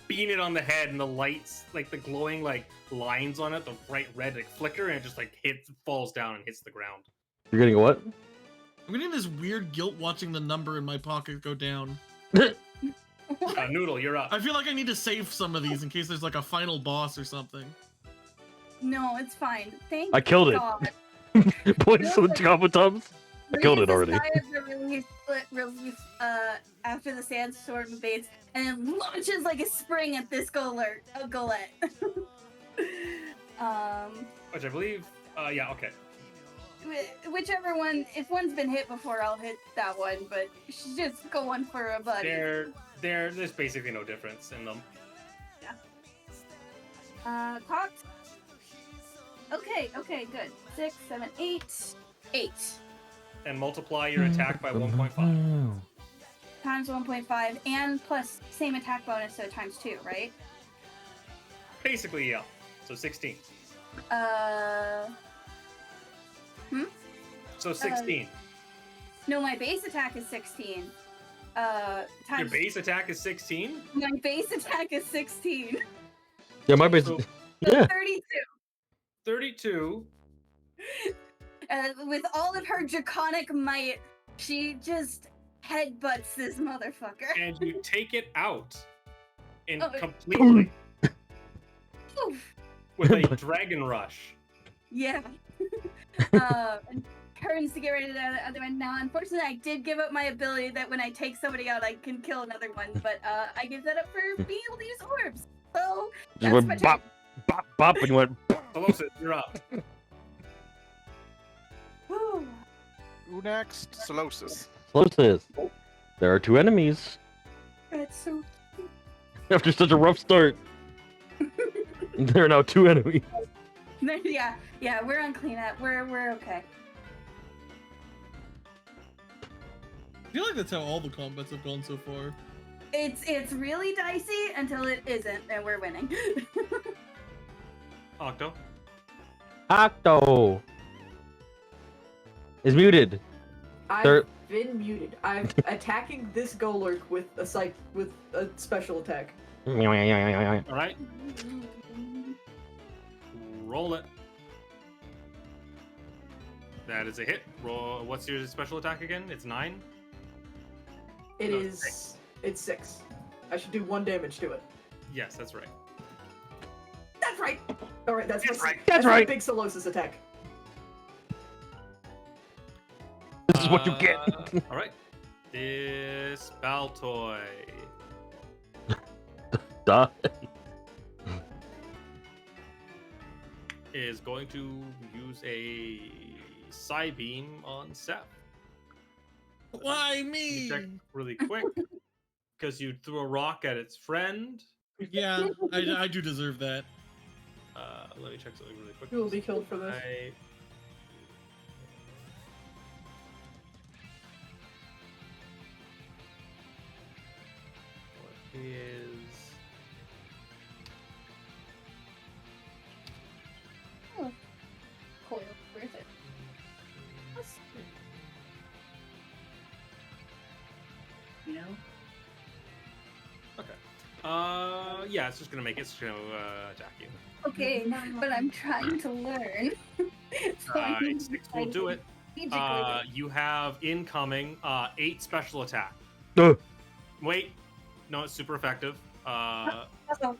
beating it on the head, and the lights, like the glowing lines on it, the bright red flicker, and it just falls down and hits the ground. You're getting what? I'm getting this weird guilt watching the number in my pocket go down. Noodle, you're up. I feel like I need to save some of these in case there's like a final boss or something. No, it's fine. Thank I killed it. God. Points to the Kabutops. I killed it already. Release, after the sandstorm fades, and it launches like a spring at this Golette. Which I believe, yeah, okay. Whichever one, if one's been hit before, I'll hit that one, but she's just going for a buddy. There's basically no difference in them. Cocked. Okay, good. 6, 7, 8. 8. And multiply your attack by 1.5. Times 1.5, and plus same attack bonus, so times 2, right? Basically, yeah. So 16. So 16. No, my base attack is 16. Your Times base attack is 16? my base attack is 16. Yeah, my base. So Yeah. 32. 32. With all of her draconic might, she just headbutts this motherfucker. And you take it out. And Oh. completely. Oof. With a dragon rush. Yeah. And turns to get ready to the other one. Now, unfortunately, I did give up my ability that when I take somebody out, I can kill another one. But I give that up for being able to use orbs. So Just that's went my bop, bop, bop, and you went. Pelosis, you're up. Whew. Who next? Solosis. Closest. There are 2 enemies. That's so After such a rough start. There are now 2 enemies. Yeah, we're on cleanup. We're okay. I feel like that's how all the combats have gone so far. It's really dicey until it isn't, and we're winning. Octo. Octo is muted. I've been muted. I'm attacking this Golurk with a special attack. All right. Roll it. That is a hit. Roll. What's your special attack again? It's 9. It's 6. I should do 1 damage to it. Yes, that's right. That's right. All right, that's right. That's right. My big Solosis attack. This is what you get. All right. This Baltoy Duh. is going to use a Psy Beam on Seth. Why Let me check me? really quick because you threw a rock at its friend. Yeah, I do deserve that. Let me check something really quick. You will be killed for this. What is... Cool, worth it. You know? Okay. Yeah, it's just gonna make it. It's gonna attack you. Okay, but I'm trying to learn. So I need 6 will do it. strategically. You have incoming 8 special attack. Ugh. Wait, no, it's super effective. So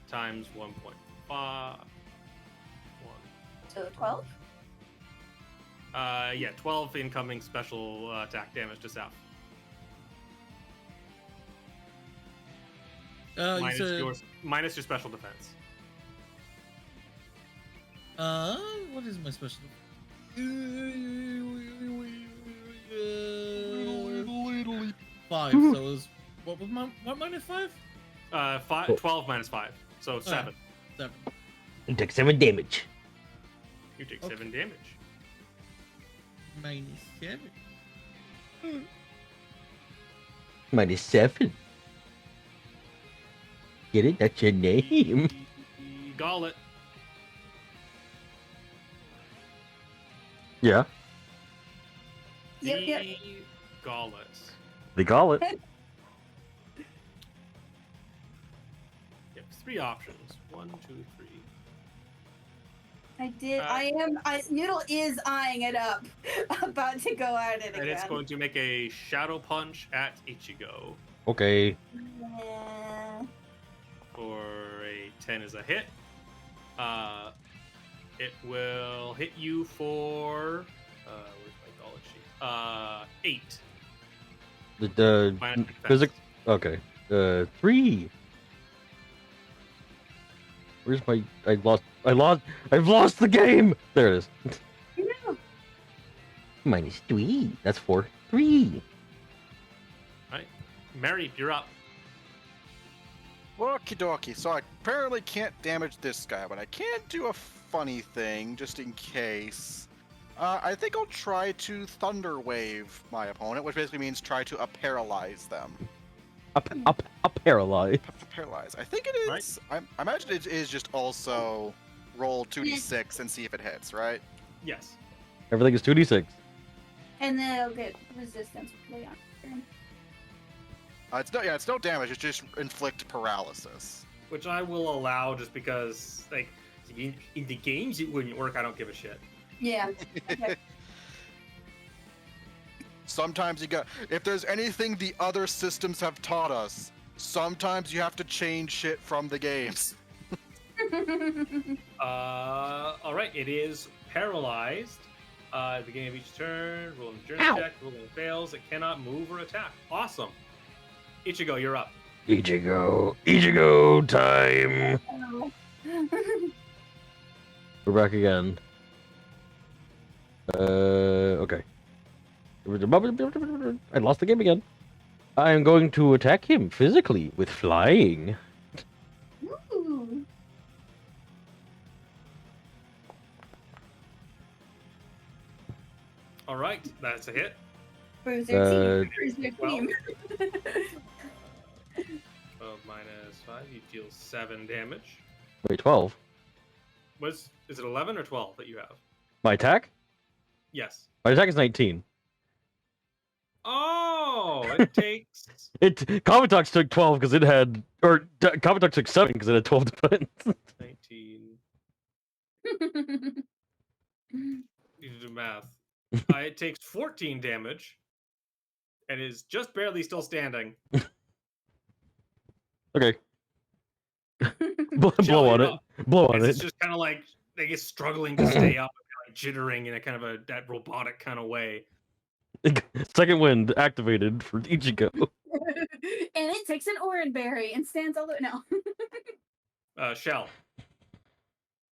Times 1.5. 12? Yeah, 12 incoming special attack damage to Seth. You said, Minus your special defense. what is my special? 5. So it was what was my minus 5? 12 minus 5, so 7. 7. You take 7 damage. You take Okay. 7 damage. Minus 7. Minus 7. Get it? That's your name. Gauntlet. Yeah. Yep. Gauntlet. They call it. You have 3 options. 1, 2, 3. I did. Noodle is eyeing it up, about to go at it again. And it's going to make a Shadow Punch at Ichigo. Okay. Yeah. For a 10 is a hit. It will hit you for where's my Gauntlet sheet? 8. The Minus your defense. physics. Okay. 3. Where's my? I've lost the game. There it is. No. Minus 3. That's 4. 3. Mary, you're up. Okie dokie. So I apparently can't damage this guy, but I can do a funny thing just in case. I think I'll try to Thunder Wave my opponent, which basically means try to paralyze them. Paralyze. Paralyze. I think it is. I imagine it is just also roll 2d6 and see if it hits, right? Yes. Everything is 2d6. And then it'll get resistance play on turn. It's no damage. It's just inflict paralysis. Which I will allow just because, like, in the games it wouldn't work. I don't give a shit. Yeah. Okay. Sometimes if there's anything the other systems have taught us, sometimes you have to change shit from the games. All right. It is paralyzed. At the beginning of each turn, roll an endurance check. Roll and fails. It cannot move or attack. Awesome. Ichigo, you're up. Ichigo time. We're back again. Okay. I lost the game again. I am going to attack him physically with flying. Ooh. All right, that's a hit. Bruiser team. Bruiser well. team. 12 minus 5, you deal 7 damage. Wait, 12. Is it 11 or 12 that you have? My attack? Yes. My attack is 19. Oh, it takes. Kavatox took 12 because it had, or Kavatox took 7 because it had 12 defense. 19. You do math. It takes 14 damage and is just barely still standing. Okay. Blow on it. Blow on It's it. just kind of like they get struggling to stay up, like jittering in a kind of that robotic kind of way. Second wind activated for Ichigo. And it takes an orange berry and stands all the no. Shell.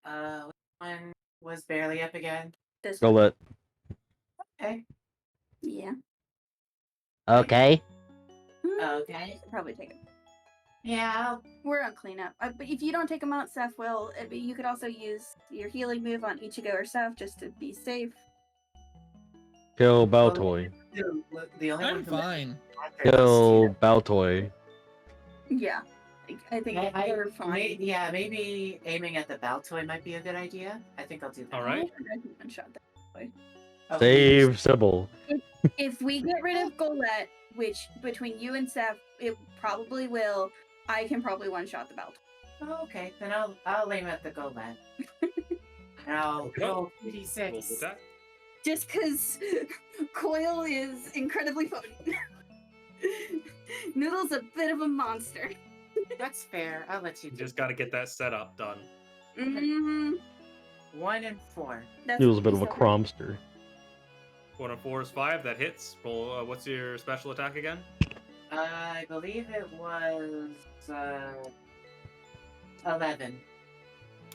Which one was barely up again? This Go one. let. Okay. Yeah. Okay. Okay. Should probably take it. Yeah. We're on cleanup. But if you don't take them out, Seth will. You could also use your healing move on Ichigo or Seth just to be safe. Kill Baltoy. The only I'm one who fine. Kill Baltoy. Yeah. I think they're fine. Maybe aiming at the Baltoy might be a good idea. I think I'll do that. All right. One shot that way. Oh, Save Sybil. If we get rid of Golette, which between you and Seth, it probably will, I can probably one-shot the belt. Oh, okay, then I'll aim at the Golette. And I'll roll Roll with 2d6. that. Just because Coil is incredibly potent. Noodle's a bit of a monster. That's fair. I'll let you You do just got to get that setup done. Mm-hmm. 1 and 4. He was a bit of a cromster. 1 and 4 is 5. That hits. Roll. What's your special attack again? I believe it was 11.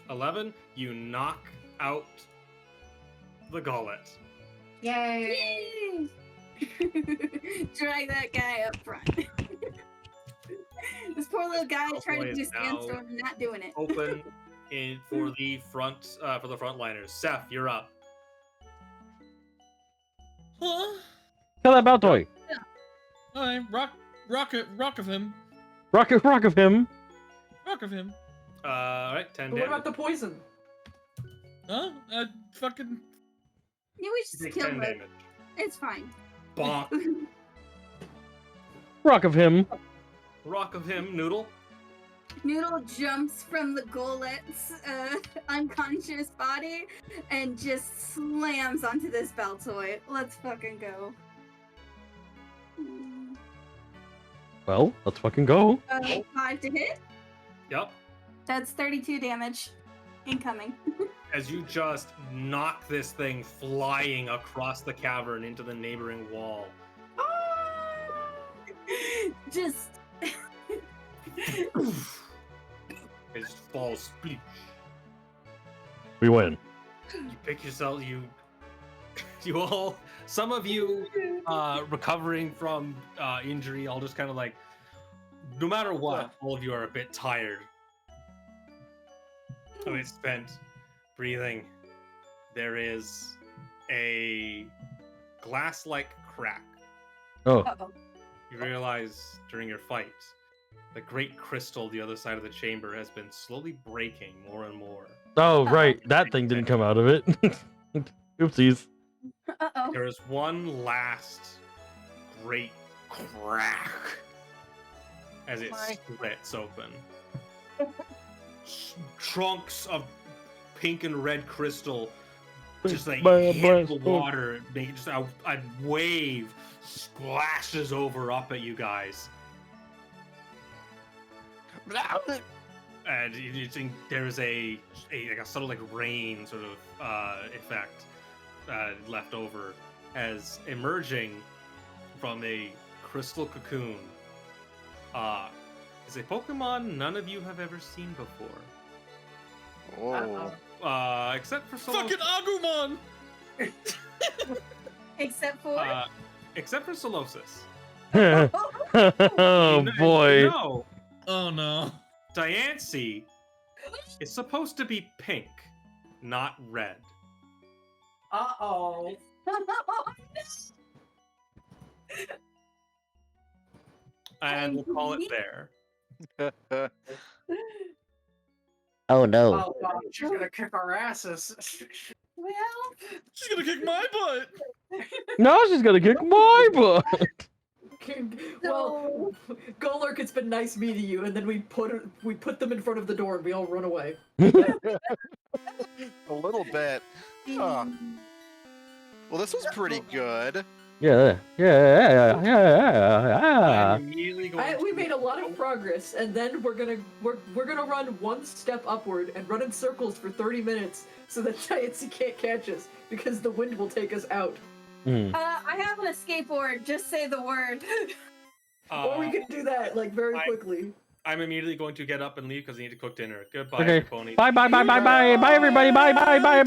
11. You knock out the gullet. Yay! Drag that guy up front. This poor little guy trying to Baltoy do is now sandstorm and not doing it. Open for the frontliners. Seth, you're up. Huh? Kill that Baltoy. Alright, rock of him. Rock of him. Rock of him. All right, 10 But what damage. about the poison? Huh? Fucking. Yeah, we just Take kill 10 him. damage. It's fine. Bonk. Rock of him. Rock of him, Noodle. Noodle jumps from the Golet's unconscious body and just slams onto this Baltoy. Let's fucking go. Well, let's fucking go. 5 to hit. Yep. That's 32 damage. Incoming. As you just knock this thing flying across the cavern into the neighboring wall. Just. It just falls. Spleech. We win. You pick yourself. You all. Some of you recovering from injury. All just kind of like. No matter what, all of you are a bit tired. So it's spent breathing. There is a glass-like crack. Oh, Uh-oh. You realize during your fight, the great crystal the other side of the chamber has been slowly breaking more and more. oh, right. That thing didn't come out of it. Oopsies. Uh-oh. There is one last great crack as it splits open. Trunks of pink and red crystal just like hit the water, making just a wave splashes over up at you guys. And you think there's a subtle like rain sort of effect left over as emerging from a crystal cocoon is a Pokemon none of you have ever seen before. Oh. Except for Fucking Agumon! Except for. Except for Solosis. Oh boy. No, Oh no. Diancie is supposed to be pink, not red. Uh-oh. And we'll call it there. Oh no. Oh, God, she's gonna kick our asses. Well, She's gonna kick my butt. No, she's gonna kick my butt. Well, Golurk, it's been nice meeting you, and then we put them in front of the door and we all run away. A little bit. Huh. Well, this was pretty good. Yeah. I'm immediately going We to- made a lot of progress, and then we're gonna run one step upward and run in circles for 30 minutes so that Diancie can't catch us because the wind will take us out. I have on a skateboard. Just say the word. Or we could do that like very I- quickly. I'm immediately going to get up and leave because I need to cook dinner. Goodbye, Okay. pony. Bye everybody. Bye.